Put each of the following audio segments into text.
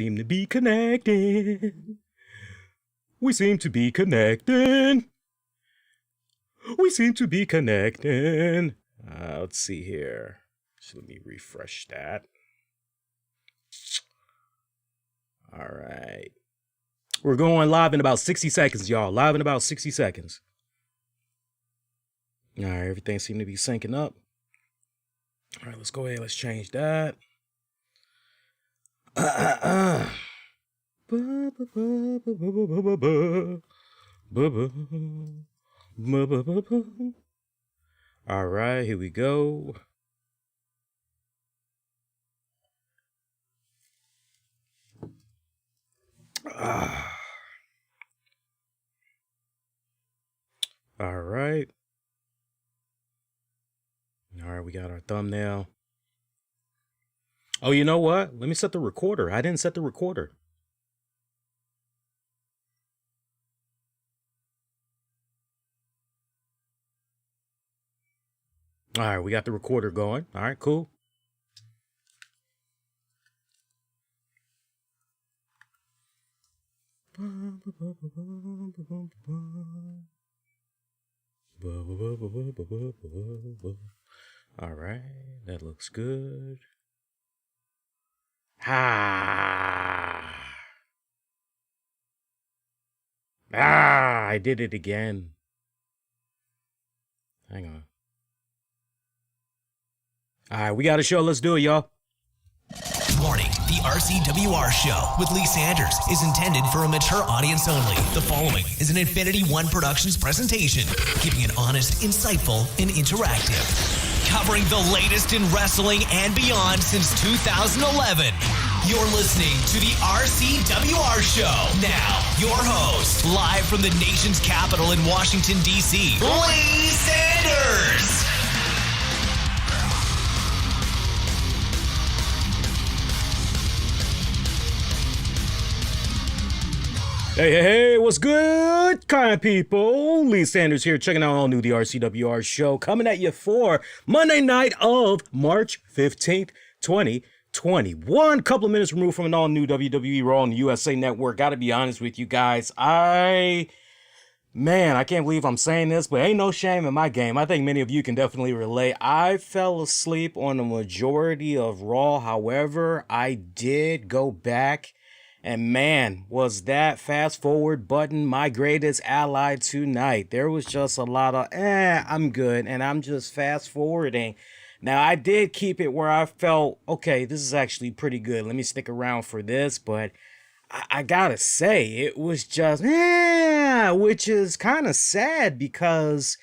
Seem to be connecting. We seem to be connecting. We seem to be connecting. Let's see here. So let me refresh that. All right. We're going live in about 60 seconds, y'all. Live in about 60 seconds. All right, everything seemed to be syncing up. All right, let's go ahead. Let's change that. All right, here we go. All right. All right, we got our thumbnail. Oh, you know what? Let me set the recorder. I didn't set the recorder. All right, we got the recorder going. All right, cool. All right, that looks good. I did it again. Hang on. All right, we got a show. Let's do it, y'all. Warning, the RCWR Show with Lee Sanders is intended for a mature audience only. The following is an Infinity One Productions presentation, keeping it honest, insightful, and interactive. Covering the latest in wrestling and beyond since 2011. You're listening to the RCWR Show. Now, your host, live from the nation's capital in Washington, D.C., Lee Sanders. Hey, what's good, kind of people? Lee Sanders here, checking out all new the RCWR Show, coming at you for Monday night of March 15th, 2021. Couple of minutes removed from an all-new WWE RAW on the USA Network. Gotta be honest with you guys, I can't believe I'm saying this, but ain't no shame in my game. I think many of you can definitely relate. I fell asleep on the majority of Raw. However, I did go back. And man, was that fast forward button my greatest ally tonight. There was just a lot of, I'm good. And I'm just fast forwarding. Now, I did keep it where I felt, okay, this is actually pretty good. Let me stick around for this. But I gotta say, it was just, which is kind of sad because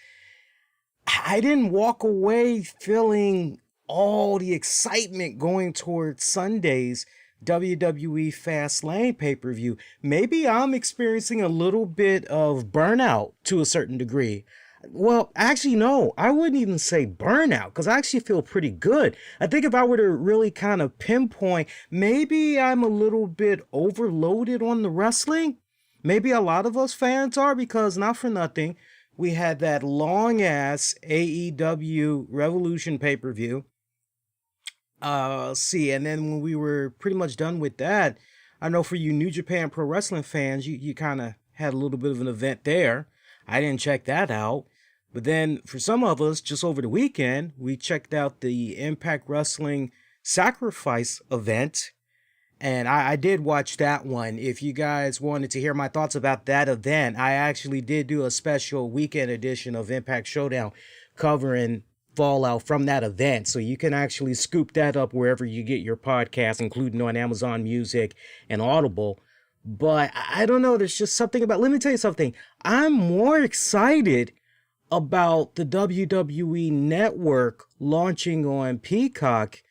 I didn't walk away feeling all the excitement going towards Sunday's WWE Fastlane pay-per-view. Maybe I'm experiencing a little bit of burnout to a certain degree. Well, actually, no, I wouldn't even say burnout because I actually feel pretty good. I think if I were to really kind of pinpoint, maybe I'm a little bit overloaded on the wrestling. Maybe a lot of us fans are because, not for nothing, we had that long-ass AEW Revolution pay-per-view. And then when we were pretty much done with that, I know for you New Japan Pro Wrestling fans, you kind of had a little bit of an event there. I didn't check that out. But then for some of us, just over the weekend, we checked out the Impact Wrestling Sacrifice event. And I did watch that one. If you guys wanted to hear my thoughts about that event, I actually did do a special weekend edition of Impact Showdown covering fallout from that event, so you can actually scoop that up wherever you get your podcast, including on Amazon Music and Audible. But I don't know, there's just something about, let me tell you something, I'm more excited about the WWE Network launching on Peacock.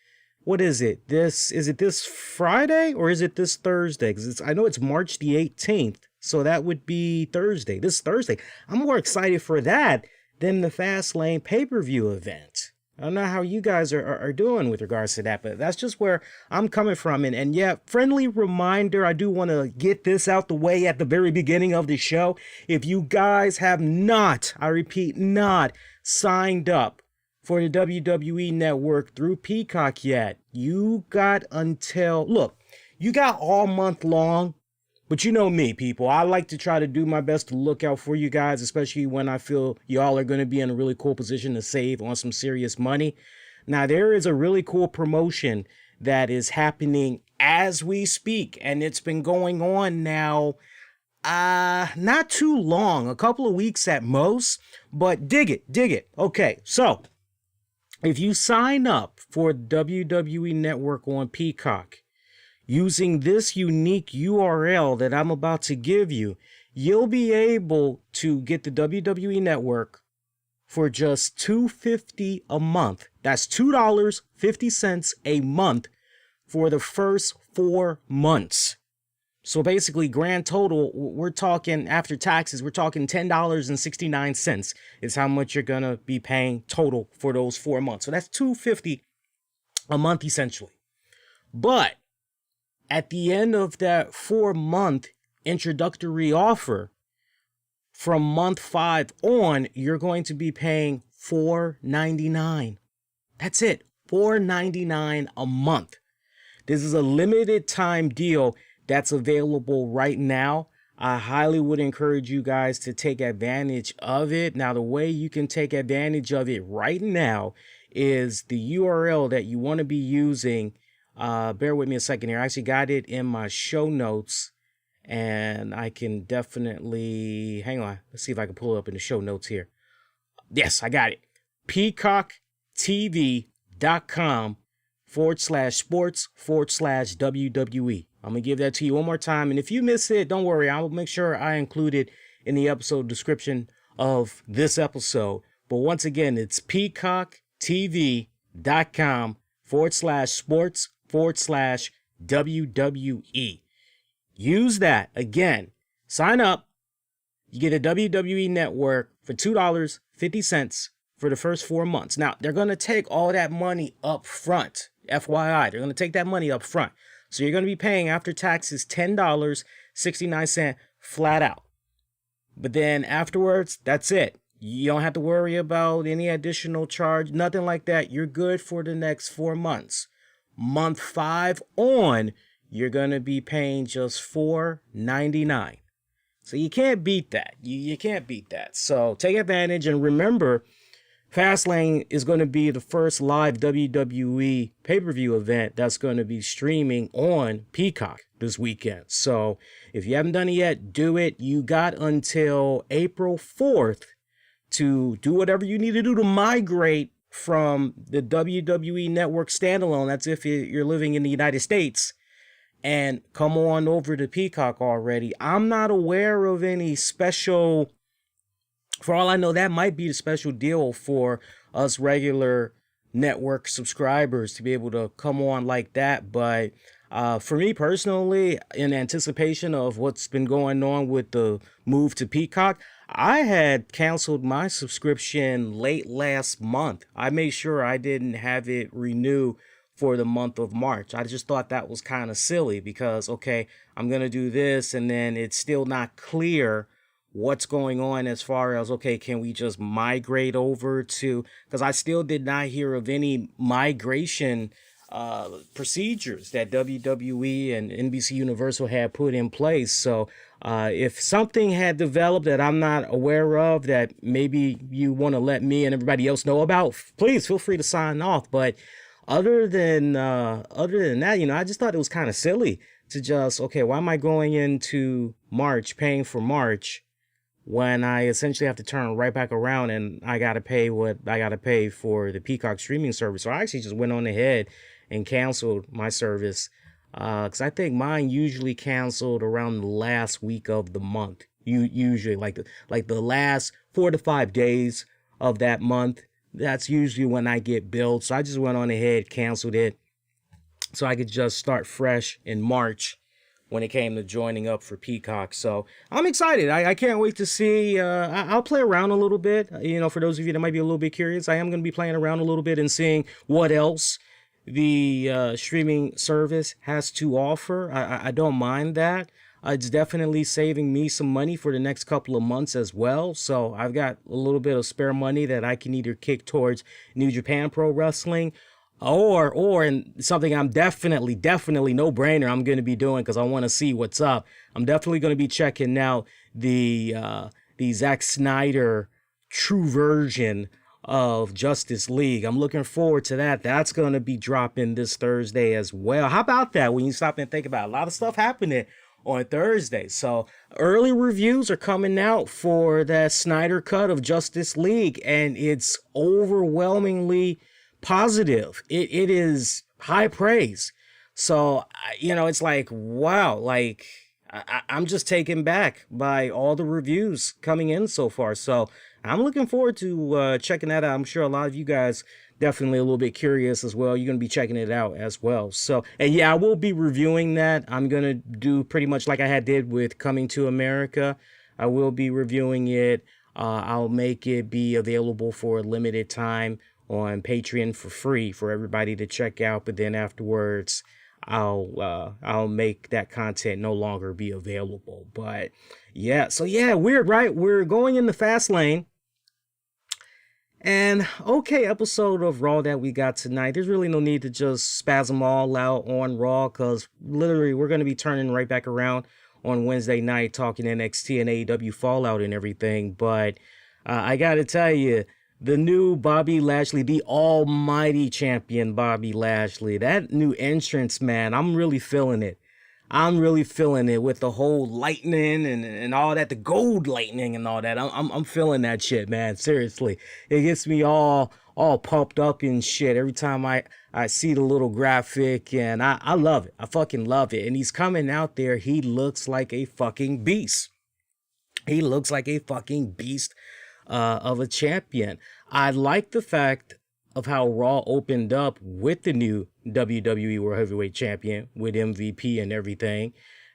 What is it? Is it this Friday or is it this Thursday? Because I know it's March the 18th, so that would be Thursday, this Thursday. I'm more excited for that than the Fastlane pay-per-view event. I don't know how you guys are doing with regards to that, but that's just where I'm coming from. And yeah, friendly reminder, I do want to get this out the way at the very beginning of the show. If you guys have not, I repeat, not signed up for the WWE Network through Peacock yet, you got until, look, you got all month long. But you know me, people. I like to try to do my best to look out for you guys, especially when I feel y'all are going to be in a really cool position to save on some serious money. Now, there is a really cool promotion that is happening as we speak, and it's been going on now not too long, a couple of weeks at most, but dig it. Okay, so if you sign up for WWE Network on Peacock, using this unique URL that I'm about to give you, you'll be able to get the WWE Network for just $2.50 a month. That's $2.50 a month for the first 4 months. So basically, grand total, we're talking, after taxes, we're talking $10.69 is how much you're going to be paying total for those 4 months. So that's $2.50 a month, essentially. But at the end of that 4-month introductory offer, from month 5 on, you're going to be paying $4.99. That's it, $4.99 a month. This is a limited time deal that's available right now. I highly would encourage you guys to take advantage of it. Now, the way you can take advantage of it right now is the URL that you want to be using. Bear with me a second here. I actually got it in my show notes, and I can definitely, hang on. Let's see if I can pull it up in the show notes here. Yes, I got it. peacocktv.com/sports/WWE. I'm going to give that to you one more time. And if you miss it, don't worry. I'll make sure I include it in the episode description of this episode. But once again, it's peacocktv.com/sports/WWE. Use that. Again, sign up. You get a WWE Network for $2.50 for the first 4 months. Now, they're going to take all that money up front. FYI, they're going to take that money up front. So you're going to be paying after taxes $10.69 flat out. But then afterwards, that's it. You don't have to worry about any additional charge, nothing like that. You're good for the next 4 months. Month 5 on, you're going to be paying just $4.99. So you can't beat that. You can't beat that. So take advantage, and remember, Fastlane is going to be the first live WWE pay-per-view event that's going to be streaming on Peacock this weekend. So if you haven't done it yet, do it. You got until April 4th to do whatever you need to do to migrate from the WWE Network standalone. That's if you're living in the United States, and come on over to Peacock already. I'm not aware of any special, for all I know, that might be the special deal for us regular network subscribers to be able to come on like that. But for me personally, in anticipation of what's been going on with the move to Peacock, I had canceled my subscription late last month. I made sure I didn't have it renew for the month of March. I just thought that was kind of silly because, okay, I'm going to do this, and then it's still not clear what's going on as far as, okay, can we just migrate over to, because I still did not hear of any migration procedures that WWE and NBC Universal had put in place. So if something had developed that I'm not aware of that maybe you want to let me and everybody else know about, please feel free to sign off. But other than that, I just thought it was kind of silly to just, okay, why am I going into March paying for March when I essentially have to turn right back around and I got to pay what I got to pay for the Peacock streaming service? So I actually just went on ahead and canceled my service because I think mine usually canceled around the last week of the month. Usually like the last 4 to 5 days of that month. That's usually when I get billed. So I just went on ahead, canceled it, so I could just start fresh in March when it came to joining up for Peacock. So I'm excited. I can't wait to see. I'll play around a little bit. For those of you that might be a little bit curious, I am going to be playing around a little bit and seeing what else the streaming service has to offer. I don't mind that. It's definitely saving me some money for the next couple of months as well. So I've got a little bit of spare money that I can either kick towards New Japan Pro Wrestling, And something I'm definitely no brainer I'm going to be doing because I want to see what's up. I'm definitely going to be checking out the Zack Snyder true version of Justice League. I'm looking forward to that. That's going to be dropping this Thursday as well. How about that? When you stop and think about it, a lot of stuff happening on Thursday. So early reviews are coming out for that Snyder cut of Justice League, and it's overwhelmingly positive. It is high praise. So, it's like, wow, like I'm just taken back by all the reviews coming in so far. So I'm looking forward to checking that out. I'm sure a lot of you guys definitely a little bit curious as well. You're going to be checking it out as well. So, and yeah, I will be reviewing that. I'm going to do pretty much like I did with Coming to America. I will be reviewing it. I'll make it be available for a limited time on Patreon for free for everybody to check out. But then afterwards, I'll make that content no longer be available. But yeah, so yeah, weird, right? We're going in the Fastlane. And okay, episode of Raw that we got tonight. There's really no need to just spasm all out on Raw because literally we're going to be turning right back around on Wednesday night talking NXT and AEW Fallout and everything. But I got to tell you, the new Bobby Lashley, the almighty champion Bobby Lashley, that new entrance, man, I'm really feeling it. I'm really feeling it with the whole lightning and all that, the gold lightning and all that. I'm feeling that shit, man. Seriously, it gets me all pumped up and shit every time I see the little graphic, and I love it. I fucking love it. And he's coming out there. He looks like a fucking beast. He looks like a fucking beast of a champion. I like the fact of how Raw opened up with the new WWE World Heavyweight Champion with MVP and everything.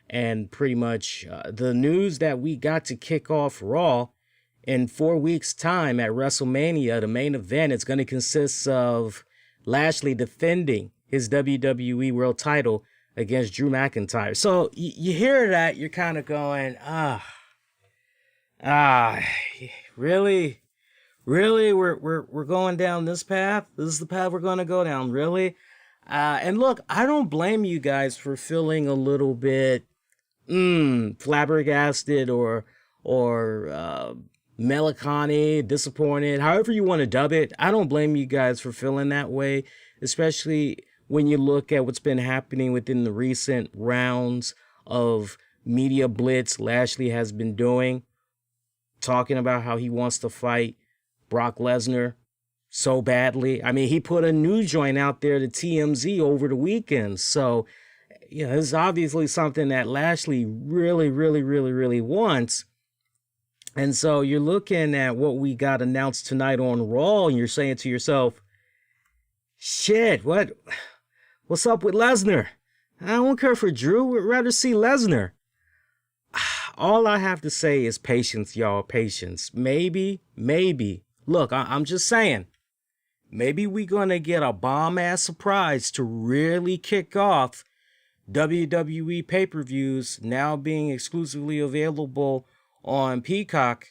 And pretty much the news that we got to kick off Raw in 4 weeks' time at WrestleMania, the main event, is going to consist of Lashley defending his WWE World title against Drew McIntyre. So you hear that, you're kind of going, really? Really? We're going down this path? This is the path we're going to go down, really? And look, I don't blame you guys for feeling a little bit flabbergasted or melancholy, disappointed, however you want to dub it. I don't blame you guys for feeling that way, especially when you look at what's been happening within the recent rounds of media blitz Lashley has been doing, talking about how he wants to fight Brock Lesnar so badly. I mean, he put a new joint out there to TMZ over the weekend. So, it's obviously something that Lashley really, really, really, really wants. And so you're looking at what we got announced tonight on Raw, and you're saying to yourself, shit, what's up with Lesnar? I don't care for Drew. We'd rather see Lesnar. All I have to say is patience, y'all. Patience. Maybe. Look, I'm just saying. Maybe we're going to get a bomb-ass surprise to really kick off WWE pay-per-views now being exclusively available on Peacock.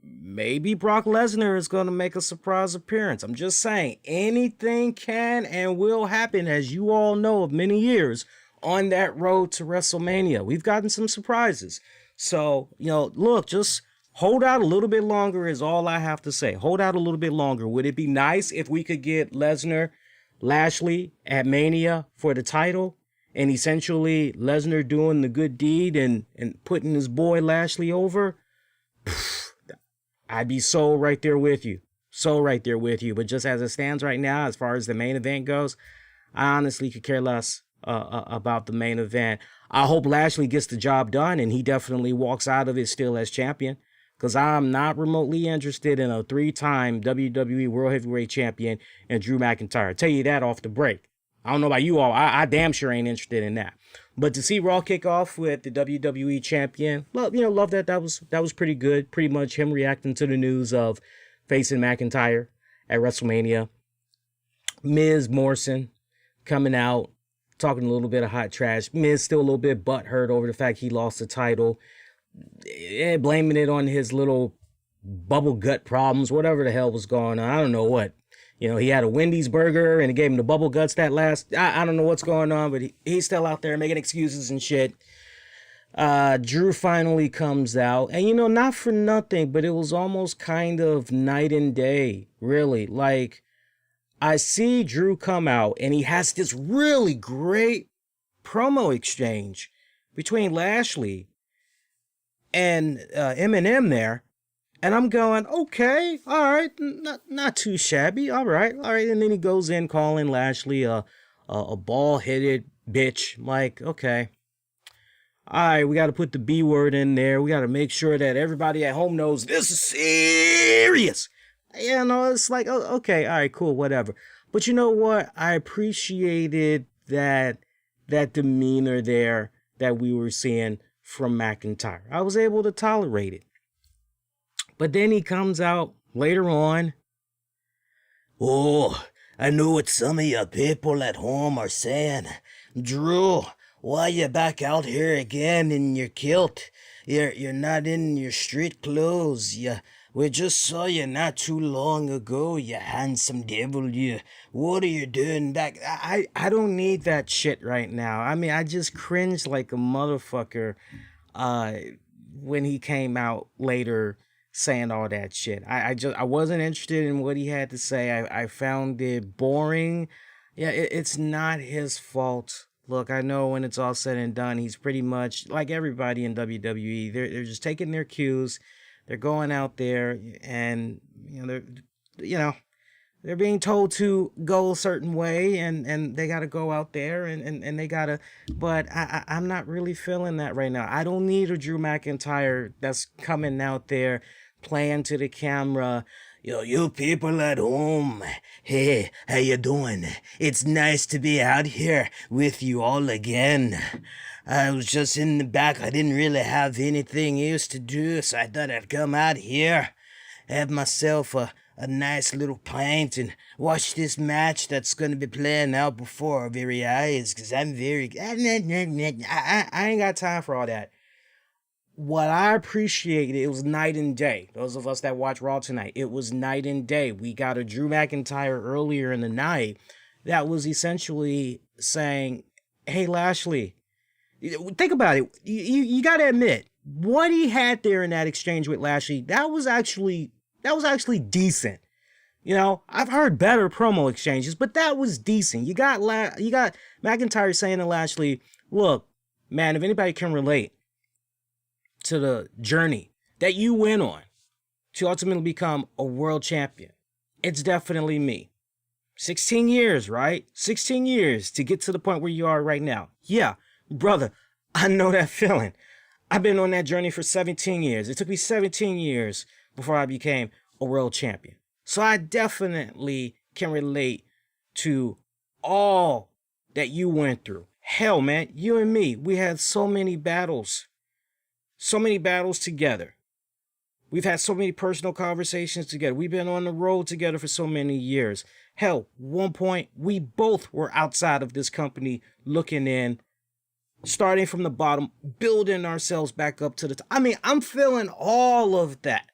Maybe Brock Lesnar is going to make a surprise appearance. I'm just saying. Anything can and will happen, as you all know of many years, on that road to WrestleMania. We've gotten some surprises. So, look, just hold out a little bit longer is all I have to say. Hold out a little bit longer. Would it be nice if we could get Lashley at Mania for the title, and essentially Lesnar doing the good deed and putting his boy Lashley over? I'd be so right there with you. But just as it stands right now, as far as the main event goes, I honestly could care less about the main event. I hope Lashley gets the job done and he definitely walks out of it still as champion, because I'm not remotely interested in a 3-time WWE World Heavyweight Champion and Drew McIntyre. I'll tell you that off the break. I don't know about you all. I damn sure ain't interested in that. But to see Raw kick off with the WWE Champion, love that. That was pretty good. Pretty much him reacting to the news of facing McIntyre at WrestleMania. Miz Morrison coming out, talking a little bit of hot trash. Miz still a little bit butthurt over the fact he lost the title. Blaming it on his little bubble gut problems, whatever the hell was going on. I don't know what. He had a Wendy's burger and it gave him the bubble guts that last. I don't know what's going on, but he's still out there making excuses and shit. Drew finally comes out, and not for nothing, but it was almost kind of night and day, really. Like, I see Drew come out, and he has this really great promo exchange between Lashley and Eminem there, and I'm going, okay, all right, not too shabby, all right, and then he goes in calling Lashley a bald-headed bitch. I'm like, okay. All right, we got to put the B word in there. We got to make sure that everybody at home knows this is serious. It's like, oh, okay, all right, cool, whatever. But you know what? I appreciated that demeanor there that we were seeing from McIntyre. I was able to tolerate it. But then he comes out later on. Oh, I know what some of you people at home are saying. Drew, why you back out here again in your kilt? You're not in your street clothes. We just saw you not too long ago, you handsome devil. What are you doing back? I don't need that shit right now. I mean, I just cringed like a motherfucker when he came out later saying all that shit. I wasn't interested in what he had to say. I found it boring. Yeah, it's not his fault. Look, I know when it's all said and done, he's pretty much like everybody in WWE. They're just taking their cues. They're going out there and they're being told to go a certain way, and they got to go out there and they got to. But I'm not really feeling that right now. I don't need a Drew McIntyre that's coming out there playing to the camera. You people at home, hey, how you doing? It's nice to be out here with you all again. I was just in the back. I didn't really have anything else to do, so I thought I'd come out here, have myself a nice little pint and watch this match that's going to be playing out before our very eyes, because I'm very... I ain't got time for all that. What I appreciated, it was night and day. Those of us that watch Raw tonight, it was night and day. We got a Drew McIntyre earlier in the night that was essentially saying, hey, Lashley, think about it. You got to admit, what he had there in that exchange with Lashley, that was actually decent. I've heard better promo exchanges, but that was decent. You got McIntyre saying to Lashley, look, man, if anybody can relate to the journey that you went on to ultimately become a world champion, it's definitely me. 16 years, right? 16 years to get to the point where you are right now. Yeah, brother, I know that feeling. I've been on that journey for 17 years. It took me 17 years before I became a world champion. So I definitely can relate to all that you went through. Hell, man, you and me, we had so many battles together. We've had so many personal conversations together. We've been on the road together for so many years. Hell, one point, we both were outside of this company looking in, starting from the bottom, building ourselves back up to the top. I mean, I'm feeling all of that.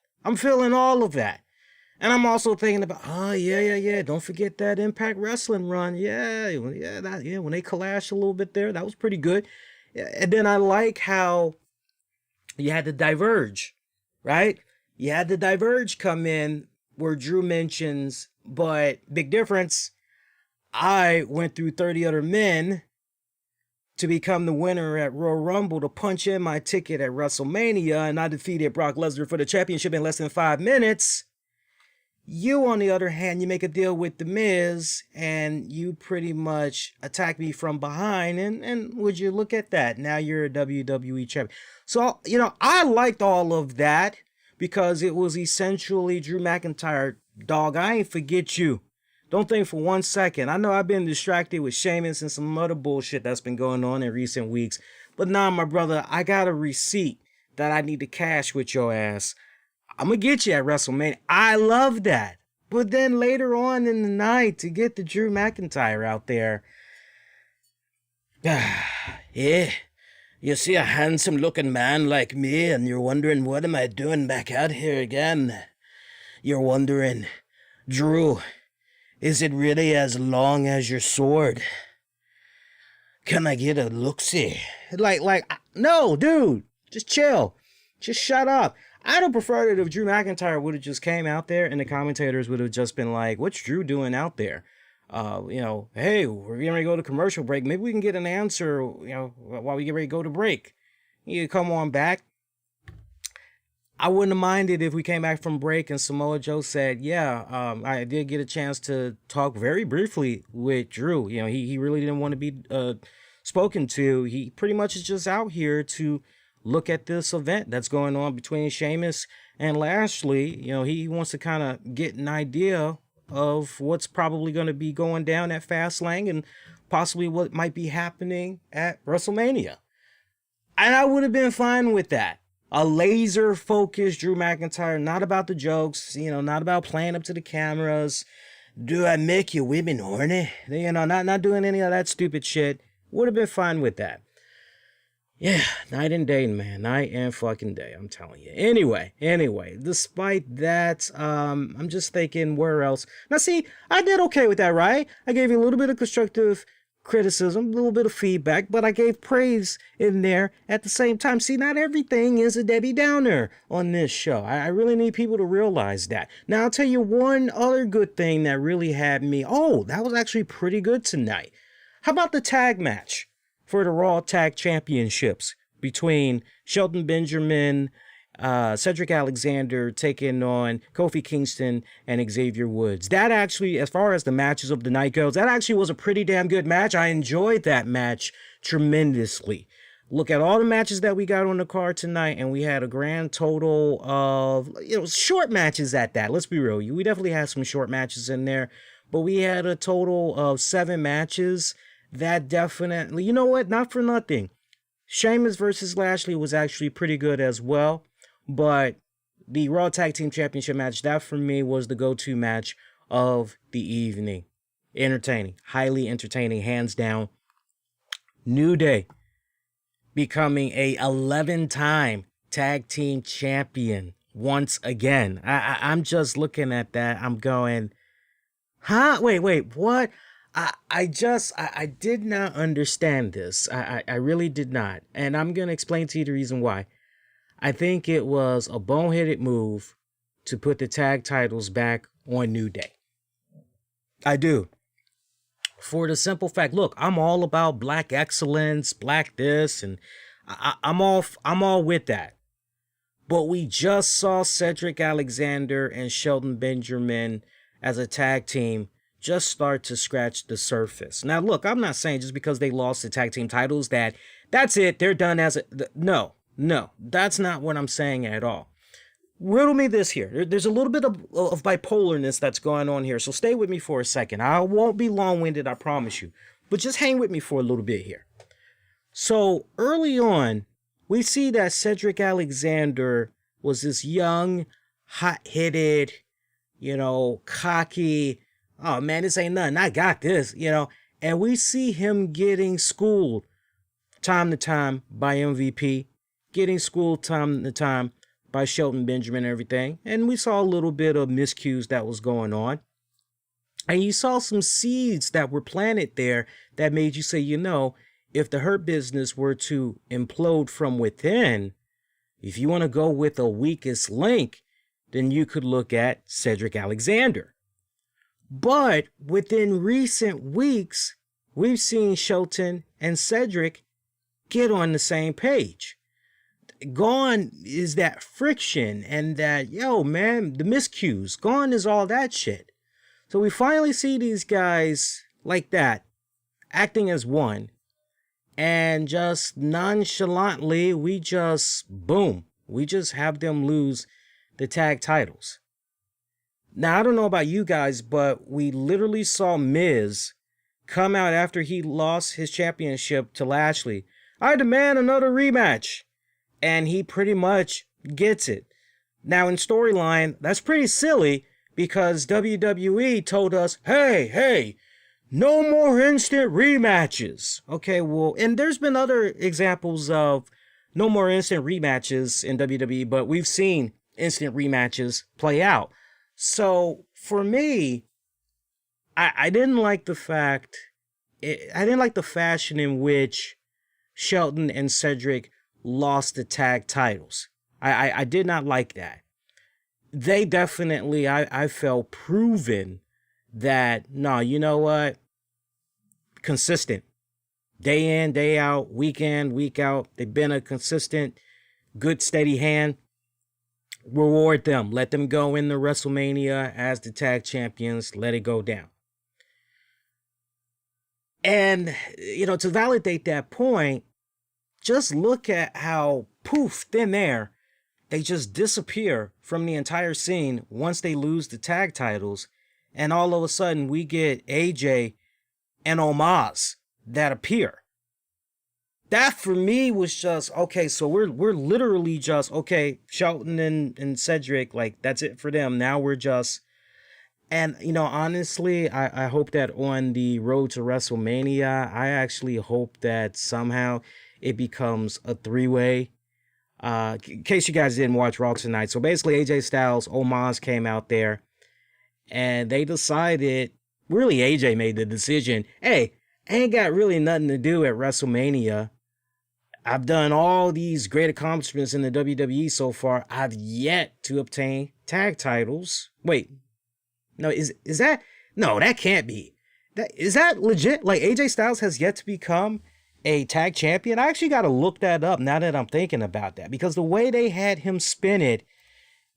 And I'm also thinking about, yeah. Don't forget that Impact Wrestling run. When they clashed a little bit there, that was pretty good. And then I like how you had the Diverge, right? You had the Diverge come in where Drew mentions, but big difference, I went through 30 other men to become the winner at Royal Rumble to punch in my ticket at WrestleMania, and I defeated Brock Lesnar for the championship in less than 5 minutes. You, on the other hand, you make a deal with The Miz, and you pretty much attack me from behind, and would you look at that? Now you're a WWE champion. So, I liked all of that because it was essentially Drew McIntyre, dog, I ain't forget you. Don't think for 1 second. I know I've been distracted with Sheamus and some other bullshit that's been going on in recent weeks, but nah, my brother, I got a receipt that I need to cash with your ass. I'm going to get you at WrestleMania. I love that. But then later on in the night, to get the Drew McIntyre out there, yeah, you see a handsome-looking man like me, and you're wondering, what am I doing back out here again? You're wondering, Drew, Is it really as long as your sword? Can I get a look-see? No, dude, just chill. Just shut up. I'd have preferred it if Drew McIntyre would have just came out there and the commentators would have just been like, what's Drew doing out there? Hey, we're getting ready to go to commercial break. Maybe we can get an answer, while we get ready to go to break. You come on back. I wouldn't have minded if we came back from break and Samoa Joe said, I did get a chance to talk very briefly with Drew. He really didn't want to be spoken to. He pretty much is just out here to look at this event that's going on between Sheamus and Lashley. He wants to kind of get an idea of what's probably going to be going down at Fastlane and possibly what might be happening at WrestleMania. And I would have been fine with that. A laser-focused Drew McIntyre, not about the jokes, not about playing up to the cameras. Do I make you women horny? Not doing any of that stupid shit. Would have been fine with that. Yeah, night and day, man. Night and fucking day, I'm telling you. Anyway, despite that, I'm just thinking, where else? Now, see, I did okay with that, right? I gave you a little bit of constructive criticism, a little bit of feedback, but I gave praise in there at the same time. See, not everything is a Debbie Downer on this show. I really need people to realize that. Now, I'll tell you one other good thing that really had me. Oh, that was actually pretty good tonight. How about the tag match for the Raw Tag Championships between Shelton Benjamin, Cedric Alexander taking on Kofi Kingston and Xavier Woods? That actually, as far as the matches of the night goes, that actually was a pretty damn good match. I enjoyed that match tremendously. Look at all the matches that we got on the card tonight, and we had a grand total of, short matches at that. Let's be real. We definitely had some short matches in there, but we had a total of 7 matches. That definitely, you know what? Not for nothing. Sheamus versus Lashley was actually pretty good as well. But the Raw Tag Team Championship match, that for me was the go-to match of the evening. Entertaining. Highly entertaining, hands down. New Day becoming a 11-time tag team champion once again. I'm just looking at that. I'm going, huh? Wait, what? I did not understand this. I really did not. And I'm going to explain to you the reason why. I think it was a boneheaded move to put the tag titles back on New Day. I do. For the simple fact, look, I'm all about black excellence, black this, and I'm all with that. But we just saw Cedric Alexander and Shelton Benjamin as a tag team just start to scratch the surface. Now, look, I'm not saying just because they lost the tag team titles that's it, they're done as a... No, that's not what I'm saying at all. Riddle me this here. There's a little bit of bipolarness that's going on here, so stay with me for a second. I won't be long-winded, I promise you. But just hang with me for a little bit here. So, early on, we see that Cedric Alexander was this young, hot-headed, cocky, oh man, this ain't nothing, I got this, and we see him getting schooled time to time by MVP, getting schooled time to time by Shelton Benjamin and everything, and we saw a little bit of miscues that was going on, and you saw some seeds that were planted there that made you say, if the Hurt Business were to implode from within, if you want to go with the weakest link, then you could look at Cedric Alexander. But within recent weeks, we've seen Shelton and Cedric get on the same page. Gone is that friction and that, the miscues. Gone is all that shit. So we finally see these guys like that, acting as one, and just nonchalantly, we just have them lose the tag titles. Now, I don't know about you guys, but we literally saw Miz come out after he lost his championship to Lashley. I demand another rematch. And he pretty much gets it. Now, in storyline, that's pretty silly because WWE told us, hey, no more instant rematches. Okay, well, and there's been other examples of no more instant rematches in WWE, but we've seen instant rematches play out. So, for me, I didn't like the fact, I didn't like the fashion in which Shelton and Cedric lost the tag titles. I did not like that. They definitely, I felt proven that, no, you know what? Consistent. Day in, day out, week in, week out. They've been a consistent, good, steady hand. Reward them. Let them go into WrestleMania as the tag champions. Let it go down. And, to validate that point, just look at how, poof, thin air, they just disappear from the entire scene once they lose the tag titles. And all of a sudden, we get AJ and Omos that appear. That for me was just, okay, so we're literally just, okay, Shelton and Cedric, like, that's it for them. Now we're just, and, honestly, I hope that on the road to WrestleMania, I actually hope that somehow it becomes a three-way. In case you guys didn't watch Raw tonight. So basically, AJ Styles, Omos came out there, and they decided, really AJ made the decision, hey, I ain't got really nothing to do at WrestleMania. I've done all these great accomplishments in the WWE so far. I've yet to obtain tag titles. Wait, no, is that? No, that can't be. Is that legit? Like, AJ Styles has yet to become a tag champion? I actually got to look that up now that I'm thinking about that, because the way they had him spin it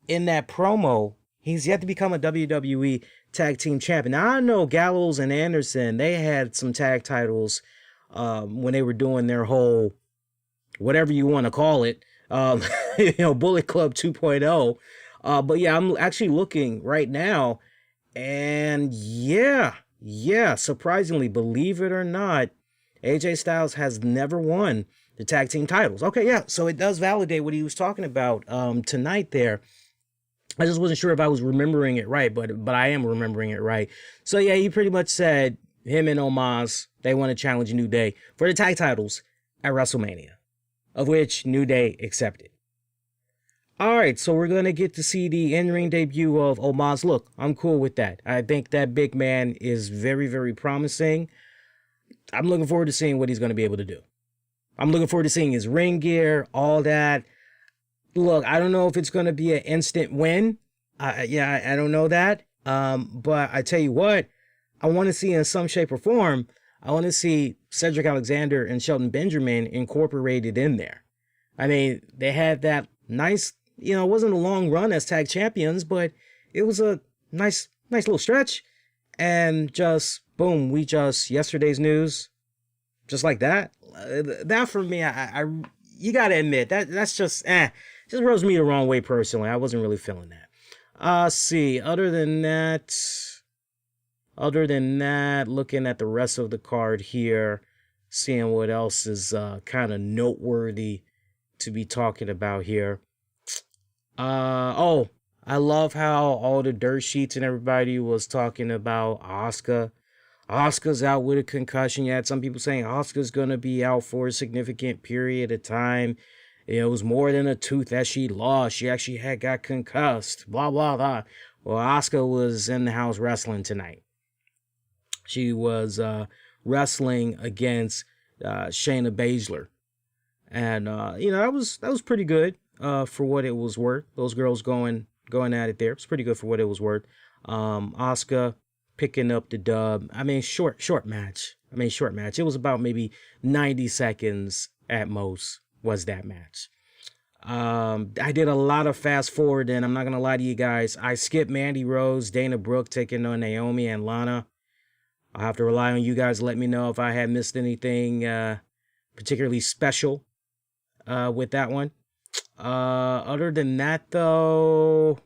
in that promo, he's yet to become a WWE tag team champion. Now, I know Gallows and Anderson, they had some tag titles when they were doing their whole, whatever you want to call it, Bullet Club 2.0. But yeah, I'm actually looking right now, and yeah, surprisingly, believe it or not, AJ Styles has never won the tag team titles. Okay, yeah, so it does validate what he was talking about tonight there. I just wasn't sure if I was remembering it right, but I am remembering it right. So yeah, he pretty much said him and Omos, they want to challenge New Day for the tag titles at WrestleMania, of which New Day accepted. All right, so we're going to get to see the in-ring debut of Omos. Look, I'm cool with that. I think that big man is very, very promising. I'm looking forward to seeing what he's going to be able to do. I'm looking forward to seeing his ring gear, all that. Look, I don't know if it's going to be an instant win. I don't know that. But I tell you what, I want to see in some shape or form, I want to see Cedric Alexander and Shelton Benjamin incorporated in there. I mean, they had that nice, it wasn't a long run as tag champions, but it was a nice little stretch. And just, boom, yesterday's news, just like that. That for me, you got to admit, that's just rubs me the wrong way personally. I wasn't really feeling that. See, other than that, looking at the rest of the card here, seeing what else is kind of noteworthy to be talking about here. I love how all the dirt sheets and everybody was talking about Asuka. Asuka's out with a concussion. You had some people saying Asuka's going to be out for a significant period of time. It was more than a tooth that she lost. She actually got concussed. Blah, blah, blah. Well, Asuka was in the house wrestling tonight. She was wrestling against Shayna Baszler. And, that was pretty good for what it was worth. Those girls going at it there. It's pretty good for what it was worth. Asuka picking up the dub. I mean, short match. It was about maybe 90 seconds at most was that match. I did a lot of fast forward, and I'm not going to lie to you guys. I skipped Mandy Rose, Dana Brooke taking on Naomi and Lana. I'll have to rely on you guys to let me know if I had missed anything particularly special with that one. Other than that, though...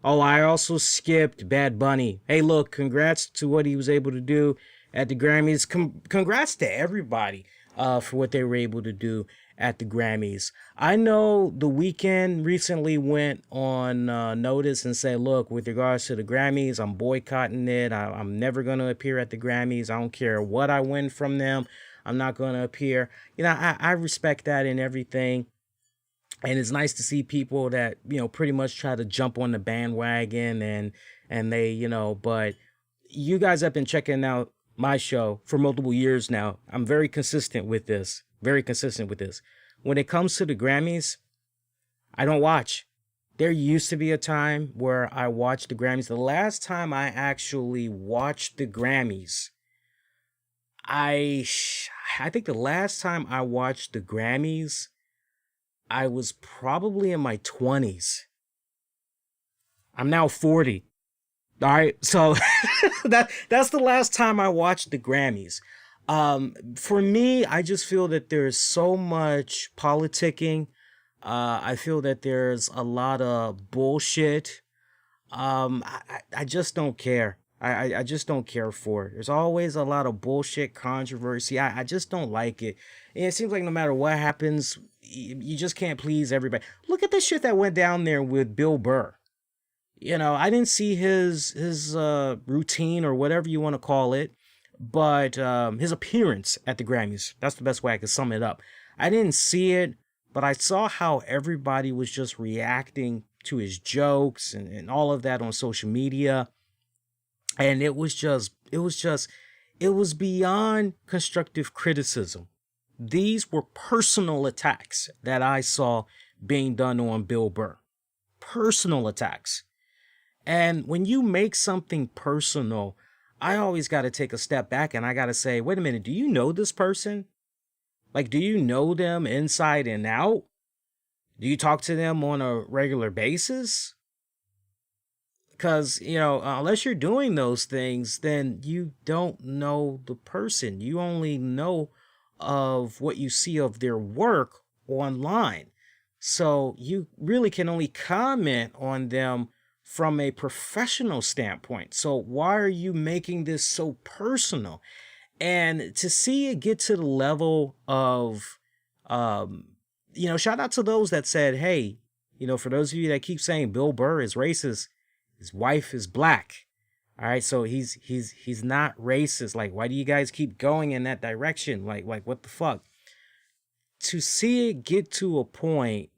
Oh, I also skipped Bad Bunny. Hey, look, congrats to what he was able to do at the Grammys. Congrats to everybody for what they were able to do at the Grammys. I know The Weeknd recently went on notice and said, look, with regards to the Grammys, I'm boycotting it. I'm never going to appear at the Grammys. I don't care what I win from them. I'm not going to appear. I respect that and everything. And it's nice to see people that, pretty much try to jump on the bandwagon and they, but, you guys have been checking out my show for multiple years now. I'm very consistent with this. Very consistent with this. When it comes to the Grammys, I don't watch. There used to be a time where I watched the Grammys. The last time I actually watched the Grammys, I think the last time I watched the Grammys, I was probably in my 20s. I'm now 40. All right, so that's the last time I watched the Grammys. For me, I just feel that there's so much politicking. I feel that there's a lot of bullshit. I just don't care. I just don't care for it. There's always a lot of bullshit controversy. I just don't like it. And it seems like no matter what happens, you just can't please everybody. Look at the shit that went down there with Bill Burr. You know, I didn't see his routine or whatever you want to call it, but his appearance at the Grammys. That's the best way I could sum it up. I didn't see it, but I saw how everybody was just reacting to his jokes and all of that on social media. And it was beyond constructive criticism. These were personal attacks that I saw being done on Bill Burr. Personal attacks. And when you make something personal, I always got to take a step back and I got to say, wait a minute, do you know this person? Like, do you know them inside and out? Do you talk to them on a regular basis? Because, you know, unless you're doing those things, then you don't know the person. You only know of what you see of their work online. So you really can only comment on them from a professional standpoint. So why are you making this so personal? And to see it get to the level of, shout out to those that said, hey, for those of you that keep saying Bill Burr is racist, his wife is black. All right. So he's not racist. Like, why do you guys keep going in that direction? Like what the fuck? To see it get to a point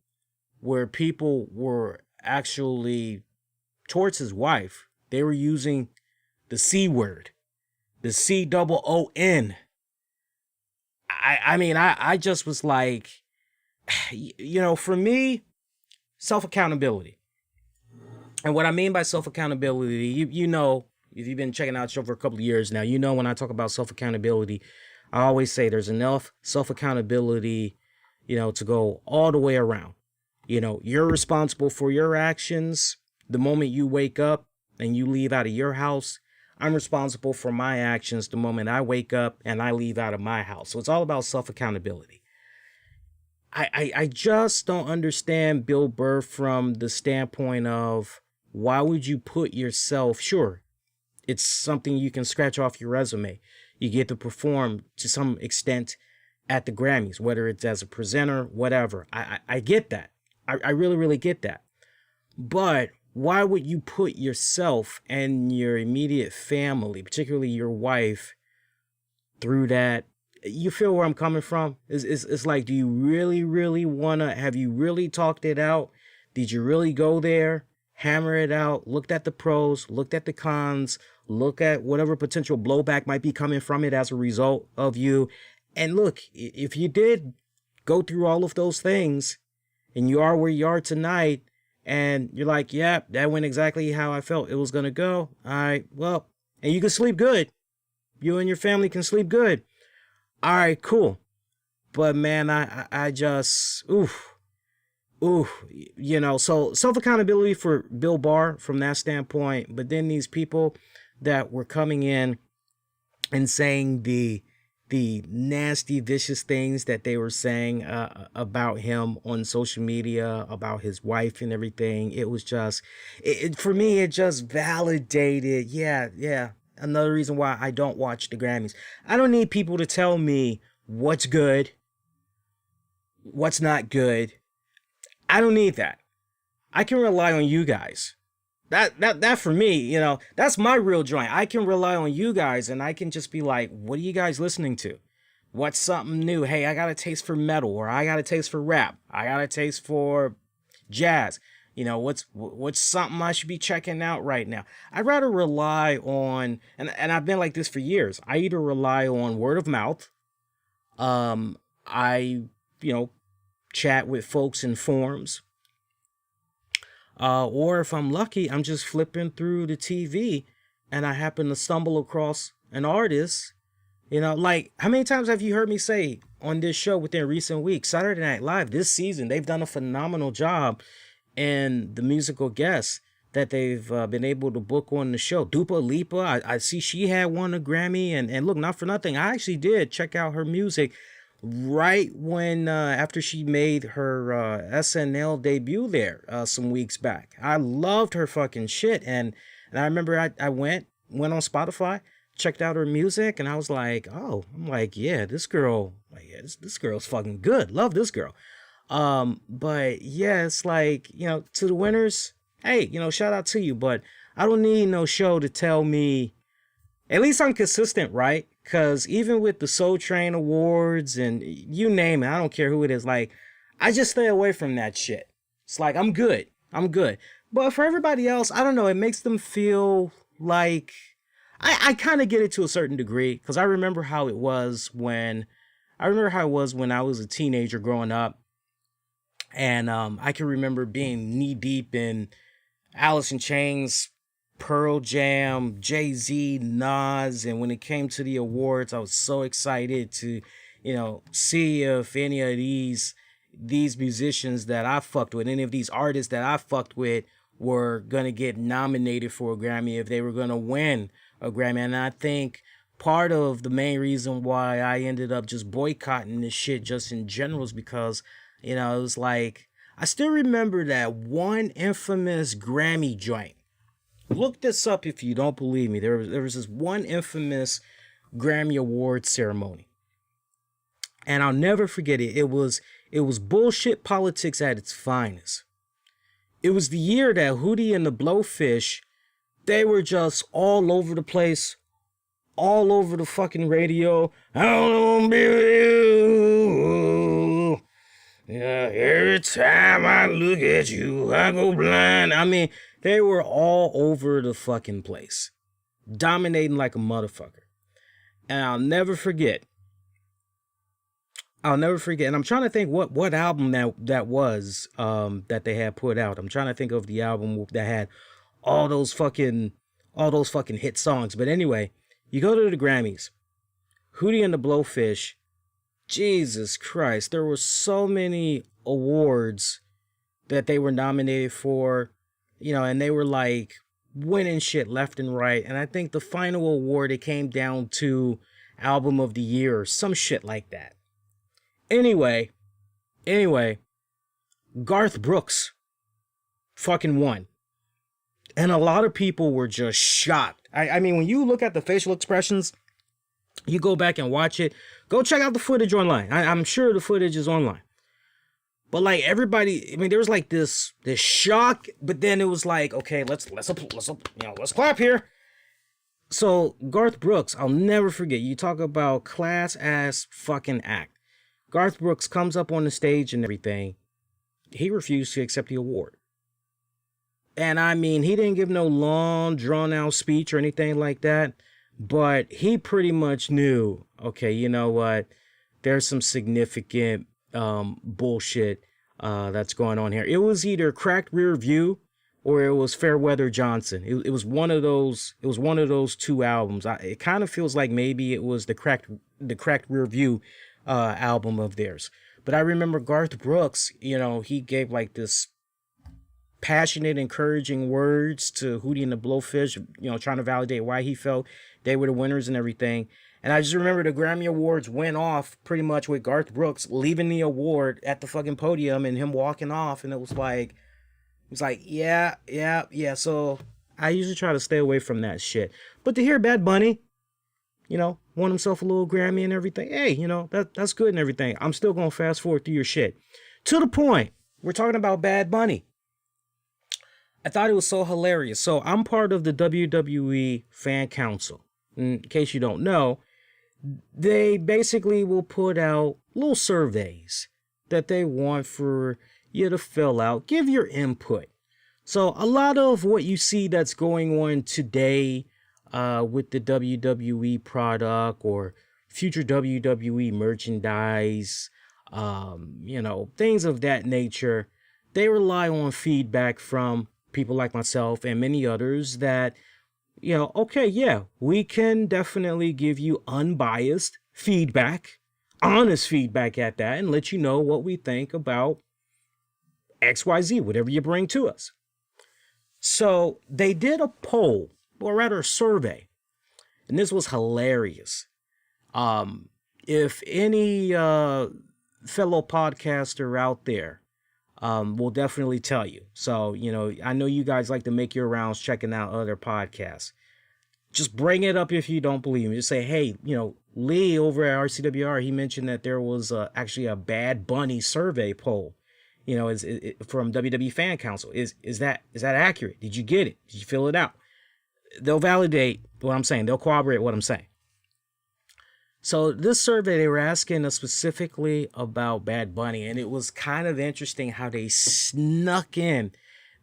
where people were actually towards his wife, they were using the C word, the COON. I just was like, for me, self-accountability. And what I mean by self-accountability, if you've been checking out the show for a couple of years now, when I talk about self-accountability, I always say there's enough self-accountability, to go all the way around. You're responsible for your actions. The moment you wake up and you leave out of your house, I'm responsible for my actions the moment I wake up and I leave out of my house. So it's all about self-accountability. I just don't understand Bill Burr from the standpoint of why would you put yourself, sure, it's something you can scratch off your resume. You get to perform to some extent at the Grammys, whether it's as a presenter, whatever. I get that. I really, really get that. But why would you put yourself and your immediate family, particularly your wife, through that? You feel where I'm coming from? It's like, do you really, really have you really talked it out? Did you really go there, hammer it out, looked at the pros, looked at the cons, look at whatever potential blowback might be coming from it as a result of you? And look, if you did go through all of those things and you are where you are tonight, and you're like, yeah, that went exactly how I felt it was going to go. All right, well, and you can sleep good. You and your family can sleep good. All right, cool. But man, I just, so self-accountability for Bill Burr from that standpoint. But then these people that were coming in and saying the nasty, vicious things that they were saying about him on social media, about his wife and everything. It was just, for me, it just validated. Yeah. Another reason why I don't watch the Grammys. I don't need people to tell me what's good, what's not good. I don't need that. I can rely on you guys. That for me, that's my real joint. I can rely on you guys and I can just be like, what are you guys listening to? What's something new? Hey, I got a taste for metal, or I got a taste for rap. I got a taste for jazz. what's something I should be checking out right now. I'd rather rely on, and I've been like this for years. I either rely on word of mouth. I, chat with folks in forums. Or if I'm lucky, I'm just flipping through the TV and I happen to stumble across an artist. Like, how many times have you heard me say on this show within recent weeks, Saturday Night Live this season, they've done a phenomenal job in the musical guests that they've been able to book on the show. Dua Lipa, I see she had won a Grammy, and look, not for nothing, I actually did check out her music right when after she made her SNL debut there some weeks back. I loved her fucking shit, and I remember I went on Spotify, checked out her music, and I was like, oh, I'm like, yeah, this girl, this girl's fucking good. Love this girl. But yeah, it's like, to the winners, hey, shout out to you, but I don't need no show to tell me, at least I'm consistent, right? Because even with the Soul Train Awards and you name it, I don't care who it is, like, I just stay away from that shit. It's like, I'm good. But for everybody else, I don't know, it makes them feel like, I kind of get it to a certain degree, because I remember how it was when I was a teenager growing up. And I can remember being knee deep in Alice in Chains, Pearl Jam, Jay-Z, Nas, and when it came to the awards, I was so excited to, see if any of these musicians that I fucked with, any of these artists that I fucked with were gonna get nominated for a Grammy, if they were gonna win a Grammy. And I think part of the main reason why I ended up just boycotting this shit just in general is because, it was like, I still remember that one infamous Grammy joint. Look this up if you don't believe me. There was this one infamous Grammy Awards ceremony. And I'll never forget it. It was bullshit politics at its finest. It was the year that Hootie and the Blowfish, they were just all over the place, all over the fucking radio. I don't wanna be with you. Yeah, every time I look at you, I go blind. I mean, they were all over the fucking place, dominating like a motherfucker. And I'll never forget. And I'm trying to think what album that was that they had put out. I'm trying to think of the album that had all those fucking hit songs. But anyway, you go to the Grammys, Hootie and the Blowfish. Jesus Christ, there were so many awards that they were nominated for, and they were like winning shit left and right. And I think the final award, it came down to Album of the Year or some shit like that. Anyway, Garth Brooks fucking won. And a lot of people were just shocked. I mean, when you look at the facial expressions, you go back and watch it. Go check out the footage online. I'm sure the footage is online. But like everybody, I mean, there was like this shock, but then it was like, okay, let's clap here. So Garth Brooks, I'll never forget. You talk about class ass fucking act. Garth Brooks comes up on the stage and everything. He refused to accept the award. And I mean, he didn't give no long, drawn out speech or anything like that. But he pretty much knew, okay, you know what? There's some significant bullshit that's going on here. It was either Cracked Rear View or it was Fairweather Johnson. It was one of those. It was one of those two albums. It kind of feels like maybe it was the Cracked Rear View album of theirs. But I remember Garth Brooks. He gave like this passionate, encouraging words to Hootie and the Blowfish, trying to validate why he felt they were the winners and everything. And I just remember the Grammy Awards went off pretty much with Garth Brooks leaving the award at the fucking podium and him walking off. And it was like, yeah. So I usually try to stay away from that shit. But to hear Bad Bunny, won himself a little Grammy and everything, hey, that's good and everything. I'm still going to fast forward through your shit. To the point, we're talking about Bad Bunny. I thought it was so hilarious. So I'm part of the WWE Fan Council. In case you don't know, they basically will put out little surveys that they want for you to fill out, give your input. So a lot of what you see that's going on today with the WWE product or future WWE merchandise, things of that nature, they rely on feedback from people like myself and many others that, okay, yeah, we can definitely give you unbiased feedback, honest feedback at that, and let you know what we think about XYZ, whatever you bring to us. So they did a poll, or rather a survey, and this was hilarious. If any fellow podcaster out there will definitely tell you. So, I know you guys like to make your rounds checking out other podcasts. Just bring it up if you don't believe me. Just say, hey, Lee over at RCWR, he mentioned that there was actually a Bad Bunny survey poll. Is from WWE Fan Council. Is that accurate? Did you get it? Did you fill it out? They'll validate what I'm saying. They'll corroborate what I'm saying. So this survey, they were asking us specifically about Bad Bunny, and it was kind of interesting how they snuck in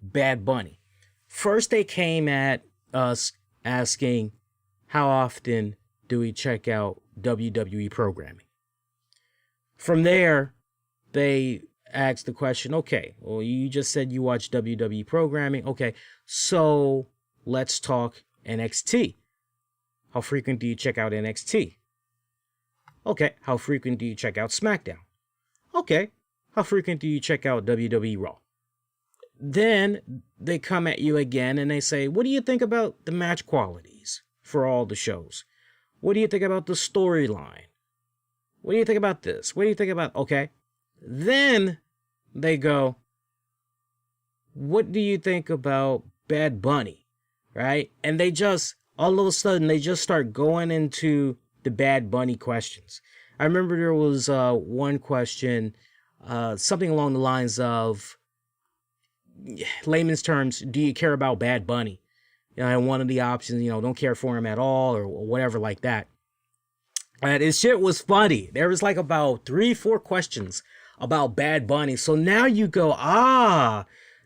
Bad Bunny. First, they came at us asking, how often do we check out WWE programming? From there, they asked the question, okay, well, you just said you watch WWE programming. Okay, so let's talk NXT. How frequent do you check out NXT? Okay, how frequent do you check out SmackDown? Okay, how frequent do you check out WWE RAW? Then they come at you again and they say, what do you think about the match qualities for all the shows? What do you think about the storyline? What do you think about this? What do you think about, okay. Then they go, what do you think about Bad Bunny? Right? And they just, all of a sudden, they just start going into the Bad Bunny questions. I remember there was one question, something along the lines of, layman's terms, do you care about Bad Bunny? And one of the options, don't care for him at all or whatever like that. And this shit was funny. There was like about 3-4 questions about Bad Bunny. So now you go,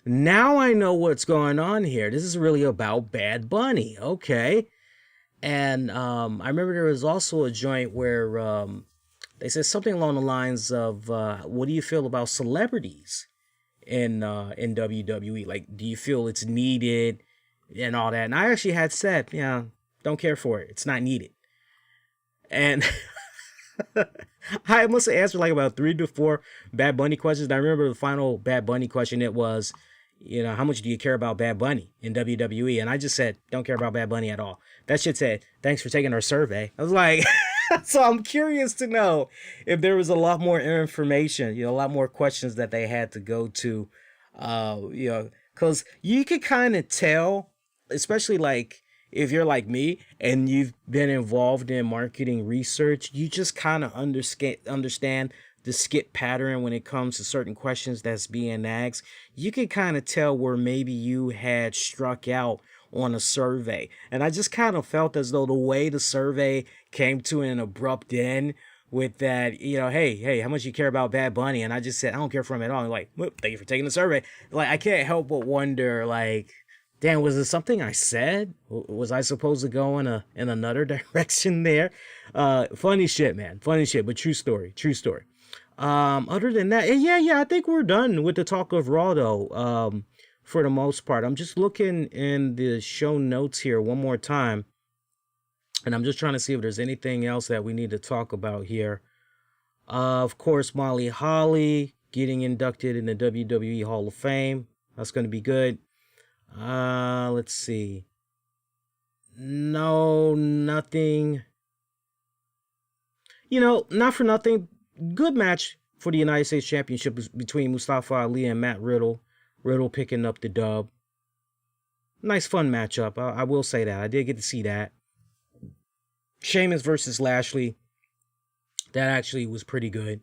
now I know what's going on here. This is really about Bad Bunny. Okay. And I remember there was also a joint where they said something along the lines of, what do you feel about celebrities in WWE? Like, do you feel it's needed and all that? And I actually had said, don't care for it. It's not needed. And I must have answered like about 3 to 4 Bad Bunny questions. And I remember the final Bad Bunny question, it was, how much do you care about Bad Bunny in WWE? And I just said, don't care about Bad Bunny at all. That shit said, thanks for taking our survey. I was like, so I'm curious to know if there was a lot more information, a lot more questions that they had to go to, because you could kind of tell, especially like if you're like me and you've been involved in marketing research, you just kind of understand the skip pattern when it comes to certain questions that's being asked. You can kind of tell where maybe you had struck out on a survey. And I just kind of felt as though the way the survey came to an abrupt end with that, hey, how much you care about Bad Bunny? And I just said, I don't care for him at all. And like, well, thank you for taking the survey. Like, I can't help but wonder, like, damn, was it something I said? Was I supposed to go in another direction there? Funny shit, man. Funny shit, but true story. Other than that, I think we're done with the talk of Raw, though, for the most part. I'm just looking in the show notes here one more time, and I'm just trying to see if there's anything else that we need to talk about here. Of course, Molly Holly getting inducted in the WWE Hall of Fame. That's going to be good. Let's see. No, nothing. Not for nothing. Good match for the United States Championship between Mustafa Ali and Matt Riddle. Riddle picking up the dub. Nice, fun matchup. I will say that. I did get to see that. Sheamus versus Lashley. That actually was pretty good.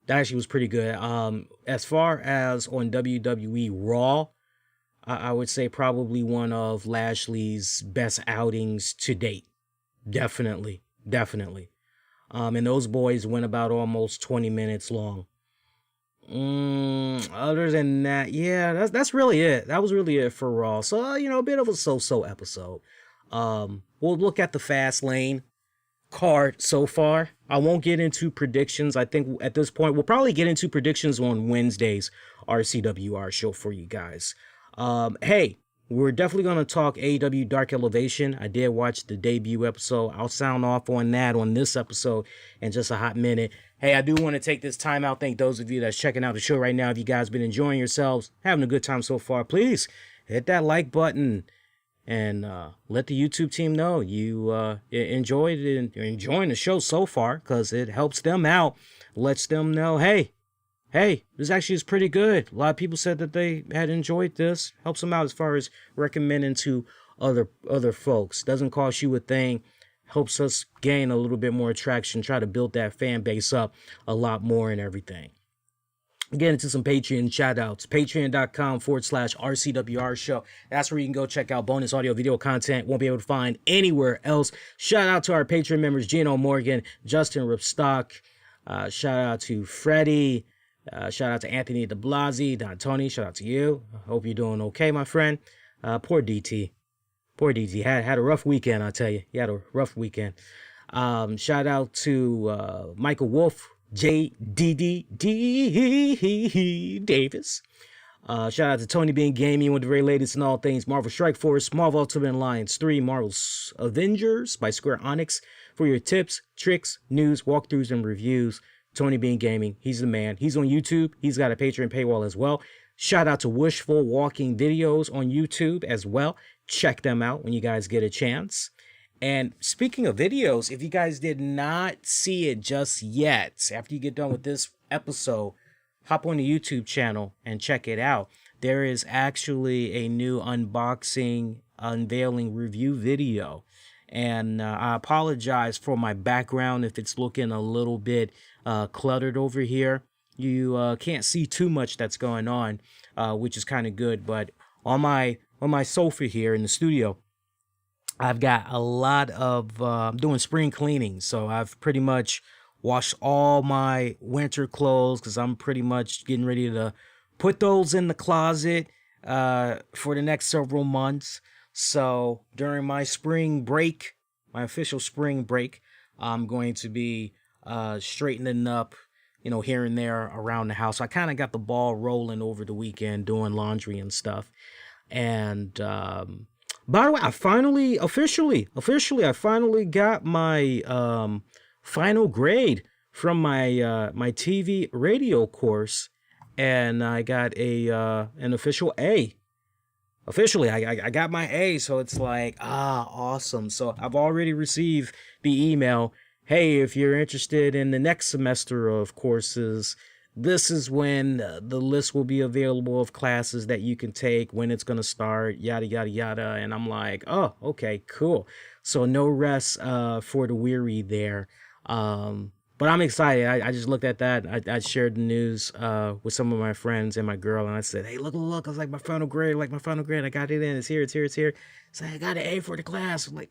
As far as on WWE Raw, I would say probably one of Lashley's best outings to date. Definitely. And those boys went about almost 20 minutes long. Other than that, yeah, that's really it. That was really it for Raw. So, a bit of a so-so episode. We'll look at the Fastlane card so far. I won't get into predictions. I think at this point, we'll probably get into predictions on Wednesday's RCWR show for you guys. Hey, we're definitely going to talk AEW Dark Elevation. I did watch the debut episode. I'll sound off on that on this episode in just a hot minute. Hey, I do want to take this time out. Thank those of you that's checking out the show right now. If you guys been enjoying yourselves, having a good time so far, please hit that like button and let the YouTube team know you enjoyed it and you're enjoying the show so far, because it helps them out, lets them know, hey, this actually is pretty good. A lot of people said that they had enjoyed this. Helps them out as far as recommending to other folks. Doesn't cost you a thing. Helps us gain a little bit more traction. Try to build that fan base up a lot more and everything. Get into some Patreon shout outs. Patreon.com/RCWR Show. That's where you can go check out bonus audio video content. Won't be able to find anywhere else. Shout out to our Patreon members, Gino Morgan, Justin Ripstock. Shout out to Freddie. Shout out to Anthony DeBlasi, Don Tony. Shout out to you. I hope you're doing okay, my friend. Poor DT. Poor DT. Had a rough weekend, I'll tell you. He had a rough weekend. Shout out to Michael Wolf, JDDD Davis. Shout out to Tony Bean Gaming with the very latest in all things Marvel Strike Force, Marvel Ultimate Alliance 3, Marvel's Avengers by Square Enix. For your tips, tricks, news, walkthroughs, and reviews, Tony Bean Gaming, he's the man. He's on YouTube. He's got a Patreon paywall as well. Shout out to Wishful Walking Videos on YouTube as well. Check them out when you guys get a chance. And speaking of videos, if you guys did not see it just yet, after you get done with this episode, hop on the YouTube channel and check it out. There is actually a new unboxing, unveiling review video. And I apologize for my background if it's looking a little bit cluttered over here. You can't see too much that's going on, which is kind of good. But on my sofa here in the studio, I've got a lot of I'm doing spring cleaning, so I've pretty much washed all my winter clothes because I'm pretty much getting ready to put those in the closet for the next several months. So during my spring break, my official spring break, I'm going to be straightening up, here and there around the house. I kind of got the ball rolling over the weekend doing laundry and stuff. And by the way, I finally, officially, I finally got my final grade from my my TV radio course, and I got an official A. Officially, I got my A, so it's like, awesome. So I've already received the email, hey, if you're interested in the next semester of courses, this is when the list will be available of classes that you can take, when it's going to start, yada, yada, yada. And I'm like, oh, okay, cool. So no rest for the weary there. But I'm excited. I just looked at that. I shared the news with some of my friends and my girl, and I said, hey, look. I was like, my final grade. I got it in. It's here. It's like, I got an A for the class. I'm like,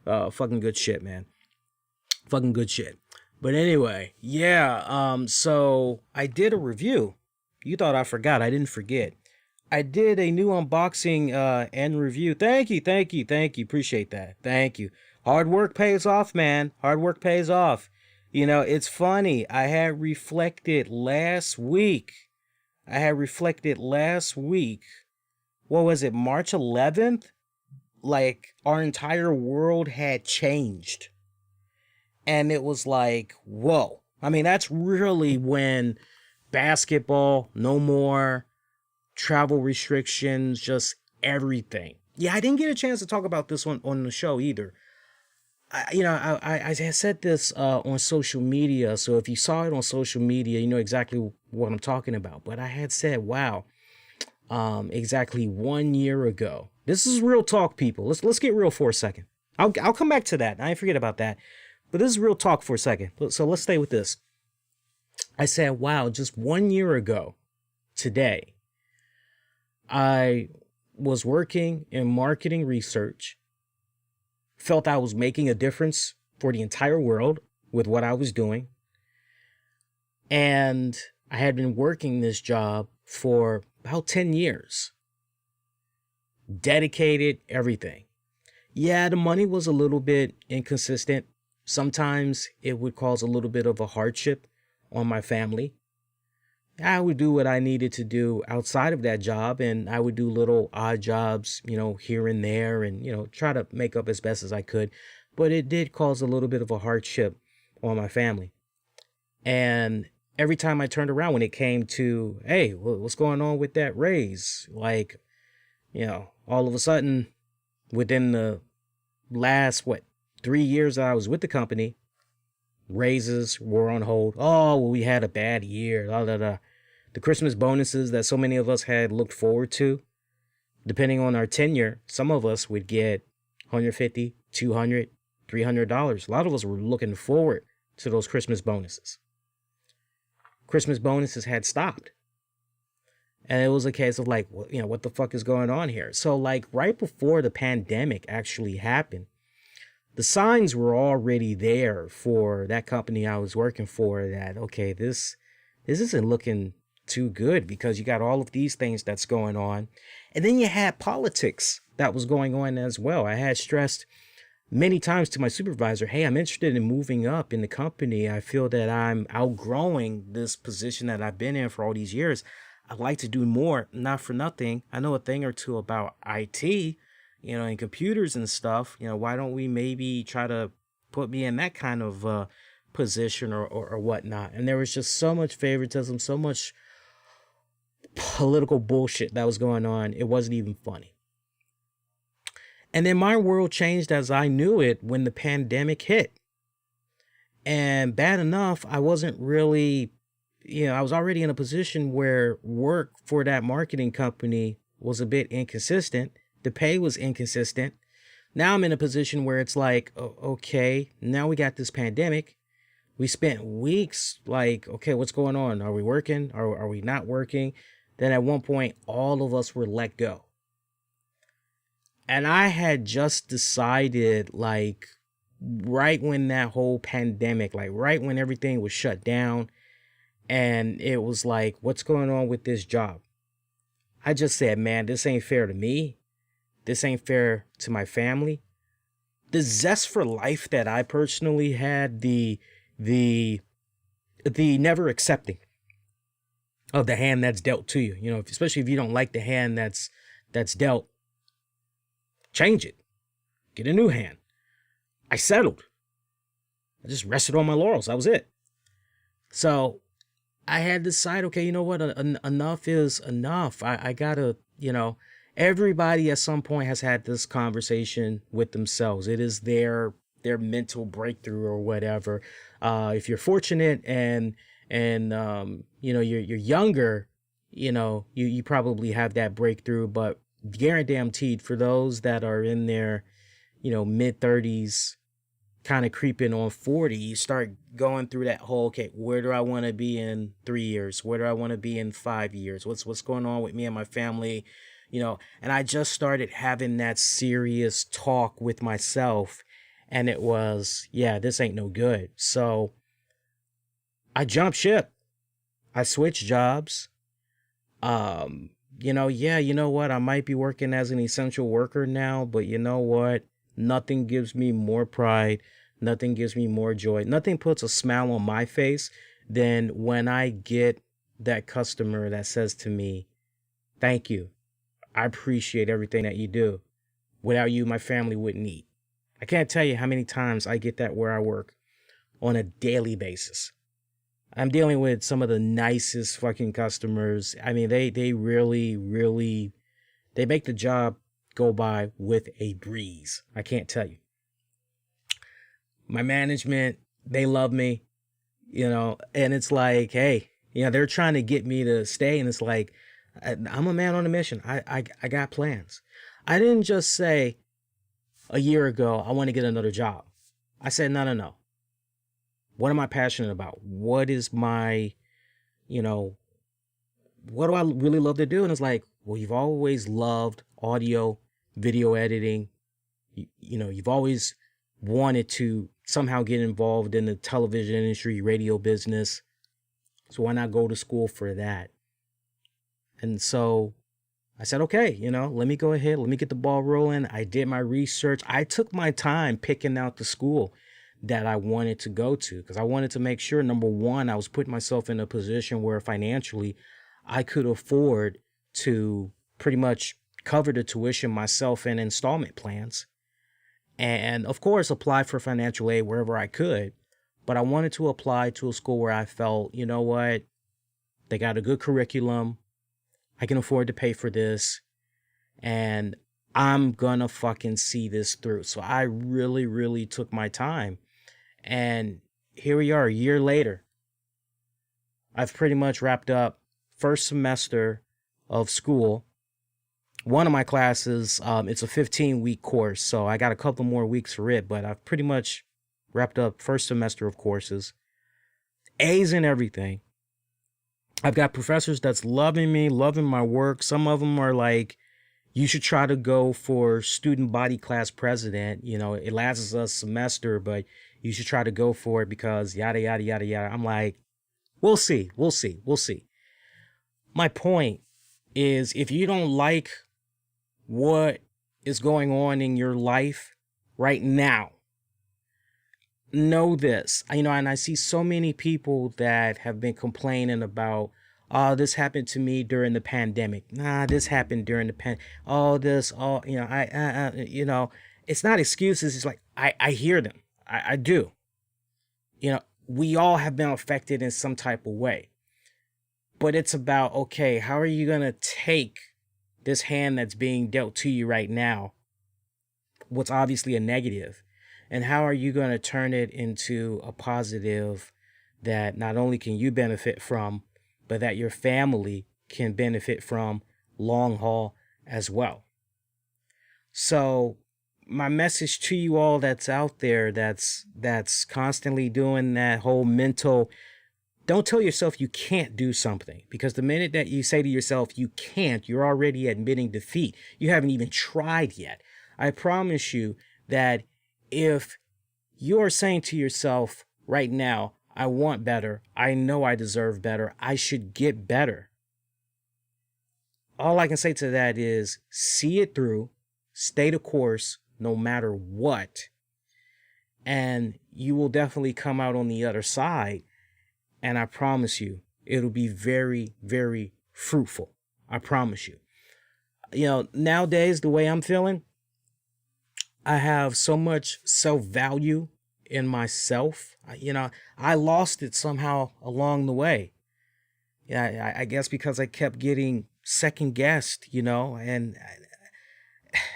yeah. Fucking good shit, man. Fucking good shit. But anyway, yeah. So I did a review. You thought I forgot. I didn't forget. I did a new unboxing and review. Thank you. Appreciate that. Thank you. Hard work pays off, man. Hard work pays off. It's funny. I had reflected last week. What was it? March 11th? Like, our entire world had changed. And it was like, whoa. I mean, that's really when basketball, no more travel restrictions, just everything. Yeah, I didn't get a chance to talk about this one on the show either. I had said this on social media, so if you saw it on social media, you know exactly what I'm talking about. But I had said, wow, exactly 1 year ago. This is real talk, people. Let's get real for a second. I'll come back to that. I ain't forget about that. But this is real talk for a second. So let's stay with this. I said, wow, just 1 year ago today, I was working in marketing research. Felt I was making a difference for the entire world with what I was doing. And I had been working this job for about 10 years. Dedicated, everything. Yeah, the money was a little bit inconsistent. Sometimes it would cause a little bit of a hardship on my family. I would do what I needed to do outside of that job, and I would do little odd jobs, here and there, and, try to make up as best as I could. But it did cause a little bit of a hardship on my family. And every time I turned around when it came to, hey, what's going on with that raise? Like, all of a sudden, within the last, 3 years that I was with the company, raises were on hold. Oh, well, we had a bad year. Da, da, da. The Christmas bonuses that so many of us had looked forward to, depending on our tenure, some of us would get $150, $200, $300. A lot of us were looking forward to those Christmas bonuses. Christmas bonuses had stopped. And it was a case of like, what the fuck is going on here? So like right before the pandemic actually happened, the signs were already there for that company I was working for that, okay, this isn't looking too good because you got all of these things that's going on. And then you had politics that was going on as well. I had stressed many times to my supervisor, hey, I'm interested in moving up in the company. I feel that I'm outgrowing this position that I've been in for all these years. I'd like to do more, not for nothing. I know a thing or two about IT, and computers and stuff. Why don't we maybe try to put me in that kind of position or whatnot? And there was just so much favoritism, so much political bullshit that was going on. It wasn't even funny. And then my world changed as I knew it when the pandemic hit. And bad enough, I wasn't really, I was already in a position where work for that marketing company was a bit inconsistent. The pay was inconsistent. Now I'm in a position where it's like, okay, now we got this pandemic. We spent weeks like, okay, what's going on? Are we working? Are we not working? Then at one point, all of us were let go. And I had just decided, like, right when that whole pandemic, like right when everything was shut down, and it was like, what's going on with this job? I just said, man, this ain't fair to me. This ain't fair to my family. The zest for life that I personally had, the never accepting of the hand that's dealt to you, especially if you don't like the hand that's dealt, change it, get a new hand. I settled. I just rested on my laurels. That was it. So I had to decide, okay, you know what? Enough is enough. I gotta, everybody at some point has had this conversation with themselves. It is their mental breakthrough or whatever. If you're fortunate and you're younger, you probably have that breakthrough, but guaranteed for those that are in their, mid 30s, kind of creeping on 40, you start going through that whole, okay, where do I want to be in 3 years? Where do I want to be in 5 years? What's going on with me and my family? And I just started having that serious talk with myself, and it was, yeah, this ain't no good. So I jumped ship. I switched jobs. You know what? I might be working as an essential worker now, but you know what? Nothing gives me more pride. Nothing gives me more joy. Nothing puts a smile on my face than when I get that customer that says to me, thank you. I appreciate everything that you do. Without you, my family wouldn't eat. I can't tell you how many times I get that where I work on a daily basis. I'm dealing with some of the nicest fucking customers. I mean, they really, really, they make the job go by with a breeze. I can't tell you. My management, they love me, and it's like, hey, they're trying to get me to stay. And it's like, I'm a man on a mission. I got plans. I didn't just say a year ago, I want to get another job. I said, no. What am I passionate about? What is my, what do I really love to do? And it's like, well, you've always loved audio, video editing. You've always wanted to somehow get involved in the television industry, radio business. So why not go to school for that? And so I said, okay, let me go ahead. Let me get the ball rolling. I did my research. I took my time picking out the school that I wanted to go to because I wanted to make sure, number one, I was putting myself in a position where financially I could afford to pretty much cover the tuition myself in installment plans. And of course, apply for financial aid wherever I could. But I wanted to apply to a school where I felt, you know what, they got a good curriculum. I can afford to pay for this. And I'm gonna fucking see this through. So I really, really took my time. And here we are a year later. I've pretty much wrapped up first semester of school. One of my classes, it's a 15-week course, so I got a couple more weeks for it, but I've pretty much wrapped up first semester of courses. A's in everything. I've got professors that's loving me, loving my work. Some of them are like, you should try to go for student body class president. It lasts a semester, but you should try to go for it because yada, yada, yada, yada. I'm like, we'll see. My point is, if you don't like what is going on in your life right now, know this. And I see so many people that have been complaining about, oh, this happened to me during the pandemic. Nah, this happened during the it's not excuses. It's like, I hear them. I do. We all have been affected in some type of way. But it's about, okay, how are you going to take this hand that's being dealt to you right now, what's obviously a negative, and how are you going to turn it into a positive that not only can you benefit from, but that your family can benefit from long haul as well. So my message to you all that's out there, that's constantly doing that whole mental, don't tell yourself you can't do something, because the minute that you say to yourself you can't, you're already admitting defeat. You haven't even tried yet. I promise you that if you're saying to yourself right now, I want better, I know I deserve better, I should get better, all I can say to that is see it through, stay the course no matter what, and you will definitely come out on the other side. And I promise you, it'll be very, very fruitful. I promise you. Nowadays, the way I'm feeling, I have so much self-value in myself. I lost it somehow along the way. Yeah, I guess because I kept getting second-guessed, and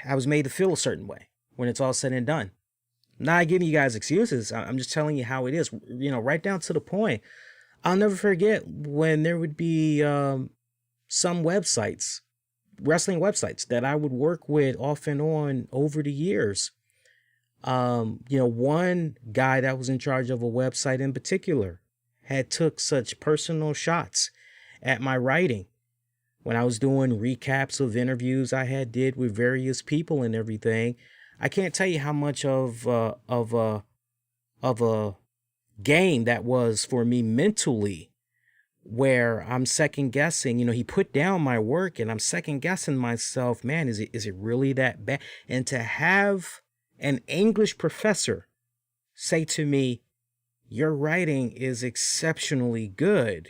I was made to feel a certain way when it's all said and done. I'm not giving you guys excuses. I'm just telling you how it is, right down to the point. I'll never forget when there would be some websites, wrestling websites, that I would work with off and on over the years. One guy that was in charge of a website in particular had took such personal shots at my writing when I was doing recaps of interviews I had did with various people and everything. I can't tell you how much of a game that was for me mentally, where I'm second guessing. He put down my work and I'm second guessing myself. Man, is it really that bad? And to have an English professor say to me, your writing is exceptionally good.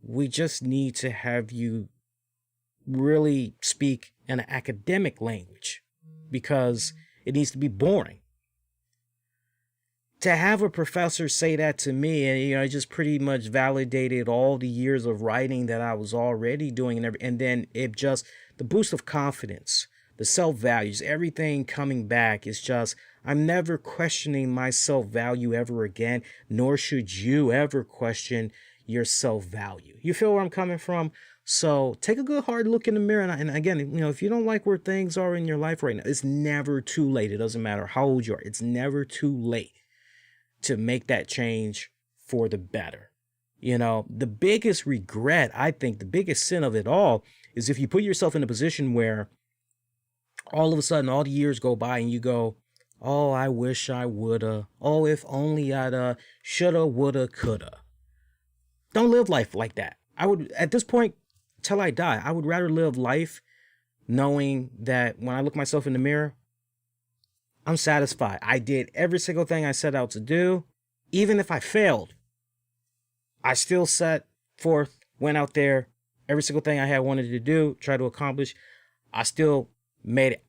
We just need to have you really speak an academic language because it needs to be boring. To have a professor say that to me, and it just pretty much validated all the years of writing that I was already doing, and then it just, the boost of confidence, the self-values, everything coming back is just, I'm never questioning my self-value ever again, nor should you ever question your self-value. You feel where I'm coming from? So take a good hard look in the mirror. And again, if you don't like where things are in your life right now, it's never too late. It doesn't matter how old you are. It's never too late to make that change for the better. The biggest regret, I think, the biggest sin of it all is if you put yourself in a position where all of a sudden all the years go by and you go, oh, I wish I woulda. Oh, if only I'da, shoulda, woulda, coulda. don't live life like that. I would, at this point, till I die, I would rather live life knowing that when I look myself in the mirror, I'm satisfied. I did every single thing I set out to do. Even if I failed, I still set forth, went out there, every single thing I had wanted to do, try to accomplish, I still made it.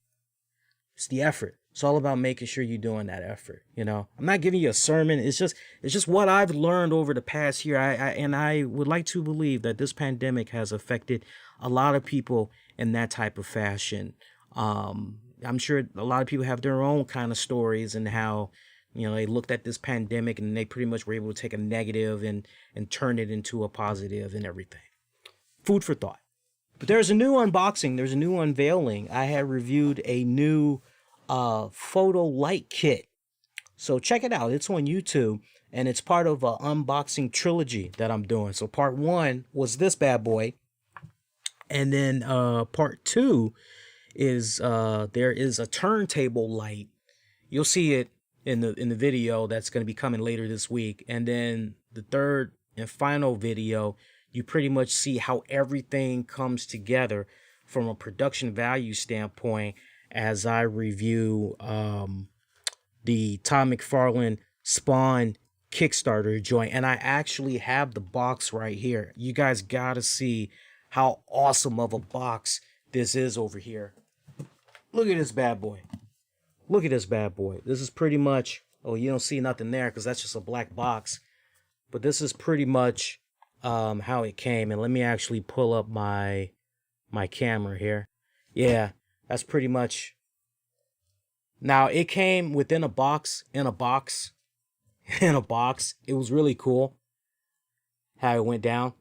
It's the effort. It's all about making sure you're doing that effort. You know, I'm not giving you a sermon. It's just what I've learned over the past year. I would like to believe that this pandemic has affected a lot of people in that type of fashion. I'm sure a lot of people have their own kind of stories and how, you know, they looked at this pandemic and they pretty much were able to take a negative and turn it into a positive and everything. Food for thought. But there's a new unboxing. There's a new unveiling. I have reviewed a new photo light kit. So check it out. It's on YouTube and it's part of an unboxing trilogy that I'm doing. So part 1 was this bad boy. And then part 2 is there is a turntable light. You'll see it in the video that's going to be coming later this week. And then the third and final video, you pretty much see how everything comes together from a production value standpoint as I review the Todd McFarlane Spawn Kickstarter joint. And I actually have the box right here. You guys got to see how awesome of a box this is over here. Look at this bad boy. Look at this bad boy. This is pretty much, oh, you don't see nothing there because that's just a black box. But this is pretty much how it came. And let me actually pull up my camera here. Yeah, that's pretty much. Now, it came within a box, in a box. It was really cool how it went down.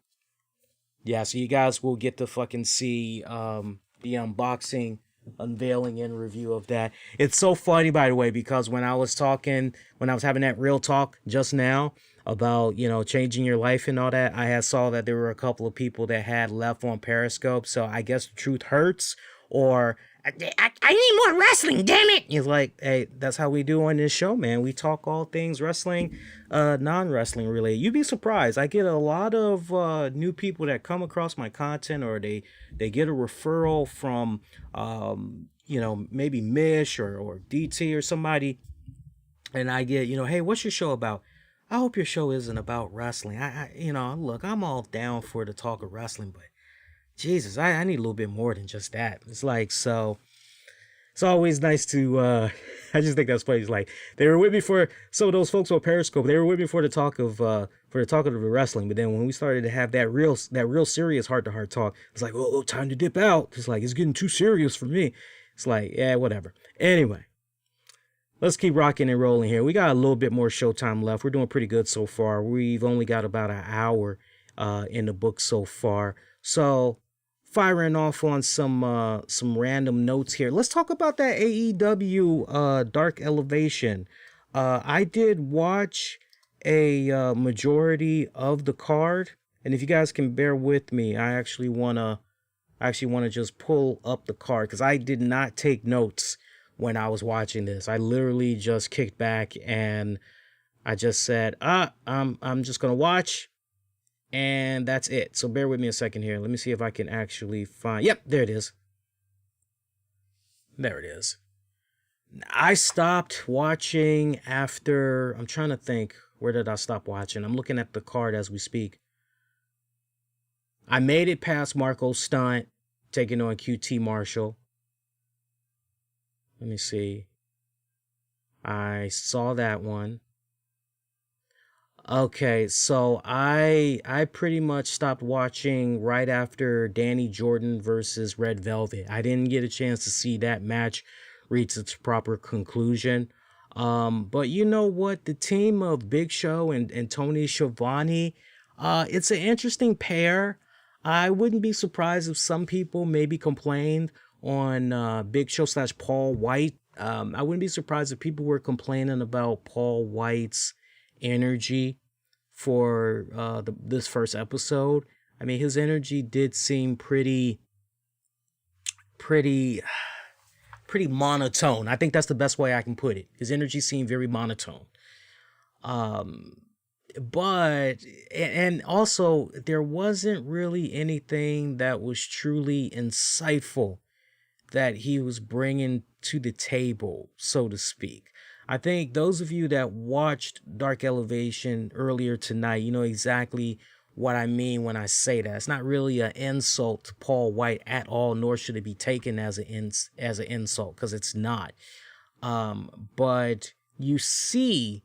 Yeah, so you guys will get to fucking see the unboxing, unveiling, and review of that. It's so funny, by the way, because when I was having that real talk just now about, you know, changing your life and all that, I saw that there were a couple of people that had left on Periscope. So I guess the truth hurts, or I need more wrestling, damn it. It's like, hey, that's how we do on this show, man. We talk all things wrestling, non-wrestling related. You'd be surprised. I get a lot of new people that come across my content, or they get a referral from, you know, maybe Mish or DT or somebody. And I get, you know, hey, what's your show about? I hope your show isn't about wrestling. You know, look, I'm all down for the talk of wrestling, but Jesus, I need a little bit more than just that. It's like, so it's always nice to, I just think that's funny. It's like, they were with me for, some of those folks on Periscope, they were with me for the talk of the wrestling. But then when we started to have that real serious heart-to-heart talk, it's like, oh, time to dip out. It's like, it's getting too serious for me. It's like, yeah, whatever. Anyway, let's keep rocking and rolling here. We got a little bit more showtime left. We're doing pretty good so far. We've only got about an hour in the book so far. So, firing off on some random notes here. Let's talk about that AEW Dark Elevation. I did watch a majority of the card, and if you guys can bear with me, I actually wanna just pull up the card because I did not take notes when I was watching this. I literally just kicked back and I just said, I'm just gonna watch. And that's it. So bear with me a second here. Let me see if I can actually find. Yep, there it is. There it is. I stopped watching after. I'm trying to think. Where did I stop watching? I'm looking at the card as we speak. I made it past Marco Stunt taking on QT Marshall. Let me see. I saw that one. Okay, so I pretty much stopped watching right after Danny Jordan versus Red Velvet. I didn't get a chance to see that match reach its proper conclusion. But you know what? The team of Big Show and Tony Schiavone, it's an interesting pair. I wouldn't be surprised if some people maybe complained on Big Show / Paul White. I wouldn't be surprised if people were complaining about Paul White's energy for this first episode. I mean, his energy did seem pretty monotone. I think that's the best way I can put it. His energy seemed very monotone. But and also there wasn't really anything that was truly insightful that he was bringing to the table, so to speak. I think those of you that watched Dark Elevation earlier tonight, you know exactly what I mean when I say that. It's not really an insult to Paul White at all, nor should it be taken as as an insult, because it's not. But you see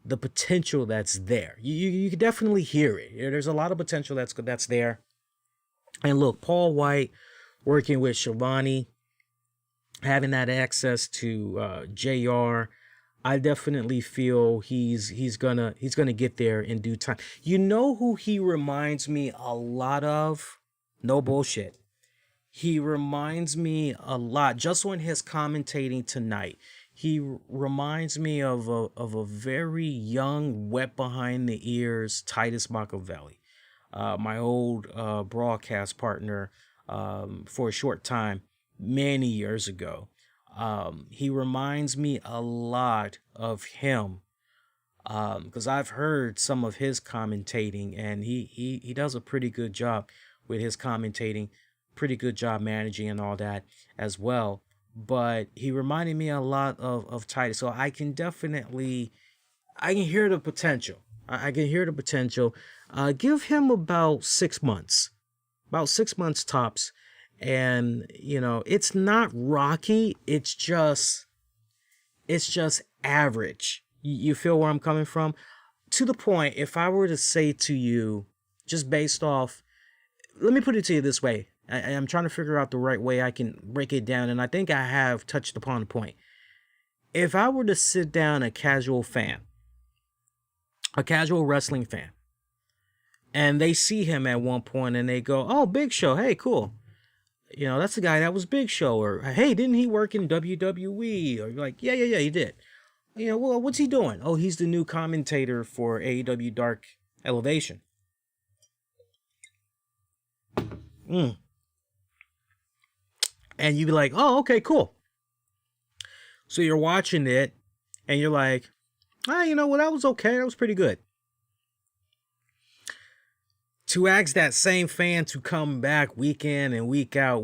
the potential that's there. You can definitely hear it. There's a lot of potential that's there. And look, Paul White working with Shivani, having that access to JR, I definitely feel he's gonna get there in due time. You know who he reminds me a lot of? No bullshit. He reminds me a lot, just on his commentating tonight. He reminds me of a very young, wet behind the ears Titus Machiavelli, my old broadcast partner for a short time many years ago. He reminds me a lot of him because I've heard some of his commentating, and he does a pretty good job with his commentating, pretty good job managing and all that as well. But he reminded me a lot of Titus, so I can hear the potential. I can hear the potential. Give him about 6 months, tops. And, you know, it's not rocky. It's just average. You feel where I'm coming from? To the point, if I were to say to you, just based off, let me put it to you this way. I'm trying to figure out the right way I can break it down. And I think I have touched upon the point. If I were to sit down a casual wrestling fan, and they see him at one point and they go, "Oh, Big Show. Hey, cool. You know, that's the guy that was Big Show," or, "Hey, didn't he work in WWE?" Or you're like, yeah, he did. You know, well, what's he doing? "Oh, he's the new commentator for AEW Dark Elevation." And you'd be like, "Oh, okay, cool." So you're watching it and you're like, you know, well, that was okay. That was pretty good. To ask that same fan to come back week in and week out,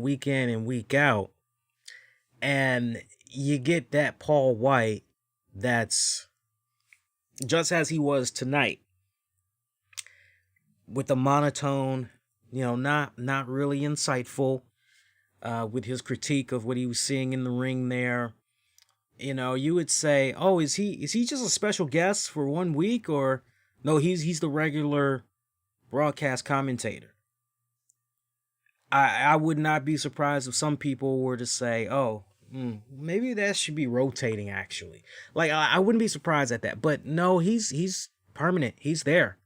and you get that Paul White that's just as he was tonight, with the monotone, you know, not really insightful, with his critique of what he was seeing in the ring there. You know, you would say, "Oh, is he just a special guest for 1 week?" Or, "No, he's the regular broadcast commentator." I would not be surprised if some people were to say, "Oh, maybe that should be rotating." Actually, like, I wouldn't be surprised at that. But no, he's permanent. He's there.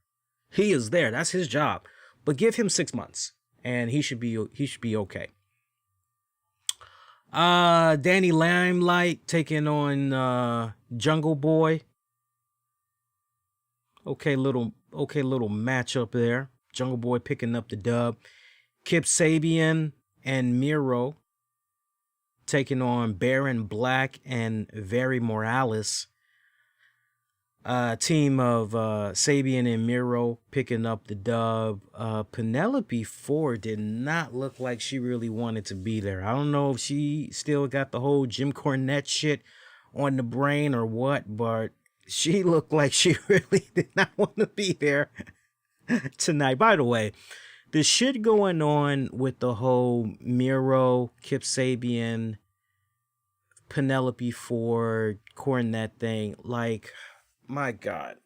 He is there. That's his job. But give him 6 months, and he should be okay. Danny Limelight taking on Jungle Boy. Okay, little matchup there. Jungle Boy picking up the dub. Kip Sabian and Miro taking on Baron Black and Very Morales. Team of Sabian and Miro picking up the dub. Penelope Ford did not look like she really wanted to be there. I don't know if she still got the whole Jim Cornette shit on the brain or what, but she looked like she really did not want to be there tonight. By the way, the shit going on with the whole Miro, Kip Sabian, Penelope Ford, Cornette thing, like, my God.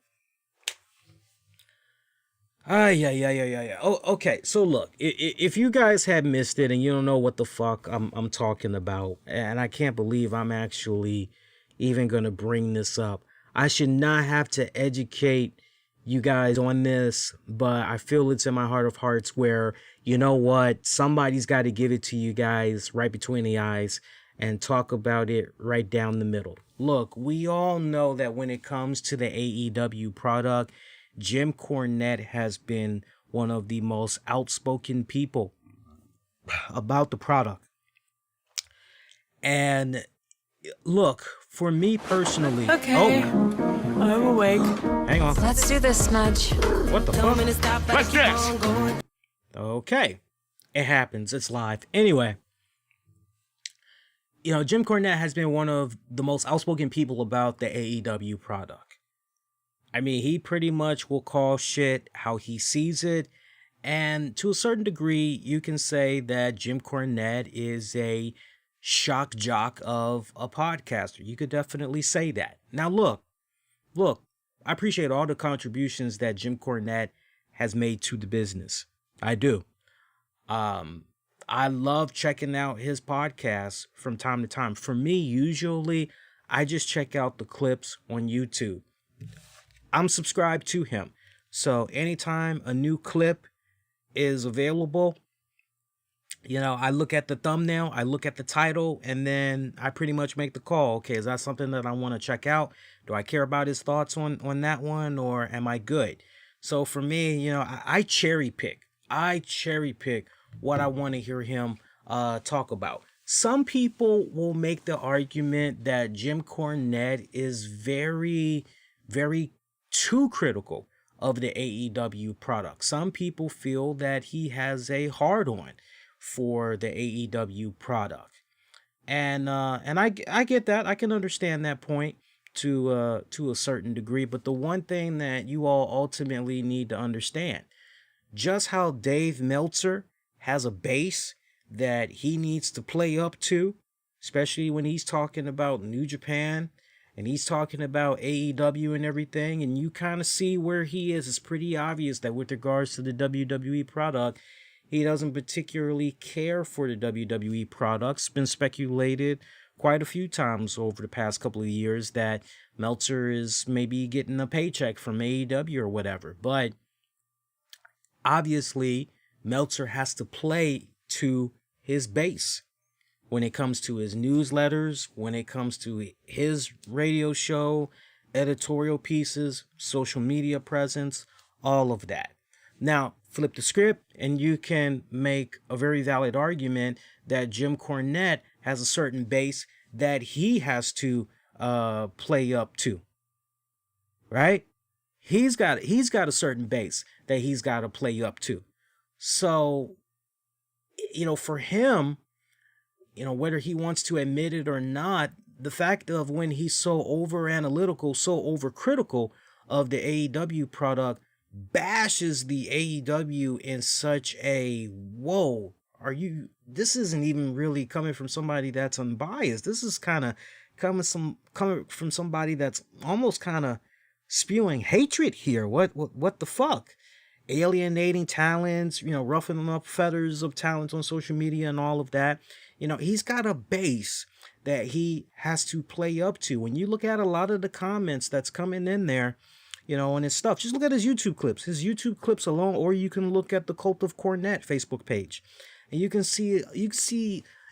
Yeah. Oh, okay. So look, if you guys have missed it and you don't know what the fuck I'm talking about, and I can't believe I'm actually even gonna bring this up. I should not have to educate you guys on this, but I feel it's in my heart of hearts where, you know what, somebody's got to give it to you guys right between the eyes and talk about it right down the middle. Look, we all know that when it comes to the AEW product, Jim Cornette has been one of the most outspoken people about the product. And look, for me personally, Okay. I'm awake. Hang on. Let's do this, Smudge. What the fuck? What's this? Okay. It happens. It's live. Anyway. You know, Jim Cornette has been one of the most outspoken people about the AEW product. I mean, he pretty much will call shit how he sees it. And to a certain degree, you can say that Jim Cornette is a shock jock of a podcaster. You could definitely say that. Now, look, I appreciate all the contributions that Jim Cornette has made to the business. I do. I love checking out his podcasts from time to time. For me, usually, I just check out the clips on YouTube. I'm subscribed to him. So anytime a new clip is available, you know, I look at the thumbnail, I look at the title, and then I pretty much make the call. Okay, is that something that I want to check out? Do I care about his thoughts on that one, or am I good? So for me, you know, I cherry pick. I cherry pick what I want to hear him talk about. Some people will make the argument that Jim Cornette is very, very too critical of the AEW product. Some people feel that he has a hard-on for the AEW product. And I get that. I can understand that point to a certain degree. But the one thing that you all ultimately need to understand, just how Dave Meltzer has a base that he needs to play up to, especially when he's talking about New Japan and he's talking about AEW and everything, and you kind of see where he is. It's pretty obvious that with regards to the WWE product, he doesn't particularly care for the WWE product. It's been speculated quite a few times over the past couple of years that Meltzer is maybe getting a paycheck from AEW or whatever. But obviously, Meltzer has to play to his base when it comes to his newsletters, when it comes to his radio show, editorial pieces, social media presence, all of that. Now, flip the script and you can make a very valid argument that Jim Cornette has a certain base that he has to play up to, right? He's got a certain base that he's got to play up to. So, you know, for him, you know, whether he wants to admit it or not, the fact of when he's so over analytical, so overcritical of the AEW product, bashes the AEW in such a, whoa, this isn't even really coming from somebody that's unbiased. This is kind of coming from somebody that's almost kind of spewing hatred here. What the fuck? Alienating talents, you know, roughing up feathers of talents on social media and all of that. You know, he's got a base that he has to play up to. When you look at a lot of the comments that's coming in there, you know, and his stuff, just look at his YouTube clips alone, or you can look at the Cult of Cornette Facebook page, and you can see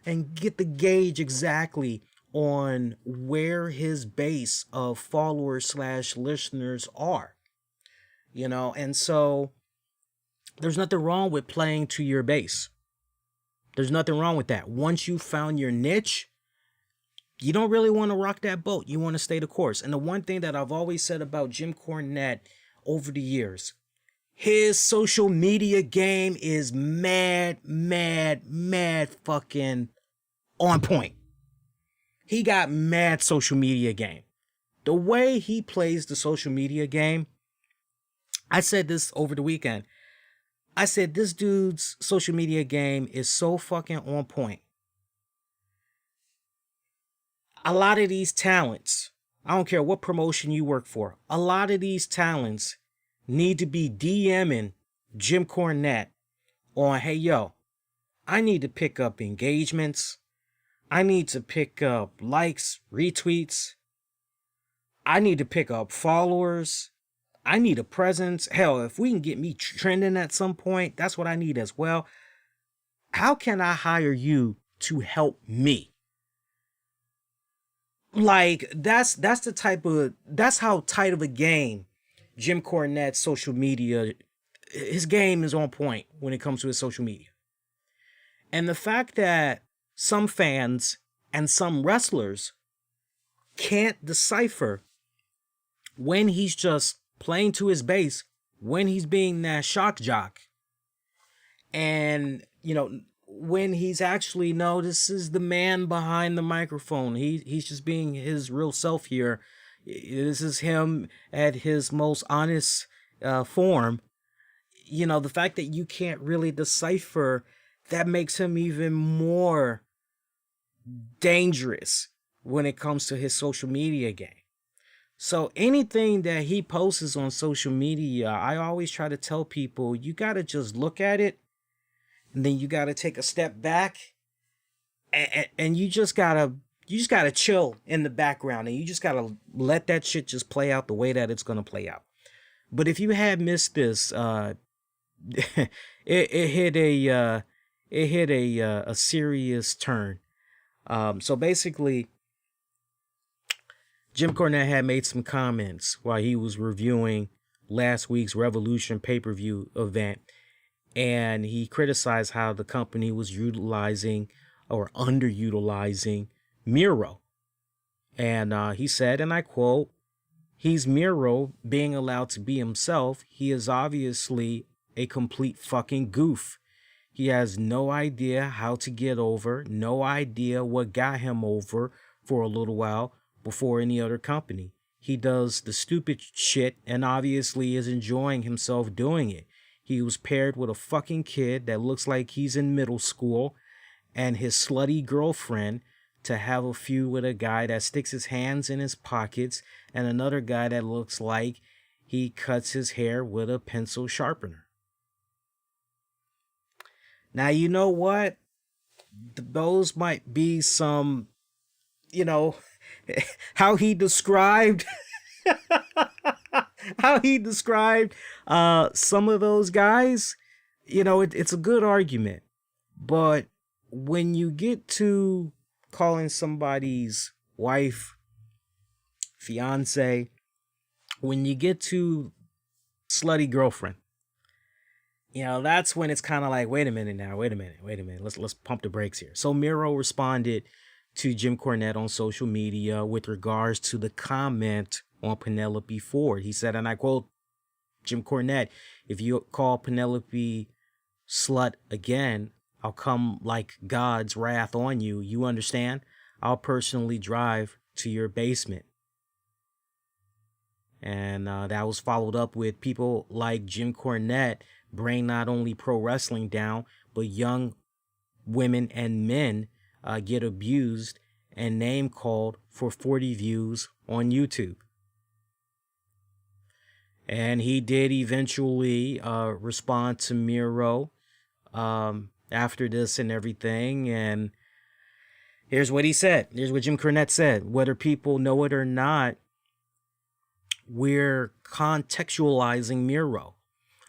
and get the gauge exactly on where his base of followers / listeners are, you know. And so there's nothing wrong with playing to your base. There's nothing wrong with that. Once you found your niche, you don't really want to rock that boat. You want to stay the course. And the one thing that I've always said about Jim Cornette over the years, his social media game is mad fucking on point. He got mad social media game. The way he plays the social media game, I said this over the weekend. I said, this dude's social media game is so fucking on point. A lot of these talents, I don't care what promotion you work for, a lot of these talents need to be DMing Jim Cornette on, hey, yo, I need to pick up engagements. I need to pick up likes, retweets. I need to pick up followers. I need a presence. Hell, if we can get me trending at some point, that's what I need as well. How can I hire you to help me? Like, that's how tight of a game Jim Cornette's social media, his game is on point when it comes to his social media. And the fact that some fans and some wrestlers can't decipher when he's just playing to his base, when he's being that shock jock, and when he's actually, no, this is the man behind the microphone. He's just being his real self here. This is him at his most honest form. The fact that you can't really decipher, that makes him even more dangerous when it comes to his social media game. So anything that he posts on social media, I always try to tell people, you got to just look at it, and then you got to take a step back, and you just got to chill in the background, and you just got to let that shit just play out the way that it's going to play out. But if you had missed this, it hit a serious turn. So basically, Jim Cornette had made some comments while he was reviewing last week's Revolution pay-per-view event, and he criticized how the company was utilizing or underutilizing Miro. And he said, and I quote, "He's Miro being allowed to be himself. He is obviously a complete fucking goof. He has no idea how to get over, no idea what got him over for a little while before any other company. He does the stupid shit and obviously is enjoying himself doing it. He was paired with a fucking kid that looks like he's in middle school and his slutty girlfriend to have a feud with a guy that sticks his hands in his pockets and another guy that looks like he cuts his hair with a pencil sharpener." Now, you know what? Those might be some, how he described some of those guys, it's a good argument. But when you get to calling somebody's wife, fiance, when you get to slutty girlfriend, that's when it's kind of like, wait a minute. Let's pump the brakes here. So Miro responded to Jim Cornette on social media with regards to the comment on Penelope Ford. He said, and I quote, "Jim Cornette, if you call Penelope slut again, I'll come like God's wrath on you. You understand? I'll personally drive to your basement." And that was followed up with, "People like Jim Cornette bring not only pro wrestling down, but young women and men get abused and name called for 40 views on YouTube." And he did eventually respond to Miro after this and everything. And here's what he said. Here's what Jim Cornette said. "Whether people know it or not, we're contextualizing Miro.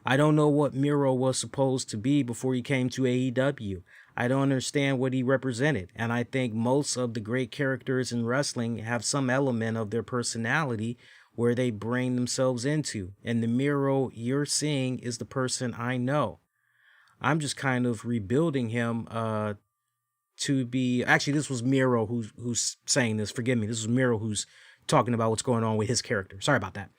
I don't know what Miro was supposed to be before he came to AEW. I don't understand what he represented. And I think most of the great characters in wrestling have some element of their personality where they bring themselves into. And the Miro you're seeing is the person I know. I'm just kind of rebuilding him to be..." Actually, this was Miro who's saying this. Forgive me. This was Miro who's talking about what's going on with his character. Sorry about that.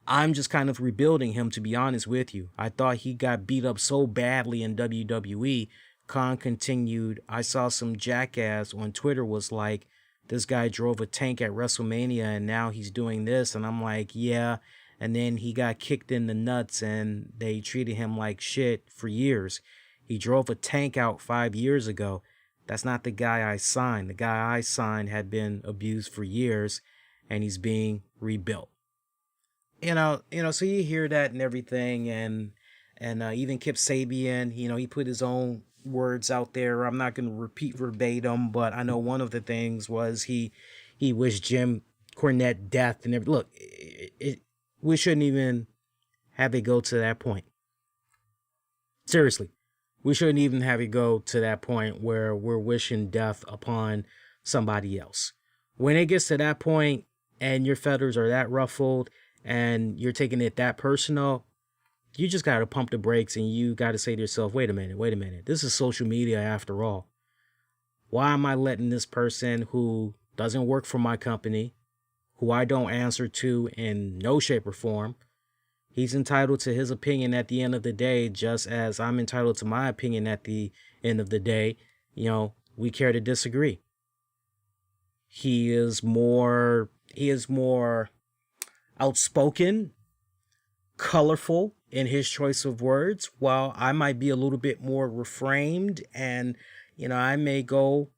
"I'm just kind of rebuilding him, to be honest with you. I thought he got beat up so badly in WWE." Khan continued, "I saw some jackass on Twitter was like, this guy drove a tank at WrestleMania and now he's doing this." And I'm like, yeah. And then he got kicked in the nuts and they treated him like shit for years. He drove a tank out 5 years ago. That's not the guy I signed. The guy I signed had been abused for years and he's being rebuilt. So you hear that and everything, and even Kip Sabian, he put his own words out there. I'm not going to repeat verbatim, but I know one of the things was he wished Jim Cornette death and everything. Look, we shouldn't even have it go to that point. Seriously, we shouldn't even have it go to that point where we're wishing death upon somebody else. When it gets to that point and your feathers are that ruffled and you're taking it that personal, you just got to pump the brakes and you got to say to yourself, wait a minute. This is social media after all. Why am I letting this person who doesn't work for my company, who I don't answer to in no shape or form. He's entitled to his opinion at the end of the day, just as I'm entitled to my opinion at the end of the day. We care to disagree. He is more outspoken, colorful in his choice of words, while I might be a little bit more reframed, and I may go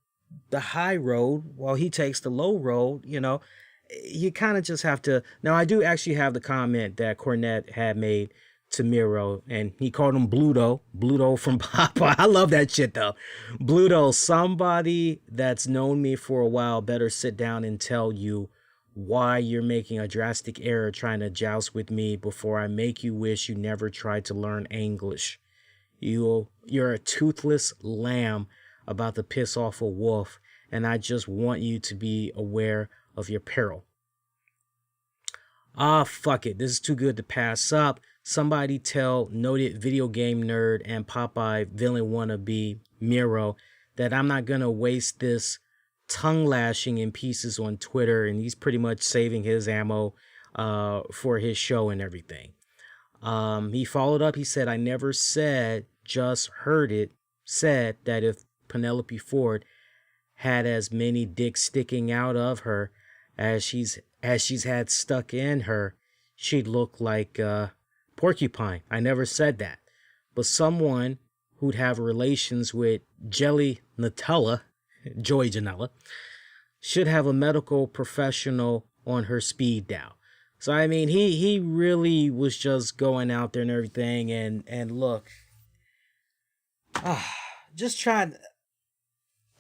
the high road while he takes the low road. You kind of just have to. Now, I do actually have the comment that Cornette had made to Miro, and he called him Bluto from Popeye. I love that shit though. Bluto, somebody that's known me for a while better sit down and tell you why you're making a drastic error trying to joust with me before I make you wish you never tried to learn English. You're a toothless lamb about to piss off a wolf, and I just want you to be aware of your peril. Fuck it. This is too good to pass up. Somebody tell noted video game nerd and Popeye villain wannabe Miro that I'm not going to waste this tongue lashing in pieces on Twitter, and he's pretty much saving his ammo for his show and everything. He followed up. He said, I never said, just heard it said that if Penelope Ford had as many dicks sticking out of her as she's had stuck in her, she'd look like Porcupine. I never said that. But someone who'd have relations with Jelly Nutella, Joy Janela, should have a medical professional on her speed dial. So, I mean, he really was just going out there and everything. And look, just trying.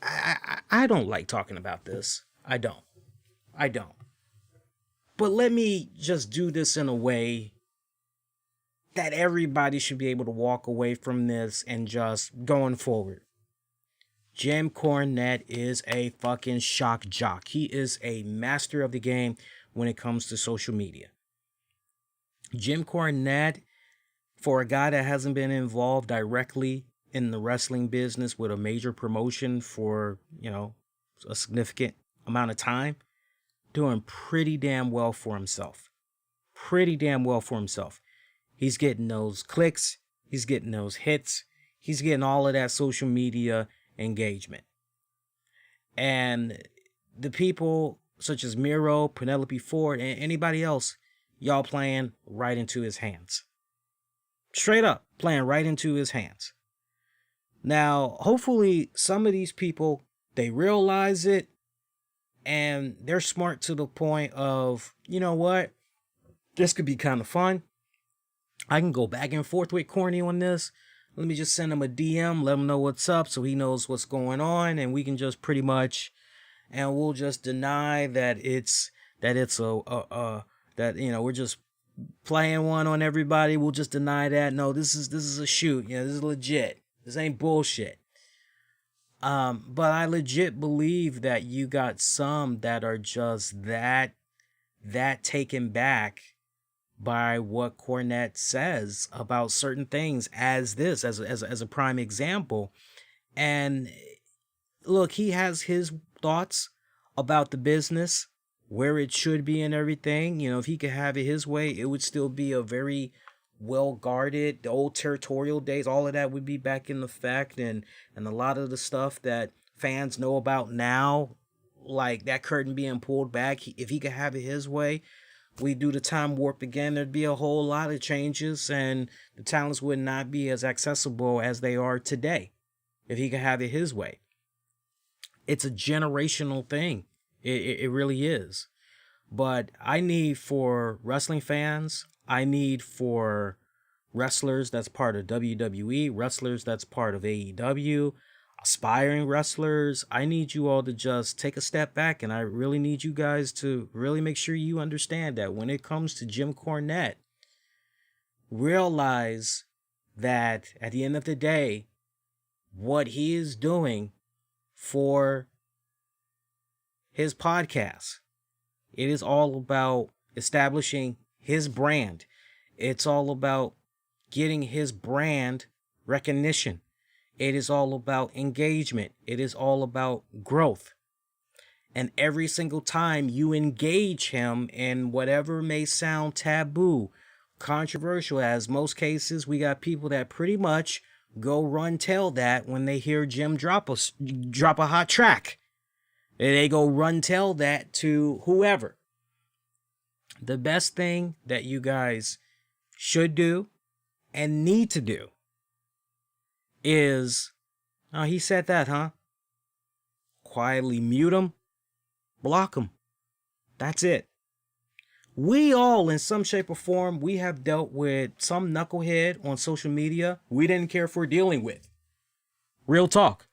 I don't like talking about this. I don't. But let me just do this in a way that everybody should be able to walk away from this and just going forward. Jim Cornette is a fucking shock jock. He is a master of the game when it comes to social media. Jim Cornette, for a guy that hasn't been involved directly in the wrestling business with a major promotion for, a significant amount of time, doing pretty damn well for himself. He's getting those clicks. He's getting those hits. He's getting all of that social media engagement. And the people such as Miro, Penelope Ford, and anybody else, y'all playing right into his hands. Straight up playing right into his hands. Now, hopefully some of these people, they realize it and they're smart to the point of, you know what? This could be kind of fun. I can go back and forth with Corny on this. Let me just send him a DM, let him know what's up so he knows what's going on, and we can just pretty much, and we'll just deny that we're just playing one on everybody. We'll just deny that. No, this is a shoot. This is legit. This ain't bullshit. But I legit believe that you got some that are just that taken back by what Cornette says about certain things as a prime example. And look, he has his thoughts about the business, where it should be and everything. If he could have it his way, it would still be a very well guarded, the old territorial days, all of that would be back in effect, and a lot of the stuff that fans know about now, like that curtain being pulled back, if he could have it his way, we do the time warp again, there'd be a whole lot of changes and the talents would not be as accessible as they are today if he could have it his way. It's a generational thing. It really is. But I need for wrestling fans, I need for wrestlers that's part of WWE, wrestlers that's part of AEW, aspiring wrestlers, I need you all to just take a step back, and I really need you guys to really make sure you understand that when it comes to Jim Cornette, realize that at the end of the day, what he is doing for his podcast, it is all about establishing his brand. It's all about getting his brand recognition. It is all about engagement. It is all about growth. And every single time you engage him in whatever may sound taboo, controversial, as most cases, we got people that pretty much go run tell that when they hear Jim drop a hot track. They go run tell that to whoever. The best thing that you guys should do and need to do is, oh, he said that, huh? Quietly mute him, block him. That's it. We all, in some shape or form, we have dealt with some knucklehead on social media we didn't care for dealing with. Real talk.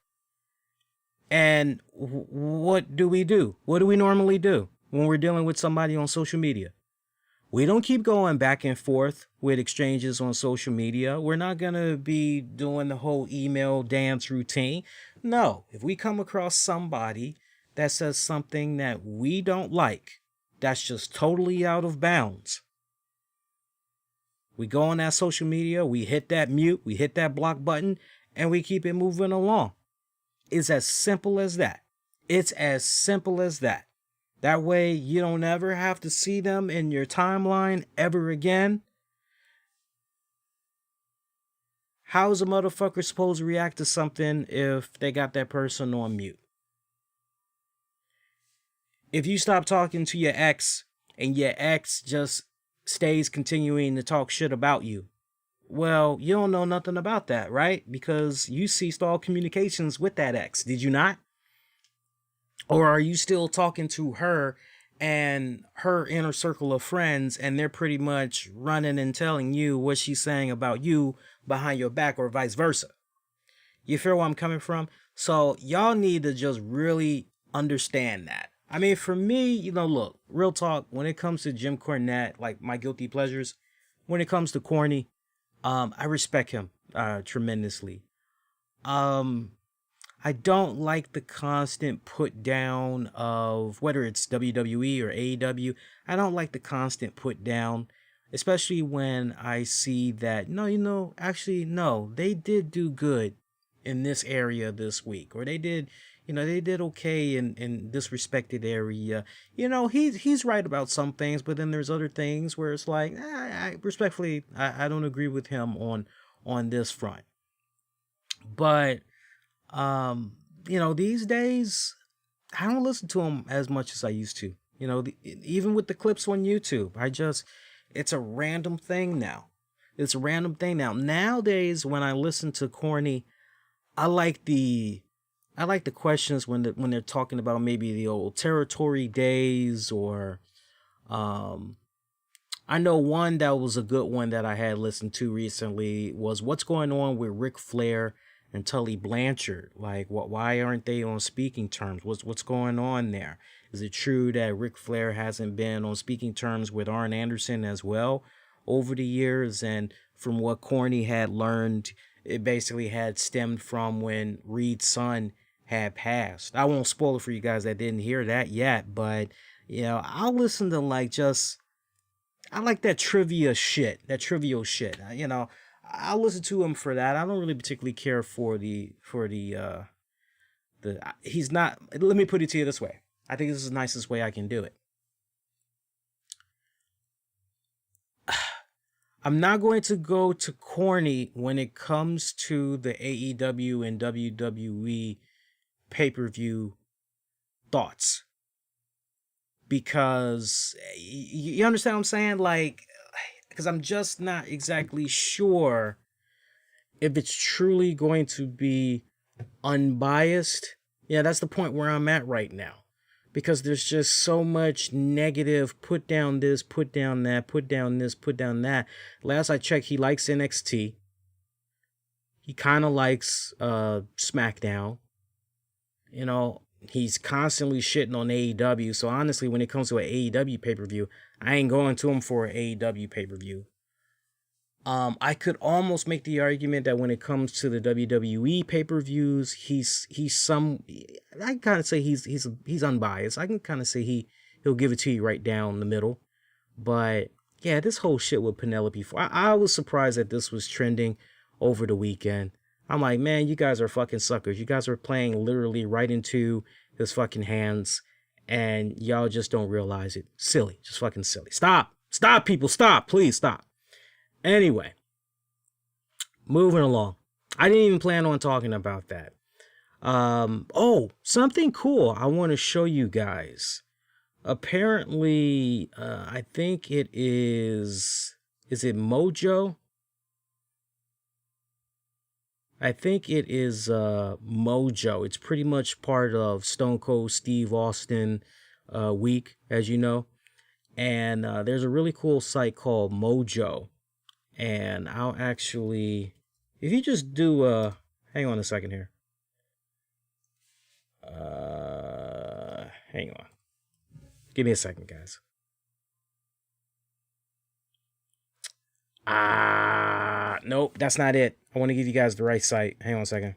And what do we do? What do we normally do when we're dealing with somebody on social media? We don't keep going back and forth with exchanges on social media. We're not going to be doing the whole email dance routine. No, if we come across somebody that says something that we don't like, that's just totally out of bounds, we go on that social media, we hit that mute, we hit that block button, and we keep it moving along. It's as simple as that. It's as simple as that. That way you don't ever have to see them in your timeline ever again. How is a motherfucker supposed to react to something if they got that person on mute? If you stop talking to your ex and your ex just stays continuing to talk shit about you, well, you don't know nothing about that, right? Because you ceased all communications with that ex, did you not? Or are you still talking to her and her inner circle of friends, and they're pretty much running and telling you what she's saying about you behind your back, or vice versa? You feel where I'm coming from? So y'all need to just really understand that. I mean, for me, look, real talk, when it comes to Jim Cornette, like my guilty pleasures, when it comes to corny, I respect him tremendously. I don't like the constant put down of, whether it's WWE or AEW, I don't like the constant put down, especially when I see that, actually, no, they did do good in this area this week, or they did okay in this respected area. He's right about some things, but then there's other things where it's like, respectfully, I don't agree with him on this front. But these days I don't listen to him as much as I used to. Even with the clips on YouTube, it's a random thing now. Nowadays, when I listen to corny, I like the questions when they're talking about maybe the old territory days, or I know one that was a good one that I had listened to recently was what's going on with Ric Flair and Tully Blanchard. Like, why aren't they on speaking terms? What's going on there? Is it true that Ric Flair hasn't been on speaking terms with Arn Anderson as well over the years? And from what Corny had learned, it basically had stemmed from when Reed's son had passed. I won't spoil it for you guys that didn't hear that yet, but I'll listen to I like that trivia shit, that trivial shit. I'll listen to him for that. I don't really particularly care for he's not, let me put it to you this way. I think this is the nicest way I can do it. I'm not going to go to corny when it comes to the AEW and WWE pay-per-view thoughts. Because you understand what I'm saying? Because I'm just not exactly sure if it's truly going to be unbiased. Yeah, that's the point where I'm at right now. Because there's just so much negative, put down this, put down that, put down this, put down that. Last I checked, he likes NXT. He kind of likes SmackDown. He's constantly shitting on AEW. So honestly, when it comes to an AEW pay-per-view, I ain't going to him for an AEW pay-per-view. I could almost make the argument that when it comes to the WWE pay-per-views, I can kind of say he's unbiased. I can kind of say he'll give it to you right down the middle. But yeah, this whole shit with Penelope, I was surprised that this was trending over the weekend. I'm like, man, you guys are fucking suckers. You guys are playing literally right into his fucking hands. and y'all just don't realize it. Silly, just fucking silly. Stop, people, stop, please stop. Anyway, moving along. I didn't even plan on talking about that. Oh, something cool I want to show you guys. Apparently, I think it is it Mojo? I think it is Mojo. It's pretty much part of Stone Cold Steve Austin week, as you know. And there's a really cool site called Mojo. And I'll actually, if you just do, hang on a second here. Hang on. Give me a second, guys. Nope, that's not it. I want to give you guys the right site. Hang on a second.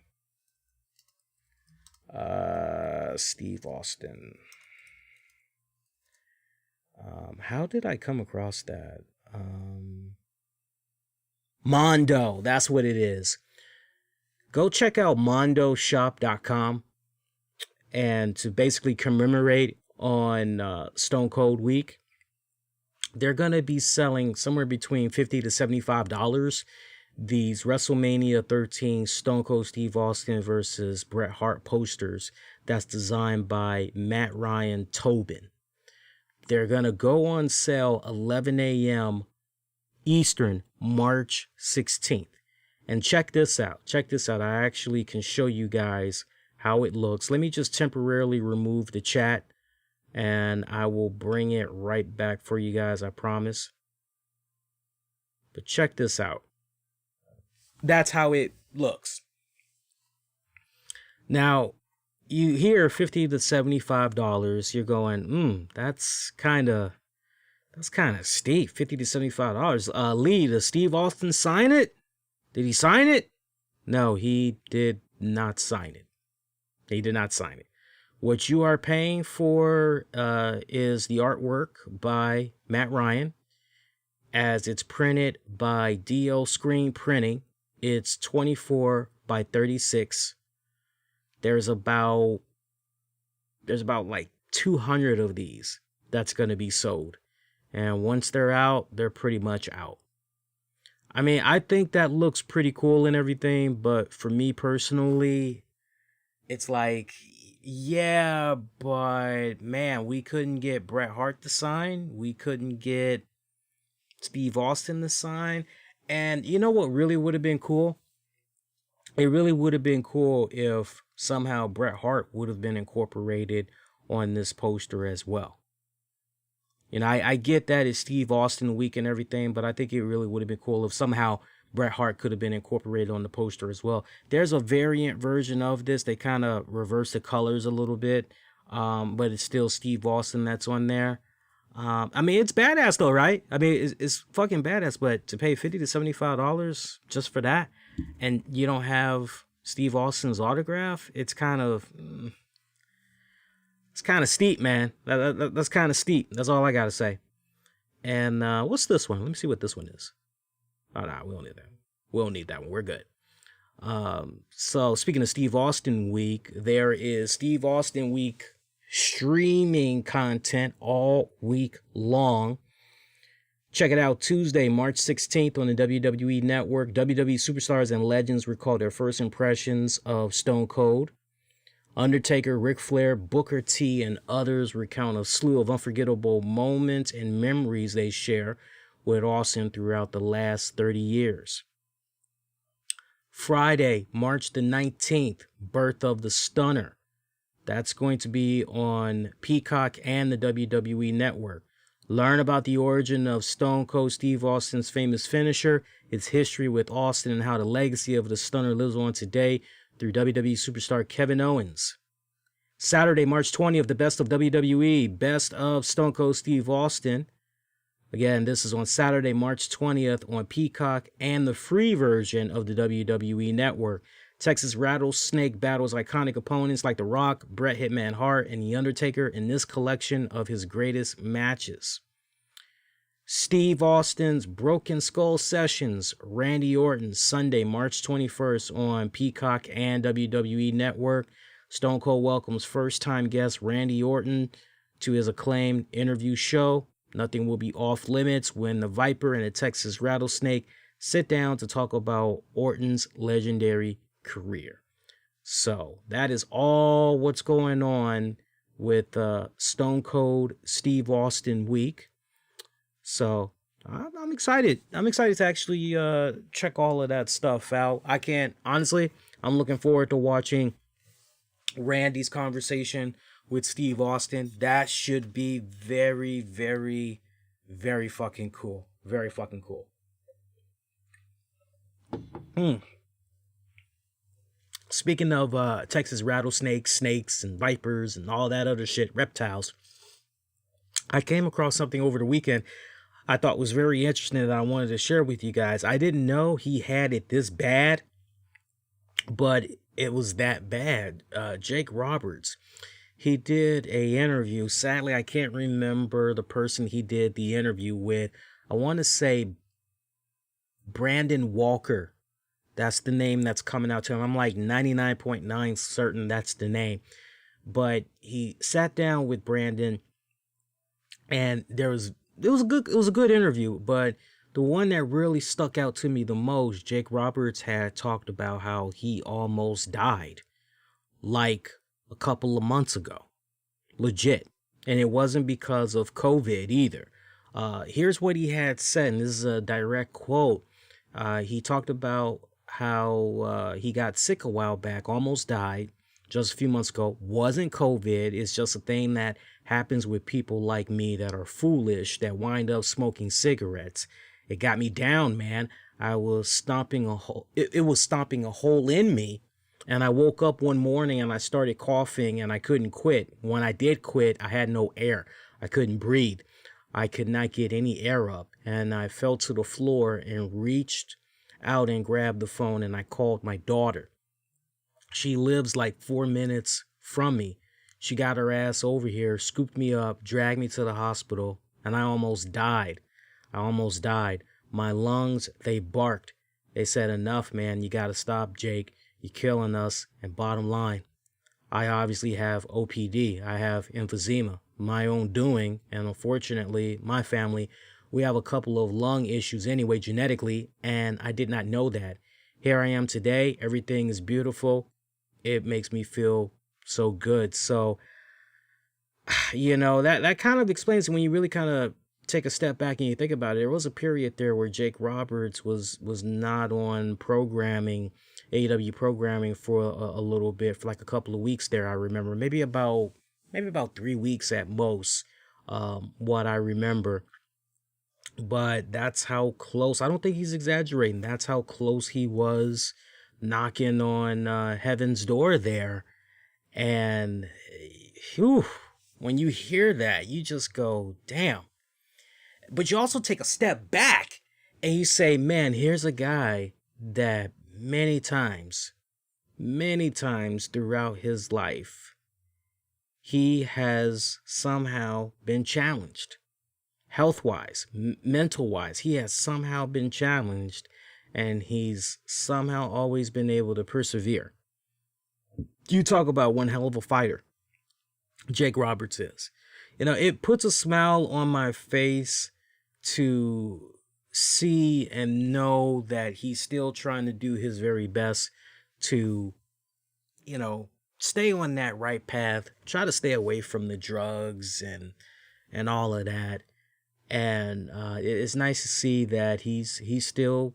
Steve Austin. How did I come across that? Mondo, that's what it is. Go check out mondoshop.com, and to basically commemorate on Stone Cold Week, they're going to be selling somewhere between $50 to $75 these WrestleMania 13 Stone Cold Steve Austin versus Bret Hart posters that's designed by Matt Ryan Tobin. They're going to go on sale 11 a.m. Eastern, March 16th. And check this out. I actually can show you guys how it looks. Let me just temporarily remove the chat, and I will bring it right back for you guys, I promise. But check this out. That's how it looks. Now, you hear $50 to $75. You're going, that's kind of steep. $50 to $75. Lee, does Steve Austin sign it? Did he sign it? No, he did not sign it. He did not sign it. What you are paying for is the artwork by Matt Ryan, as it's printed by DO Screen Printing. It's 24 by 36. There's about like 200 of these that's going to be sold. And once they're out, they're pretty much out. I mean, I think that looks pretty cool and everything, but for me personally, it's like, yeah, but man, we couldn't get Bret Hart to sign. We couldn't get Steve Austin to sign. And you know what really would have been cool? It really would have been cool if somehow Bret Hart would have been incorporated on this poster as well. You know, I get that it's Steve Austin week and everything, but I think it really would have been cool if somehow Bret Hart could have been incorporated on the poster as well. There's a variant version of this. They kind of reverse the colors a little bit, but it's still Steve Austin that's on there. I mean, it's badass though, right? I mean, it's fucking badass, but to pay $50 to $75 just for that, and you don't have Steve Austin's autograph, it's kind of steep, man. That's kind of steep. That's all I gotta say. And what's this one? Let me see what this one is. Oh, no, we don't need that. We don't need that one. We're good. So speaking of Steve Austin week, there is Steve Austin week streaming content all week long. Check it out Tuesday, March 16th on the WWE Network. WWE superstars and legends recall their first impressions of Stone Cold. Undertaker, Ric Flair, Booker T, and others recount a slew of unforgettable moments and memories they share with Austin throughout the last 30 years. Friday, March the 19th, Birth of the Stunner. That's going to be on Peacock and the WWE Network. Learn about the origin of Stone Cold Steve Austin's famous finisher, its history with Austin, and how the legacy of the Stunner lives on today through WWE superstar Kevin Owens. Saturday, March 20th, the Best of WWE, Best of Stone Cold Steve Austin. Again, this is on Saturday, March 20th on Peacock and the free version of the WWE Network. Texas Rattlesnake battles iconic opponents like The Rock, Bret Hitman Hart, and The Undertaker in this collection of his greatest matches. Steve Austin's Broken Skull Sessions, Randy Orton, Sunday, March 21st on Peacock and WWE Network. Stone Cold welcomes first-time guest Randy Orton to his acclaimed interview show. Nothing will be off limits when the Viper and the Texas Rattlesnake sit down to talk about Orton's legendary career. So that is all what's going on with Stone Cold Steve Austin week. So I'm excited. I'm excited to actually check all of that stuff out. Honestly, I'm looking forward to watching Randy's conversation with Steve Austin. That should be very, very, very fucking cool. Very fucking cool. Speaking of Texas rattlesnakes, snakes, and vipers, and all that other shit, reptiles, I came across something over the weekend I thought was very interesting that I wanted to share with you guys. I didn't know he had it this bad, but it was that bad. Jake Roberts, he did a interview. Sadly, I can't remember the person he did the interview with. I want to say Brandon Walker. That's the name that's coming out to him. I'm like 99.9 certain that's the name. But he sat down with Brandon, and it was a good interview. But the one that really stuck out to me the most, Jake Roberts had talked about how he almost died like a couple of months ago. Legit. And it wasn't because of COVID either. Here's what he had said, and this is a direct quote. He talked about how he got sick a while back, almost died just a few months ago. Wasn't COVID. It's just a thing that happens with people like me that are foolish, that wind up smoking cigarettes. It got me down, man. I was stomping a hole. It was stomping a hole in me. And I woke up one morning and I started coughing and I couldn't quit. When I did quit, I had no air. I couldn't breathe. I could not get any air up. And I fell to the floor and reached out and grabbed the phone, and I called my daughter. She lives like 4 minutes from me. She got her ass over here, scooped me up, dragged me to the hospital, and I almost died. My lungs, they barked. They said, enough, man. You got to stop, Jake. You're killing us. And bottom line, I obviously have OPD. I have emphysema, my own doing. And unfortunately, my family, we have a couple of lung issues anyway, genetically, and I did not know that. Here I am today. Everything is beautiful. It makes me feel so good. So, that kind of explains when you really kind of take a step back and you think about it. There was a period there where Jake Roberts was not on programming, AEW programming for a little bit, for like a couple of weeks there. I remember maybe about 3 weeks at most, what I remember. But that's how close, I don't think he's exaggerating. That's how close he was knocking on heaven's door there. And whew, when you hear that, you just go, damn. But you also take a step back and you say, man, here's a guy that many times throughout his life, he has somehow been challenged. Health-wise, mental-wise, he has somehow been challenged, and he's somehow always been able to persevere. You talk about one hell of a fighter, Jake Roberts is. It puts a smile on my face to see and know that he's still trying to do his very best to, stay on that right path, try to stay away from the drugs and all of that. And it's nice to see that he's still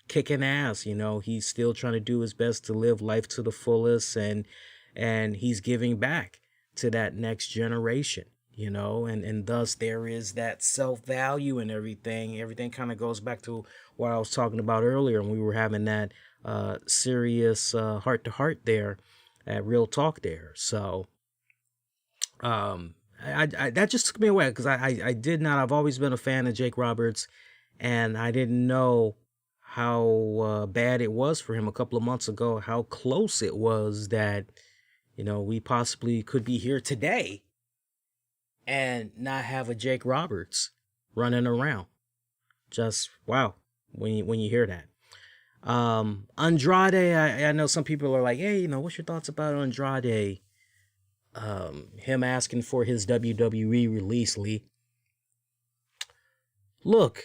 kicking ass. He's still trying to do his best to live life to the fullest, and he's giving back to that next generation. And thus there is that self-value and everything. Everything kind of goes back to what I was talking about earlier, when we were having that serious heart-to-heart there at Real Talk there. So, I that just took me away, because I've always been a fan of Jake Roberts, and I didn't know how bad it was for him a couple of months ago, how close it was that, we possibly could be here today and not have a Jake Roberts running around. Just wow, when you hear that. Andrade, I know some people are like, hey, what's your thoughts about Andrade? him asking for his WWE release, Lee. Look,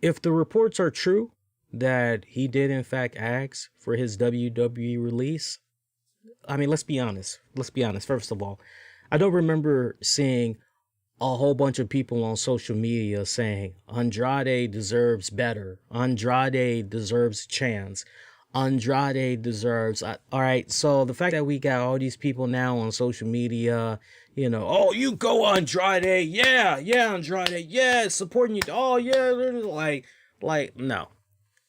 if the reports are true that he did in fact ask for his WWE release, I mean, let's be honest. Let's be honest. First of all, I don't remember seeing a whole bunch of people on social media saying Andrade deserves better. Andrade deserves a chance. Andrade deserves. All right. So the fact that we got all these people now on social media, you know, oh, you go Andrade. Yeah. Yeah. Andrade. Yeah. Supporting you. Oh, yeah. No.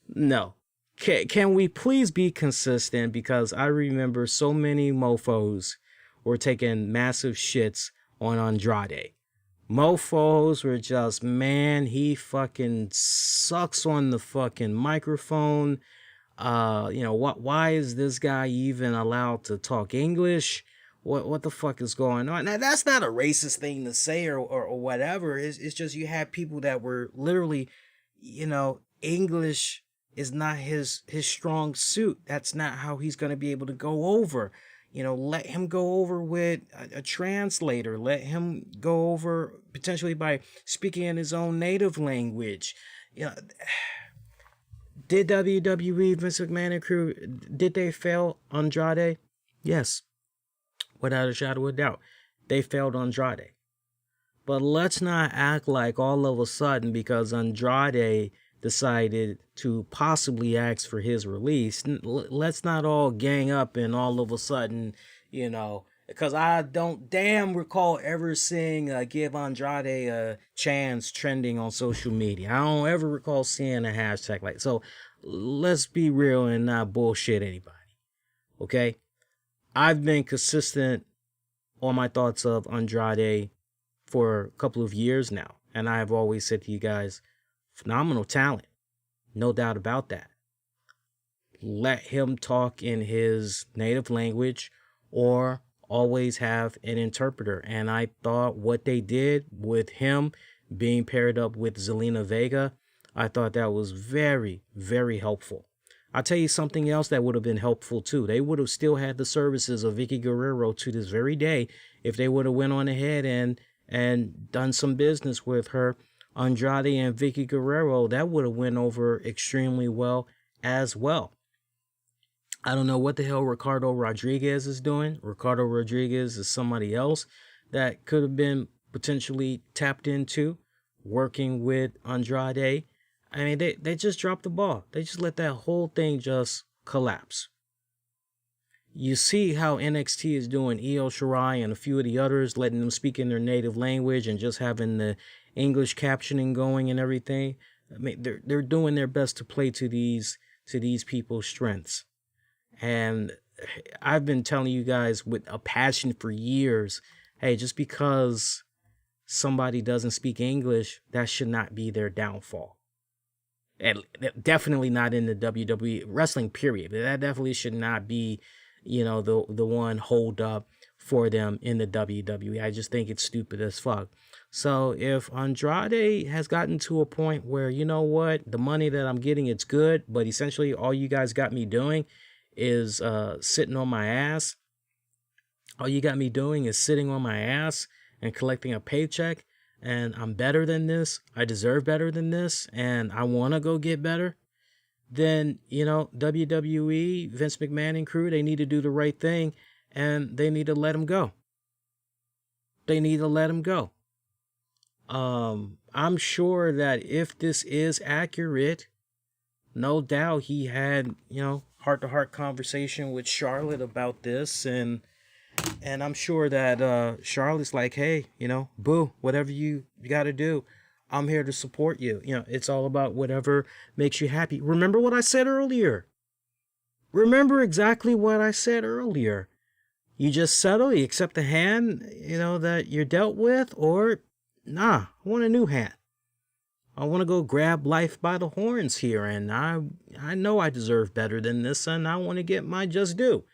No. Can we please be consistent? Because I remember so many mofos were taking massive shits on Andrade. Mofos were just, man, he fucking sucks on the fucking microphone. Why is this guy even allowed to talk English? What the fuck is going on? Now, that's not a racist thing to say or whatever. It's just you had people that were literally, English is not his strong suit. That's not how he's going to be able to go over. Let him go over with a translator. Let him go over potentially by speaking in his own native language. Did WWE, Vince McMahon and crew, did they fail Andrade? Yes, without a shadow of a doubt. They failed Andrade. But let's not act like all of a sudden because Andrade decided to possibly ask for his release, let's not all gang up and all of a sudden, because I don't damn recall ever seeing give Andrade a chance trending on social media. I don't ever recall seeing a hashtag like so. Let's be real and not bullshit anybody. Okay, I've been consistent on my thoughts of Andrade for a couple of years now, and I've always said to you guys, phenomenal talent, no doubt about that. Let him talk in his native language or always have an interpreter. And I thought what they did with him being paired up with Zelina Vega, I thought that was very, very helpful. I'll tell you something else that would have been helpful too. They would have still had the services of Vicky Guerrero to this very day if they would have went on ahead and done some business with her. Andrade and Vicky Guerrero, that would have went over extremely well as well. I don't know what the hell Ricardo Rodriguez is doing. Ricardo Rodriguez is somebody else that could have been potentially tapped into working with Andrade. I mean, they just dropped the ball. They just let that whole thing just collapse. You see how NXT is doing Io Shirai and a few of the others, letting them speak in their native language and just having the English captioning going and everything. I mean, they're doing their best to play to these people's strengths. And I've been telling you guys with a passion for years, hey, just because somebody doesn't speak English, that should not be their downfall. And definitely not in the WWE wrestling period. That definitely should not be, the one hold up for them in the WWE. I just think it's stupid as fuck. So if Andrade has gotten to a point where, you know what, the money that I'm getting, it's good, but essentially all you guys got me doing is sitting on my ass. All you got me doing is sitting on my ass and collecting a paycheck, and I'm better than this. I deserve better than this, and I want to go get better. Then, WWE, Vince McMahon and crew, they need to do the right thing, and they need to let him go. They need to let him go. I'm sure that if this is accurate, no doubt he had, heart-to-heart conversation with Charlotte about this, and I'm sure that Charlotte's like, hey, boo, whatever you got to do, I'm here to support you. It's all about whatever makes you happy. Remember what I said earlier. Remember exactly what I said earlier. You just settle, you accept the hand, that you're dealt with, or nah, I want a new hand. I want to go grab life by the horns here, and I know I deserve better than this, and I want to get my just due.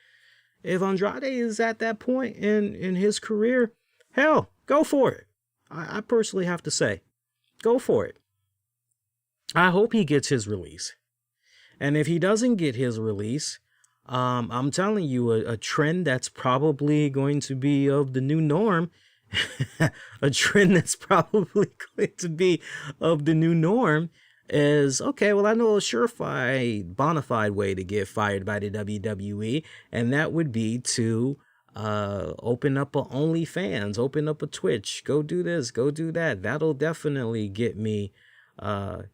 If Andrade is at that point in his career, hell, go for it. I personally have to say, go for it. I hope he gets his release. And if he doesn't get his release, I'm telling you, a trend that's probably going to be of the new norm. A trend that's probably going to be of the new norm is, okay, well, I know a surefire, bona fide way to get fired by the WWE, and that would be to open up a OnlyFans, open up a Twitch, go do this, go do that. That'll definitely get me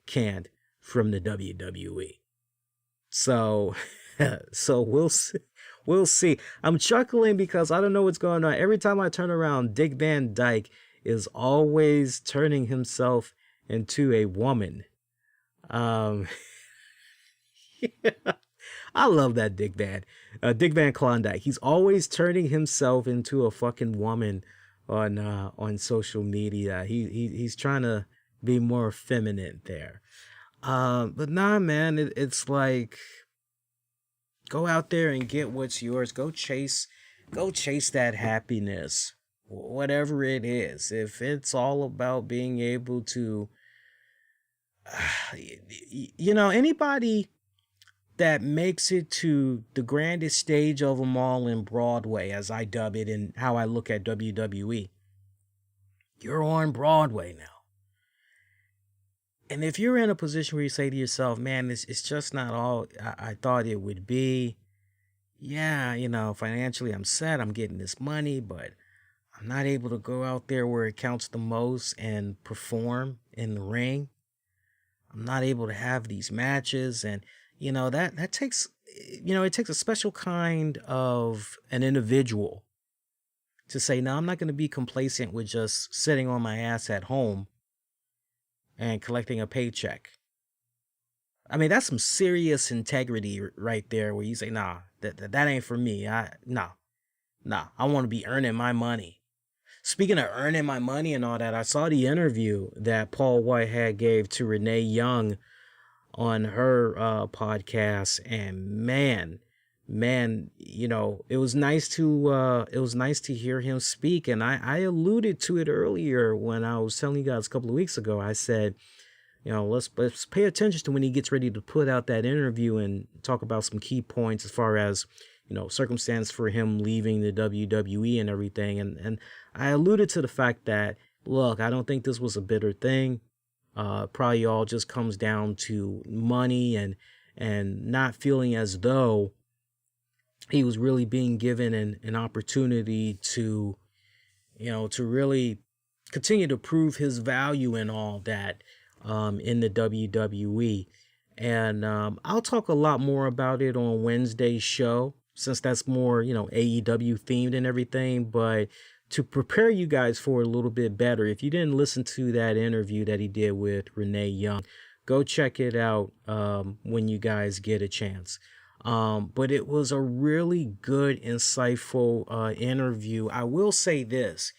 canned from the WWE. So, so we'll see. We'll see. I'm chuckling because I don't know what's going on. Every time I turn around, Dick Van Dyke is always turning himself into a woman. Yeah, I love that Dick Van Klondike. He's always turning himself into a fucking woman on social media. He's trying to be more feminine there. But nah, man, it's like, go out there and get what's yours. Go chase that happiness, whatever it is. If it's all about being able to, anybody that makes it to the grandest stage of them all in Broadway, as I dub it and how I look at WWE, you're on Broadway now. And if you're in a position where you say to yourself, man, it's just not all I thought it would be. Yeah, financially I'm set, I'm getting this money, but I'm not able to go out there where it counts the most and perform in the ring. I'm not able to have these matches. And, that takes, it takes a special kind of an individual to say, no, I'm not going to be complacent with just sitting on my ass at home and collecting a paycheck. I mean, that's some serious integrity right there, where you say, nah, that ain't for me. I want to be earning my money. Speaking of earning my money and all that, I saw the interview that Paul Whitehead gave to Renee Young on her podcast, and man, it was nice to hear him speak. And I alluded to it earlier when I was telling you guys a couple of weeks ago. I said, let's pay attention to when he gets ready to put out that interview and talk about some key points as far as, circumstance for him leaving the WWE and everything. And I alluded to the fact that, look, I don't think this was a bitter thing. Probably all just comes down to money and not feeling as though he was really being given an opportunity to really continue to prove his value and all that in the WWE. And I'll talk a lot more about it on Wednesday's show, since that's more, AEW themed and everything. But to prepare you guys for it a little bit better, if you didn't listen to that interview that he did with Renee Young, go check it out when you guys get a chance. But it was a really good, insightful interview. I will say this.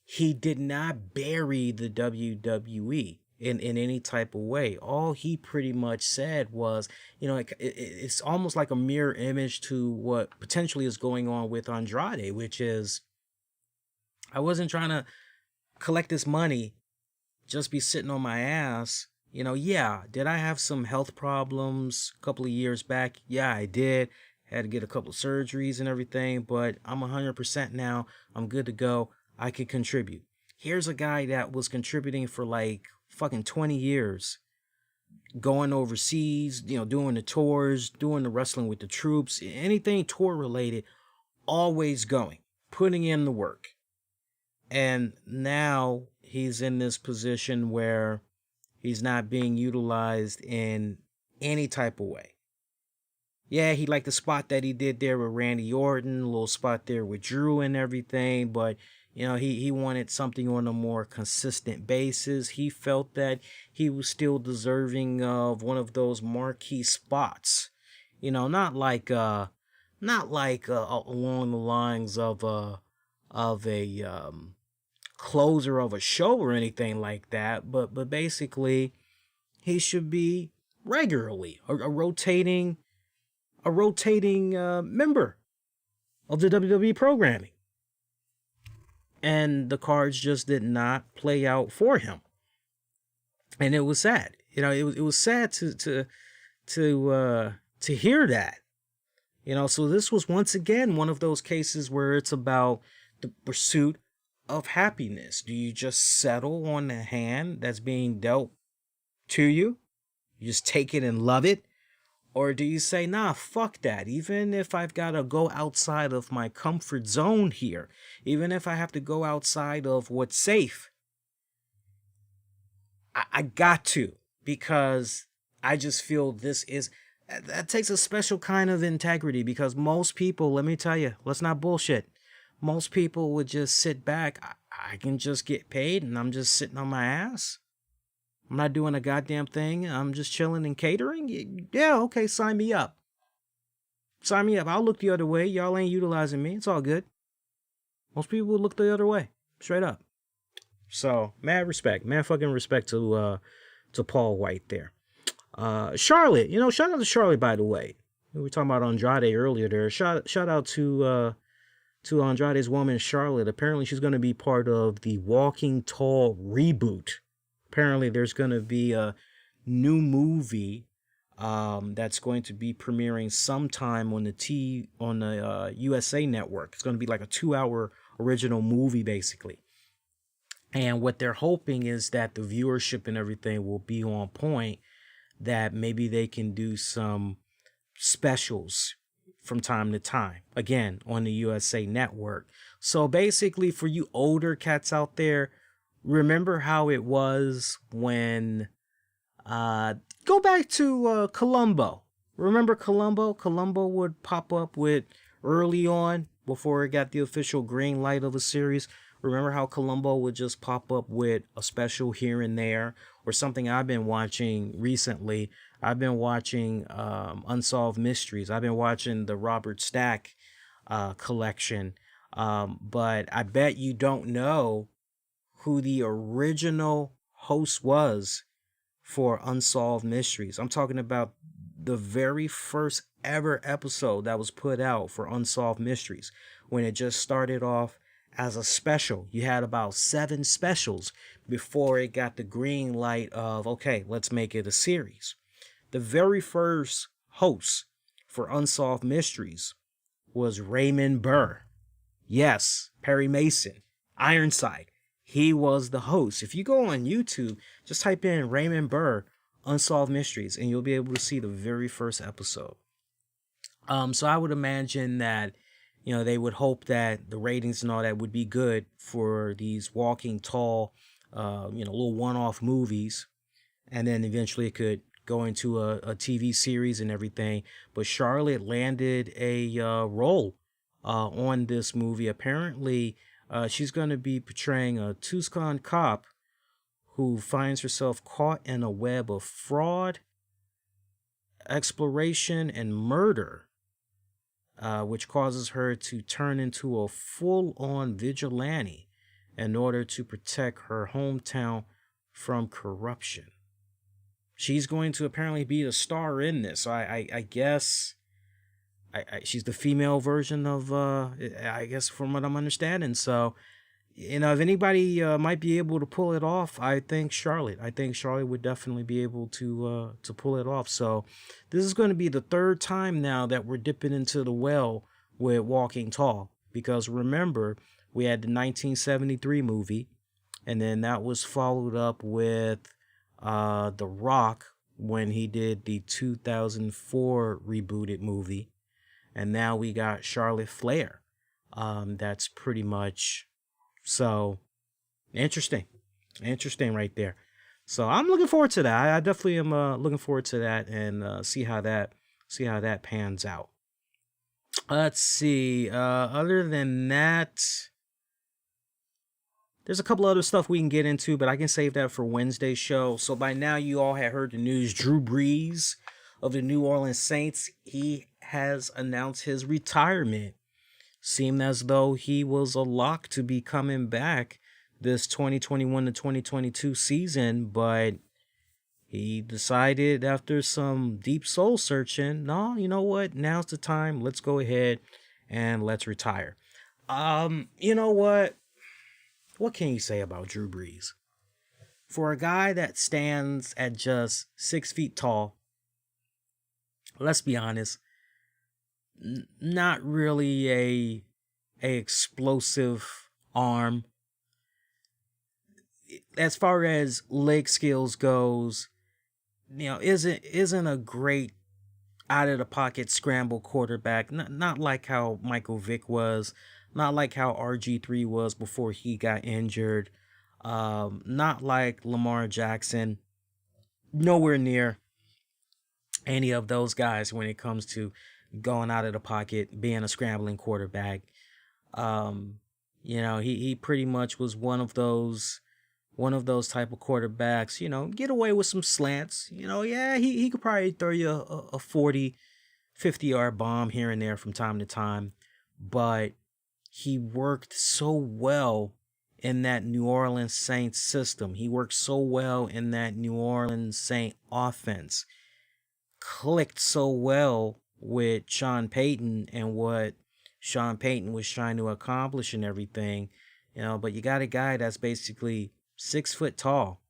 He did not bury the WWE in any type of way. All he pretty much said was, it's almost like a mirror image to what potentially is going on with Andrade, which is, I wasn't trying to collect this money, just be sitting on my ass. Did I have some health problems a couple of years back? Yeah, I did. Had to get a couple of surgeries and everything, but I'm 100% now. I'm good to go. I could contribute. Here's a guy that was contributing for like fucking 20 years, going overseas, doing the tours, doing the wrestling with the troops, anything tour related, always going, putting in the work. And now he's in this position where he's not being utilized in any type of way. Yeah, he liked the spot that he did there with Randy Orton, a little spot there with Drew and everything, but he wanted something on a more consistent basis. He felt that he was still deserving of one of those marquee spots. Not like along the lines of a closer of a show or anything like that, but basically he should be regularly a rotating member of the WWE programming. And the cards just did not play out for him. And it was sad. It was sad to hear that. So this was once again one of those cases where it's about the pursuit of happiness. Do you just settle on the hand that's being dealt to you? You just take it and love it? Or do you say, nah, fuck that. Even if I've got to go outside of my comfort zone here, even if I have to go outside of what's safe, I got to, because I just feel that takes a special kind of integrity, because most people, let me tell you, let's not bullshit. Most people would just sit back. I can just get paid and I'm just sitting on my ass. I'm not doing a goddamn thing. I'm just chilling and catering. Yeah, okay, sign me up. Sign me up. I'll look the other way. Y'all ain't utilizing me. It's all good. Most people would look the other way. Straight up. So, mad fucking respect to Paul White there. Charlotte, shout out to Charlotte, by the way. We were talking about Andrade earlier there. Shout out to Andrade's woman, Charlotte. Apparently, she's going to be part of the Walking Tall reboot. Apparently, there's going to be a new movie that's going to be premiering sometime on the USA Network. It's going to be like a 2-hour original movie, basically. And what they're hoping is that the viewership and everything will be on point, that maybe they can do some specials from time to time, again, on the USA Network. So basically, for you older cats out there, remember how it was when, go back to Columbo. Remember Columbo? Columbo would pop up with, early on, before it got the official green light of a series. Remember how Columbo would just pop up with a special here and there, or something I've been watching recently. I've been watching Unsolved Mysteries. I've been watching the Robert Stack collection. But I bet you don't know who the original host was for Unsolved Mysteries. I'm talking about the very first ever episode that was put out for Unsolved Mysteries, when it just started off as a special. You had about 7 specials before it got the green light of, okay, let's make it a series. The very first host for Unsolved Mysteries was Raymond Burr. Yes, Perry Mason, Ironside. He was the host. If you go on YouTube, just type in Raymond Burr Unsolved Mysteries, and you'll be able to see the very first episode. So I would imagine that, they would hope that the ratings and all that would be good for these Walking Tall, little one-off movies, and then eventually it could go into a TV series and everything. But Charlotte landed a role on this movie. Apparently, she's going to be portraying a Tucson cop who finds herself caught in a web of fraud, exploration, and murder, which causes her to turn into a full-on vigilante in order to protect her hometown from corruption. She's going to apparently be the star in this. So I guess she's the female version of, I guess, from what I'm understanding. So, if anybody might be able to pull it off, I think Charlotte. I think Charlotte would definitely be able to pull it off. So this is going to be the 3rd time now that we're dipping into the well with Walking Tall. Because remember, we had the 1973 movie, and then that was followed up with The Rock when he did the 2004 rebooted movie. And now we got Charlotte Flair. That's pretty much... So, interesting right there. So I'm looking forward to that. I definitely am looking forward to that, and see how that pans out. Let's see. Other than that, there's a couple other stuff we can get into, but I can save that for Wednesday's show. So by now you all have heard the news. Drew Brees of the New Orleans Saints, he has announced his retirement. Seemed as though he was a lock to be coming back this 2021 to 2022 season, but he decided after some deep soul searching, no, you know what? Now's the time. Let's go ahead and let's retire. You know what? What can you say about Drew Brees? For a guy that stands at just 6 feet tall, let's be honest, not really a explosive arm. As far as leg skills goes, isn't a great out of the pocket scramble quarterback. Not like how Michael Vick was, not like how RG3 was before he got injured. Not like Lamar Jackson. Nowhere near any of those guys when it comes to going out of the pocket, being a scrambling quarterback. He pretty much was one of those type of quarterbacks, get away with some slants. Yeah, he could probably throw you a 40, 50-yard bomb here and there from time to time. But he worked so well in that New Orleans Saints system. He worked so well in that New Orleans Saint offense. Clicked so well with Sean Payton and what Sean Payton was trying to accomplish and everything. But you got a guy that's basically 6 foot tall,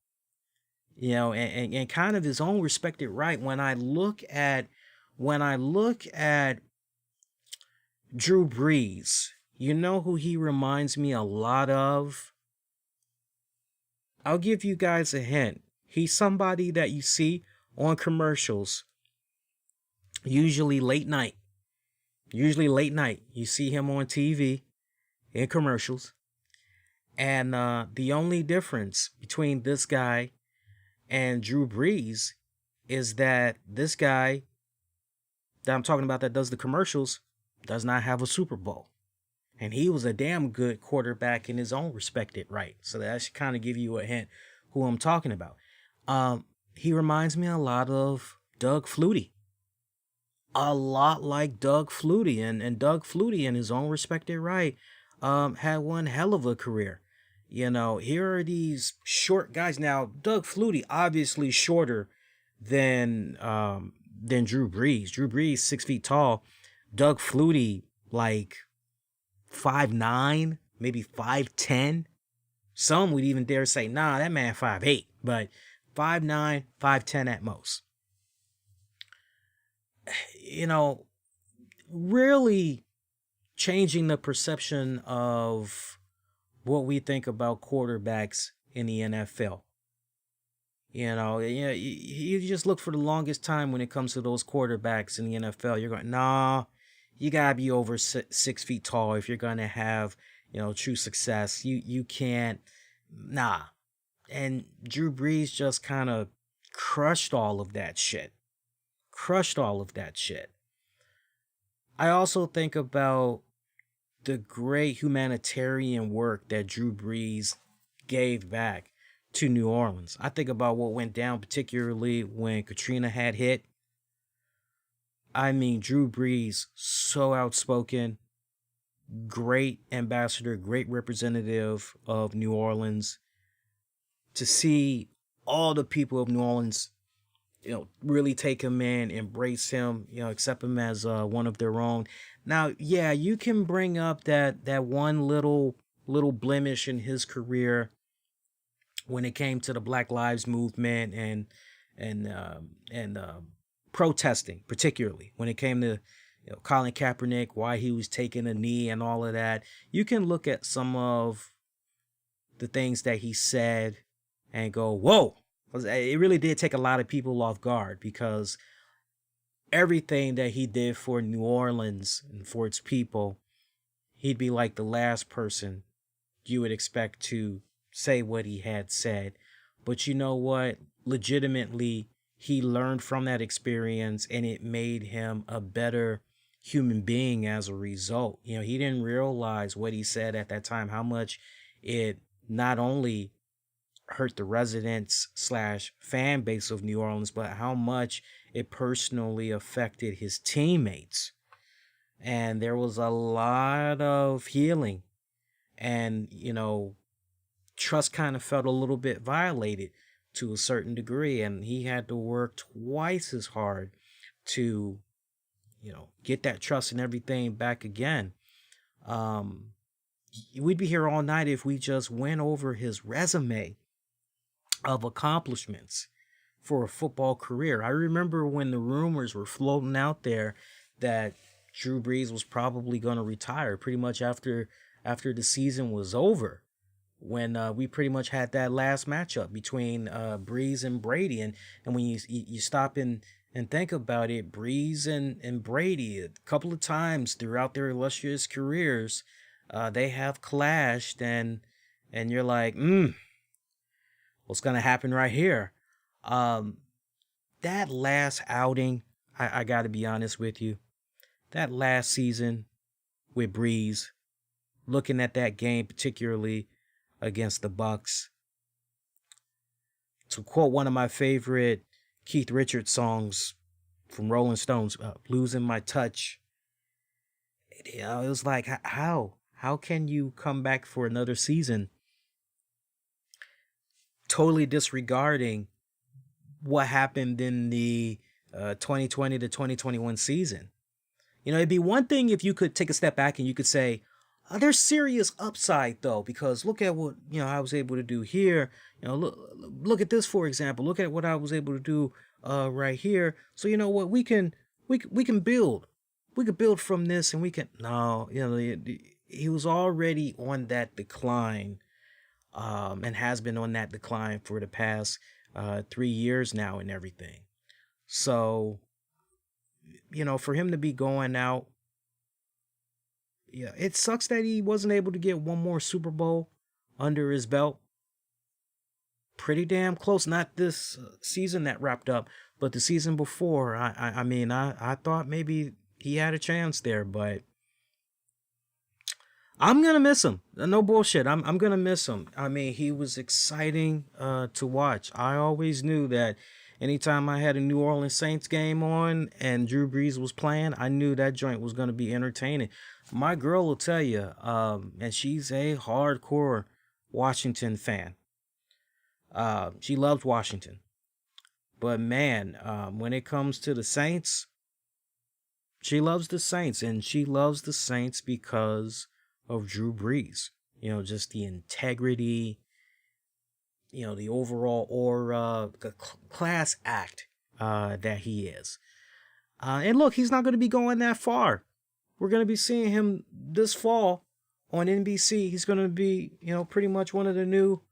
and kind of his own respected right. When I look at Drew Brees, who he reminds me a lot of? I'll give you guys a hint. He's somebody that you see on commercials, usually late night. You see him on TV in commercials. And the only difference between this guy and Drew Brees is that this guy that I'm talking about that does the commercials does not have a Super Bowl. And he was a damn good quarterback in his own respected right. So that should kind of give you a hint who I'm talking about. He reminds me a lot of Doug Flutie. A lot like Doug Flutie. And Doug Flutie in his own respected right had one hell of a career. Here are these short guys. Now, Doug Flutie obviously shorter than Drew Brees. Drew Brees 6 feet tall. Doug Flutie like 5'9", maybe 5'10". Some would even dare say, nah, that man 5'8", but 5'9", 5'10" at most. Really changing the perception of what we think about quarterbacks in the NFL. You just look for the longest time when it comes to those quarterbacks in the NFL. You're going, nah, you gotta be over 6 feet tall if you're gonna have, true success. You can't, nah. And Drew Brees just kind of crushed all of that shit. I also think about the great humanitarian work that Drew Brees gave back to New Orleans. I think about what went down, particularly when Katrina had hit. I mean, Drew Brees, so outspoken, great ambassador, great representative of New Orleans. To see all the people of New Orleans, really take him in, embrace him, accept him as one of their own. Now, yeah, you can bring up that one little blemish in his career when it came to the Black Lives Movement and protesting, particularly when it came to Colin Kaepernick, why he was taking a knee and all of that. You can look at some of the things that he said and go, whoa. It really did take a lot of people off guard, because everything that he did for New Orleans and for its people, he'd be like the last person you would expect to say what he had said. But you know what? Legitimately, he learned from that experience, and it made him a better human being as a result. He didn't realize what he said at that time, how much it not only hurt the residents / fan base of New Orleans, but how much it personally affected his teammates. And there was a lot of healing, and trust kind of felt a little bit violated to a certain degree, and he had to work twice as hard to get that trust and everything back again. We'd be here all night if we just went over his resume of accomplishments for a football career. I remember when the rumors were floating out there that Drew Brees was probably going to retire pretty much after the season was over, when we pretty much had that last matchup between Brees and Brady. And when you stop and think about it, Brees and Brady, a couple of times throughout their illustrious careers, they have clashed, and you're like, what's gonna happen right here? Um, that last outing, I gotta be honest with you, that last season with Brees, looking at that game particularly against the Bucks, to quote one of my favorite Keith Richards songs from Rolling Stones, "Losing My Touch." It was like, how can you come back for another season totally disregarding what happened in the 2020 to 2021 season? It'd be one thing if you could take a step back and you could say, there's serious upside though, because look at what I was able to do here. Look at this, for example. Look at what I was able to do right here. So you know what, we can build. We could build from this, and we can. No, he was already on that decline, and has been on that decline for the past 3 years now, and everything. So, for him to be going out, yeah, it sucks that he wasn't able to get one more Super Bowl under his belt. Pretty damn close. Not this season that wrapped up, but the season before. I thought maybe he had a chance there, but I'm gonna miss him. No bullshit. I'm gonna miss him. I mean, he was exciting to watch. I always knew that anytime I had a New Orleans Saints game on and Drew Brees was playing, I knew that joint was gonna be entertaining. My girl will tell you, and she's a hardcore Washington fan. She loves Washington, but man, when it comes to the Saints, she loves the Saints, and she loves the Saints because of Drew Brees. Just the integrity, the overall aura, the class act that he is. And look, he's not going to be going that far. We're going to be seeing him this fall on NBC. He's going to be, pretty much one of the new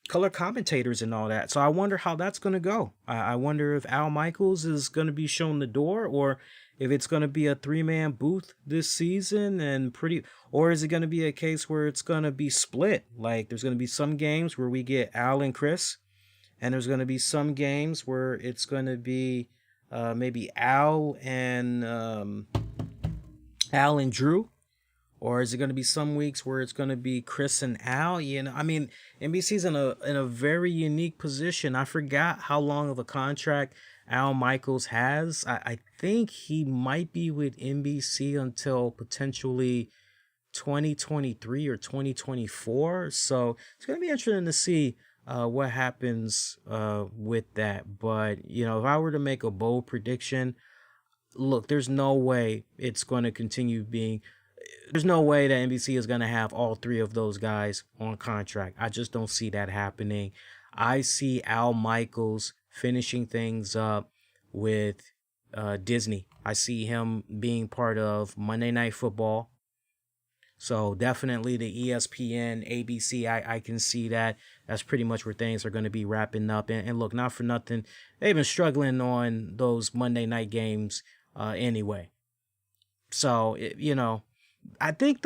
color commentators and all that. So I wonder how that's going to go. I wonder if Al Michaels is going to be shown the door, or if it's going to be a 3-man booth this season, or is it going to be a case where it's going to be split? Like there's going to be some games where we get Al and Chris, and there's going to be some games where it's going to be maybe Al and Drew. Or is it going to be some weeks where it's going to be Chris and Al? NBC's in a very unique position. I forgot how long of a contract Al Michaels has. I think he might be with NBC until potentially 2023 or 2024. So it's going to be interesting to see what happens with that. But, if I were to make a bold prediction, look, there's no way it's going to continue being... There's no way that NBC is going to have all three of those guys on contract. I just don't see that happening. I see Al Michaels finishing things up with Disney. I see him being part of Monday Night Football. So definitely the ESPN, ABC, I can see that. That's pretty much where things are going to be wrapping up. And look, not for nothing, they've been struggling on those Monday night games anyway. So, I think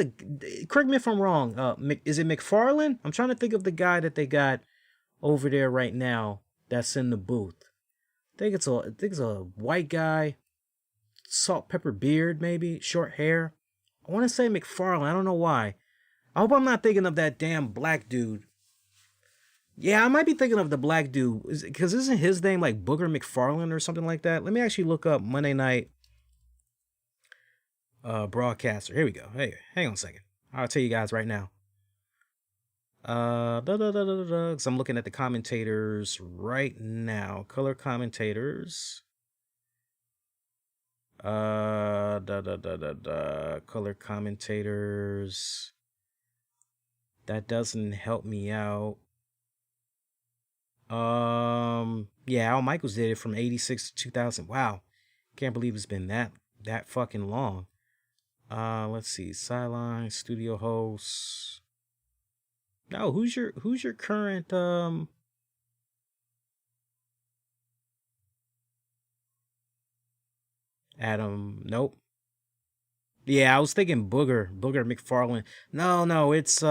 correct me if I'm wrong, is it McFarlane? I'm trying to think of the guy that they got over there right now that's in the booth. I think it's a white guy, salt pepper beard, maybe short hair. I want to say McFarlane. I don't know why. I hope I'm not thinking of that damn black dude. Yeah, I might be thinking of the black dude, because isn't his name like Booger McFarlane or something like that? Let me actually look up Monday Night broadcaster. Here we go. Hey, hang on a second. I'll tell you guys right now. So I'm looking at the commentators right now. Color commentators. Color commentators. That doesn't help me out. Yeah, Al Michaels did it from 86 to 2000. Wow. Can't believe it's been that that fucking long. Let's see. Sideline, studio hosts. No, who's your current Adam? Nope. Yeah, I was thinking Booger McFarlane. No, it's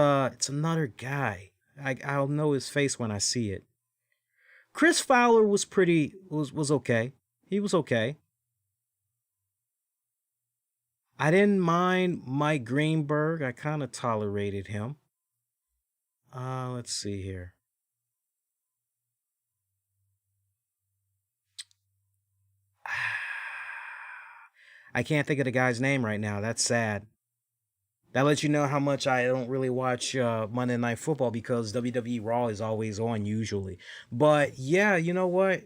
another guy. I'll know his face when I see it. Chris Fowler was okay. He was okay. I didn't mind Mike Greenberg. I kind of tolerated him. Let's see here. I can't think of the guy's name right now. That's sad. That lets you know how much I don't really watch Monday Night Football because WWE RAW is always on usually. But yeah, you know what?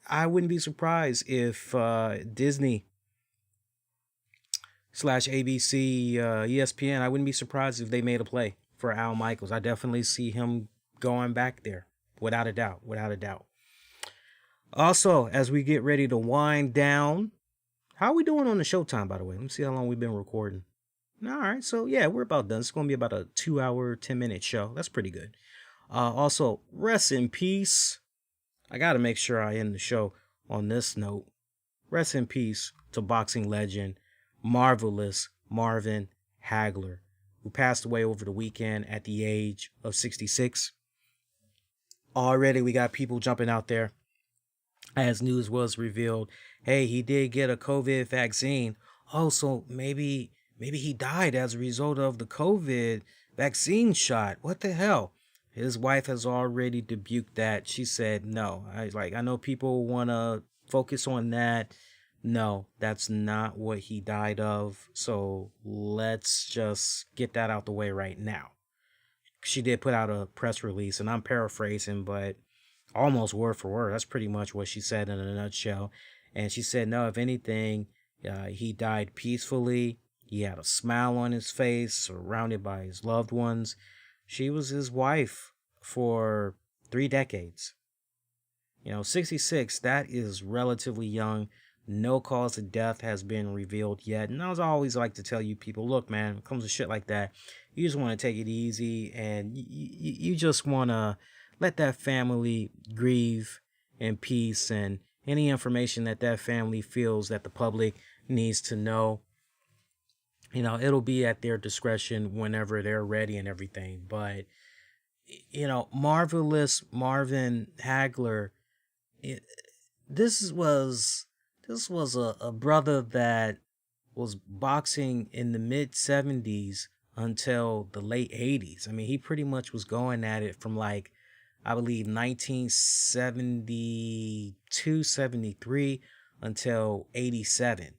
I wouldn't be surprised if Disney slash ABC, ESPN, I wouldn't be surprised if they made a play for Al Michaels. I definitely see him going back there, without a doubt, without a doubt. Also, as we get ready to wind down, how are we doing on the showtime, by the way? Let me see how long we've been recording. All right, so yeah, we're about done. It's going to be about a 2-hour, 10-minute show. That's pretty good. Also, rest in peace. I got to make sure I end the show on this note. Rest in peace to boxing legend Marvelous Marvin Hagler, who passed away over the weekend at the age of 66. Already we got people jumping out there as news was revealed. Hey, he did get a COVID vaccine. Oh, so maybe he died as a result of the COVID vaccine shot. What the hell? His wife has already rebuked that. She said, no. I know people want to focus on that. No, that's not what he died of. So let's just get that out the way right now. She did put out a press release, and I'm paraphrasing, but almost word for word. That's pretty much what she said in a nutshell. And she said, no, if anything, he died peacefully. He had a smile on his face, surrounded by his loved ones. She was his wife for 3 decades. 66, that is relatively young. No cause of death has been revealed yet. And I always like to tell you people, look, man, when it comes to shit like that, you just want to take it easy and you just want to let that family grieve in peace, and any information that family feels that the public needs to know, it'll be at their discretion whenever they're ready and everything. But, Marvelous Marvin Hagler, this was a brother that was boxing in the mid 70s until the late 80s. I mean, he pretty much was going at it from I believe 1972, 73 until 87.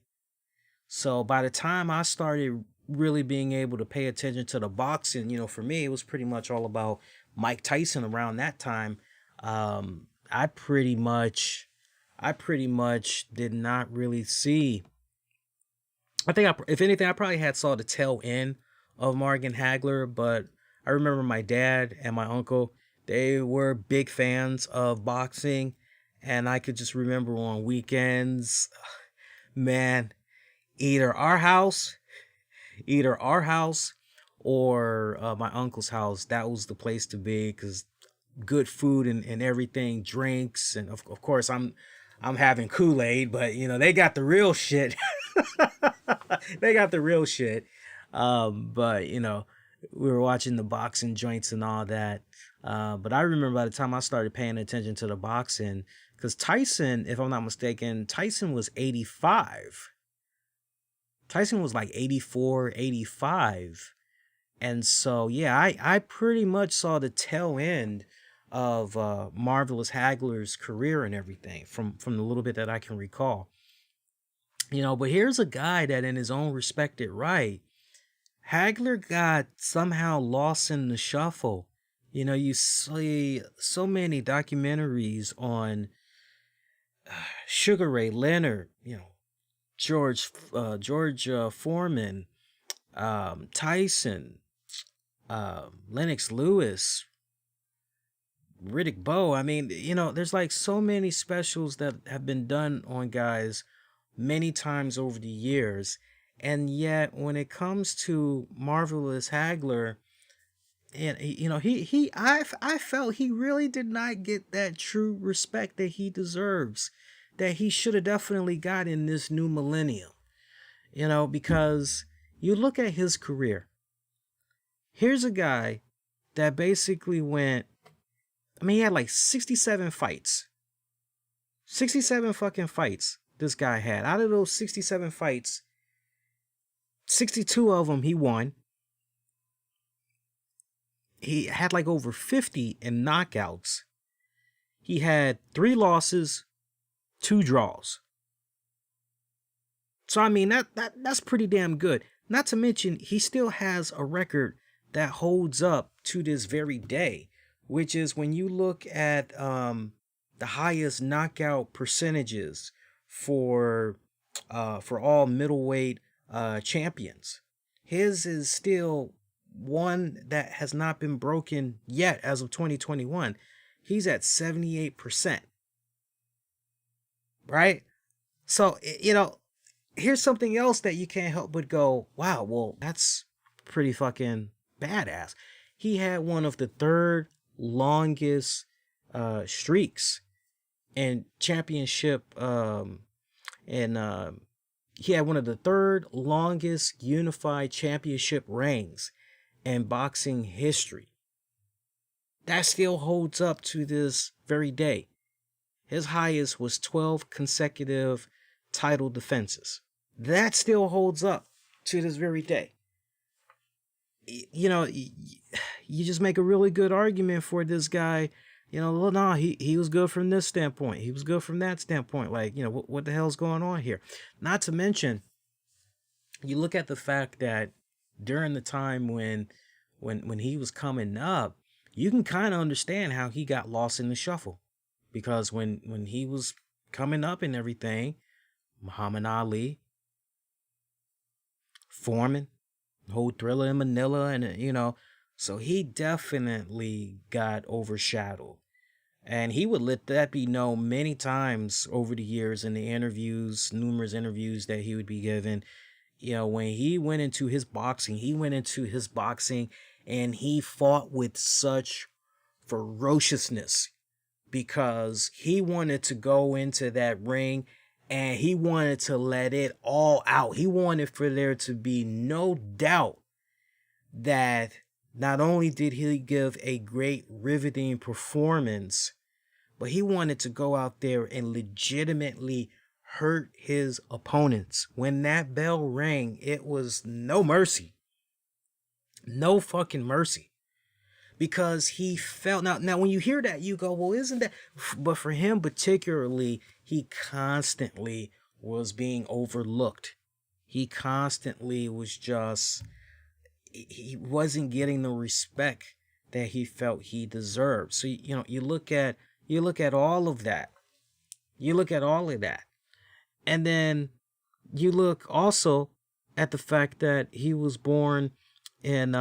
So by the time I started really being able to pay attention to the boxing, for me, it was pretty much all about Mike Tyson around that time. I pretty much did not really see. I think if anything, I probably had saw the tail end of Marvin Hagler, but I remember my dad and my uncle, they were big fans of boxing, and I could just remember on weekends, man, either our house or my uncle's house, that was the place to be, because good food and everything, drinks, and of course I'm having Kool-Aid, but they got the real shit. They got the real shit. But we were watching the boxing joints and all that. But I remember by the time I started paying attention to the boxing, because Tyson, if I'm not mistaken, Tyson was 85. Tyson was like 84, 85. And so, yeah, I pretty much saw the tail end of Marvelous Hagler's career and everything from the little bit that I can recall. But here's a guy that in his own respected right, Hagler got somehow lost in the shuffle. You see so many documentaries on Sugar Ray Leonard, George Foreman, Tyson, Lennox Lewis, Riddick Bowe. I mean, there's so many specials that have been done on guys many times over the years. And yet, when it comes to Marvelous Hagler, and I felt he really did not get that true respect that he deserves, that he should have definitely got in this new millennium. Because you look at his career. Here's a guy that basically went, he had like 67 fights. 67 fucking fights this guy had. Out of those 67 fights, 62 of them he won. He had like over 50 in knockouts. He had 3 losses, 2 draws. So that's pretty damn good. Not to mention he still has a record that holds up to this very day, which is when you look at the highest knockout percentages for all middleweight champions. His is still one that has not been broken yet as of 2021. He's at 78%. Right? So, here's something else that you can't help but go, wow, well, that's pretty fucking badass. He had one of the 3rd longest streaks in championship, he had one of the 3rd longest unified championship reigns in boxing history. That still holds up to this very day. His highest was 12 consecutive title defenses. That still holds up to this very day. You just make a really good argument for this guy. Well, no, he was good from this standpoint. He was good from that standpoint. Like, what the hell's going on here? Not to mention, you look at the fact that during the time when he was coming up, you can kind of understand how he got lost in the shuffle. Because when he was coming up and everything, Muhammad Ali, Foreman, whole Thriller in Manila, and so he definitely got overshadowed. And he would let that be known many times over the years in the interviews, numerous interviews that he would be given. When he went into his boxing, and he fought with such ferociousness because he wanted to go into that ring and he wanted to let it all out. He wanted for there to be no doubt that not only did he give a great riveting performance, but he wanted to go out there and legitimately hurt his opponents. When that bell rang, it was no mercy. No fucking mercy. Because he felt, now when you hear that, you go, well, isn't that, but for him particularly, he constantly was being overlooked. He constantly was just, he wasn't getting the respect that he felt he deserved. So, you look at all of that. And then you look also at the fact that he was born in,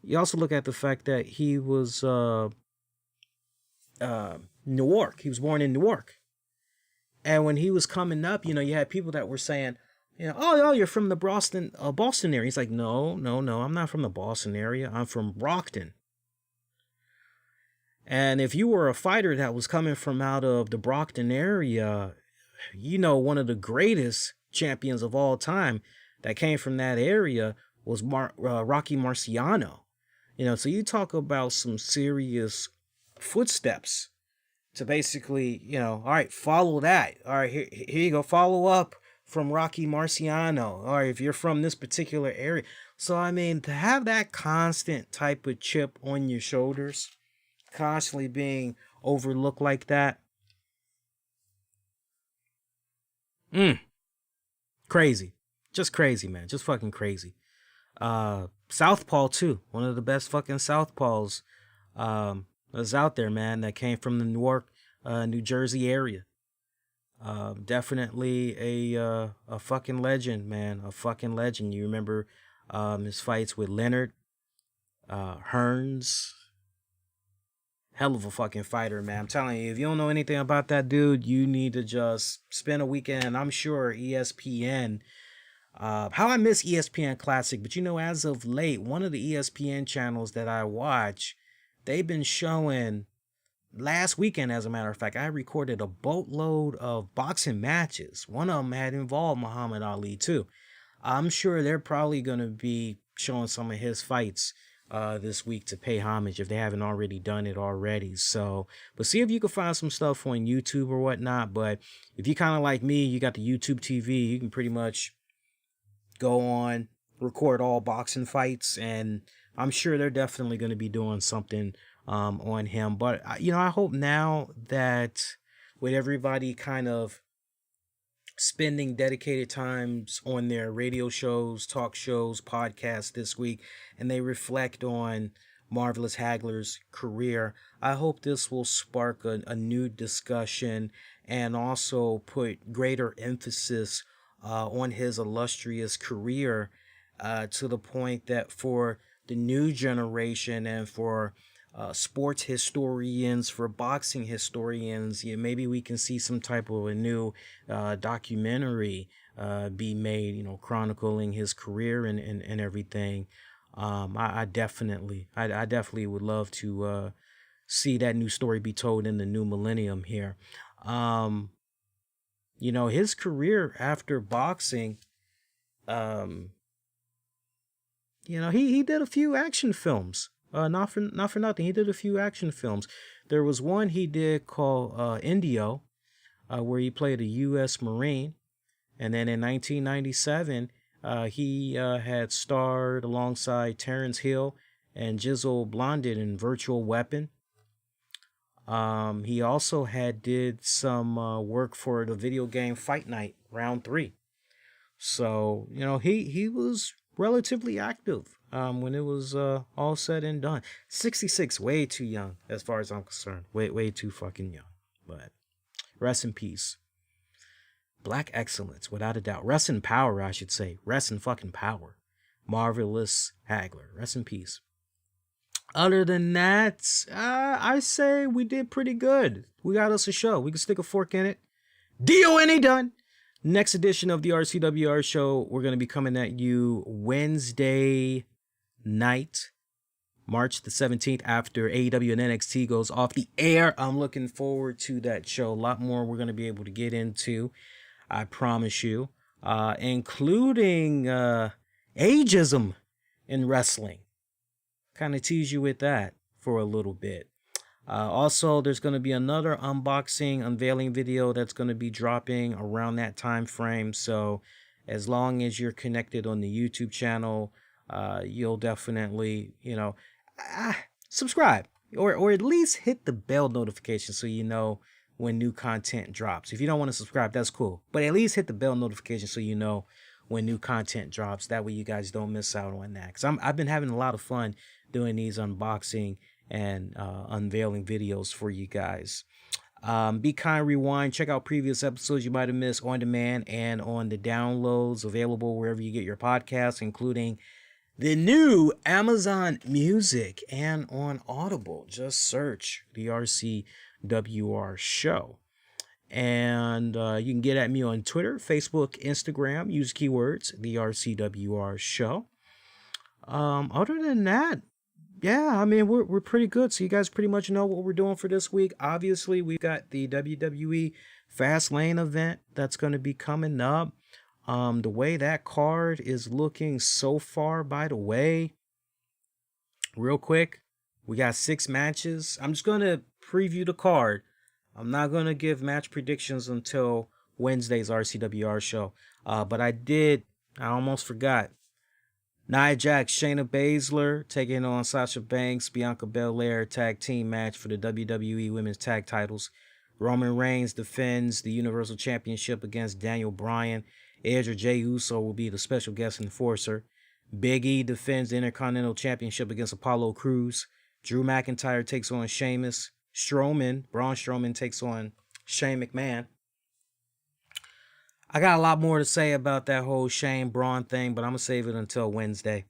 you also look at the fact that he was Newark. He was born in Newark. And when he was coming up, you had people that were saying, oh, you're from the Boston area. He's like, no, I'm not from the Boston area. I'm from Brockton. And if you were a fighter that was coming from out of the Brockton area, one of the greatest champions of all time that came from that area was Rocky Marciano. So you talk about some serious footsteps to basically, all right, follow that. All right, here you go, follow up from Rocky Marciano. All right, if you're from this particular area. So, to have that constant type of chip on your shoulders, constantly being overlooked like that. Crazy. Just crazy, man. Just fucking crazy. Southpaw too. One of the best fucking Southpaws was out there, man, that came from the Newark, New Jersey area. Definitely a fucking legend, man. A fucking legend. You remember his fights with Leonard, Hearns, hell of a fucking fighter, man. I'm telling you, if you don't know anything about that dude, you need to just spend a weekend. I'm sure ESPN. How I miss ESPN Classic, but as of late, one of the ESPN channels that I watch, they've been showing. Last weekend, as a matter of fact, I recorded a boatload of boxing matches. One of them had involved Muhammad Ali too. I'm sure they're probably going to be showing some of his fights this week to pay homage if they haven't already done it already. So, but see if you can find some stuff on YouTube or whatnot. But if you kind of like me, you got the YouTube TV, you can pretty much go on, record all boxing fights, and I'm sure they're definitely going to be doing something on him. But I hope now that with everybody kind of spending dedicated times on their radio shows, talk shows, podcasts this week, and they reflect on Marvelous Hagler's career, I hope this will spark a new discussion and also put greater emphasis on his illustrious career to the point that for the new generation and for sports historians, for boxing historians, maybe we can see some type of a new documentary be made, chronicling his career and everything. I definitely would love to see that new story be told in the new millennium here. His career after boxing, he did a few action films. Not for nothing. He did a few action films. There was one he did called Indio, where he played a U.S. Marine. And then in 1997, he had starred alongside Terrence Hill and Giselle Blondin in Virtual Weapon. He also did some work for the video game Fight Night Round 3. So, he was relatively active when it was all said and done. 66, way too young as far as I'm concerned. Way too fucking young. But rest in peace. Black excellence, without a doubt. Rest in power, I should say. Rest in fucking power. Marvelous Hagler. Rest in peace. Other than that, I say we did pretty good. We got us a show. We can stick a fork in it. D-O-N-E done. Next edition of the RCWR Show, we're going to be coming at you Wednesday night, March the 17th, after AEW and NXT goes off the air. I'm looking forward to that show. A lot more we're going to be able to get into, I promise you, including ageism in wrestling. Kind of tease you with that for a little bit. Also, there's going to be another unboxing, unveiling video that's going to be dropping around that time frame. So as long as you're connected on the YouTube channel, you'll definitely, subscribe or at least hit the bell notification so you know when new content drops. If you don't want to subscribe, that's cool. But at least hit the bell notification so you know when new content drops. That way you guys don't miss out on that. Because I've been having a lot of fun doing these unboxing and unveiling videos for you guys. Be kind, rewind, check out previous episodes you might have missed on demand and on the downloads available wherever you get your podcasts, including the new Amazon Music and on Audible. Just search the RCWR Show. And you can get at me on Twitter, Facebook, Instagram. Use keywords, the RCWR Show. Other than that, yeah, I mean, we're pretty good. So you guys pretty much know what we're doing for this week. Obviously, we've got the WWE Fastlane event that's going to be coming up. The way that card is looking so far, by the way, real quick, we got 6 matches. I'm just going to preview the card. I'm not going to give match predictions until Wednesday's RCWR show. But I almost forgot. Nia Jax, Shayna Baszler taking on Sasha Banks, Bianca Belair tag team match for the WWE Women's Tag Titles. Roman Reigns defends the Universal Championship against Daniel Bryan. Edge or Jey Uso will be the special guest enforcer. Big E defends the Intercontinental Championship against Apollo Crews. Drew McIntyre takes on Sheamus. Braun Strowman takes on Shane McMahon. I got a lot more to say about that whole Shane Braun thing, but I'm going to save it until Wednesday.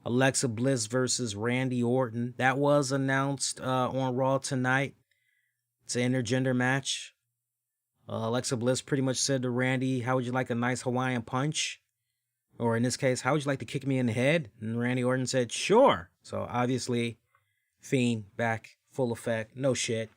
Alexa Bliss versus Randy Orton. That was announced on Raw tonight. It's an intergender match. Alexa Bliss pretty much said to Randy, how would you like a nice Hawaiian punch? Or in this case, how would you like to kick me in the head? And Randy Orton said, sure. So obviously, Fiend back, full effect, no shit.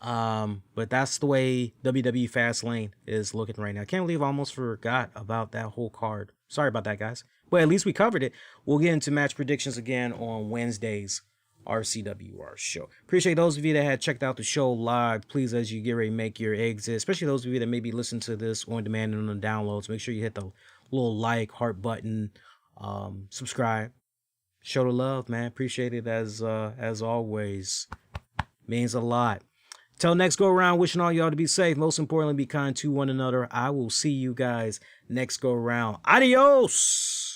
But that's the way WWE Fastlane is looking right now. I can't believe I almost forgot about that whole card. Sorry about that, guys. But at least we covered it. We'll get into match predictions again on Wednesday's RCWR Show. Appreciate those of you that had checked out the show live. Please, as you get ready to make your exit, especially those of you that maybe listen to this on demand and on the downloads, make sure you hit the little like, heart button, subscribe. Show the love, man. Appreciate it as always. Means a lot. Till next go around, wishing all y'all to be safe. Most importantly, be kind to one another. I will see you guys next go around. Adios.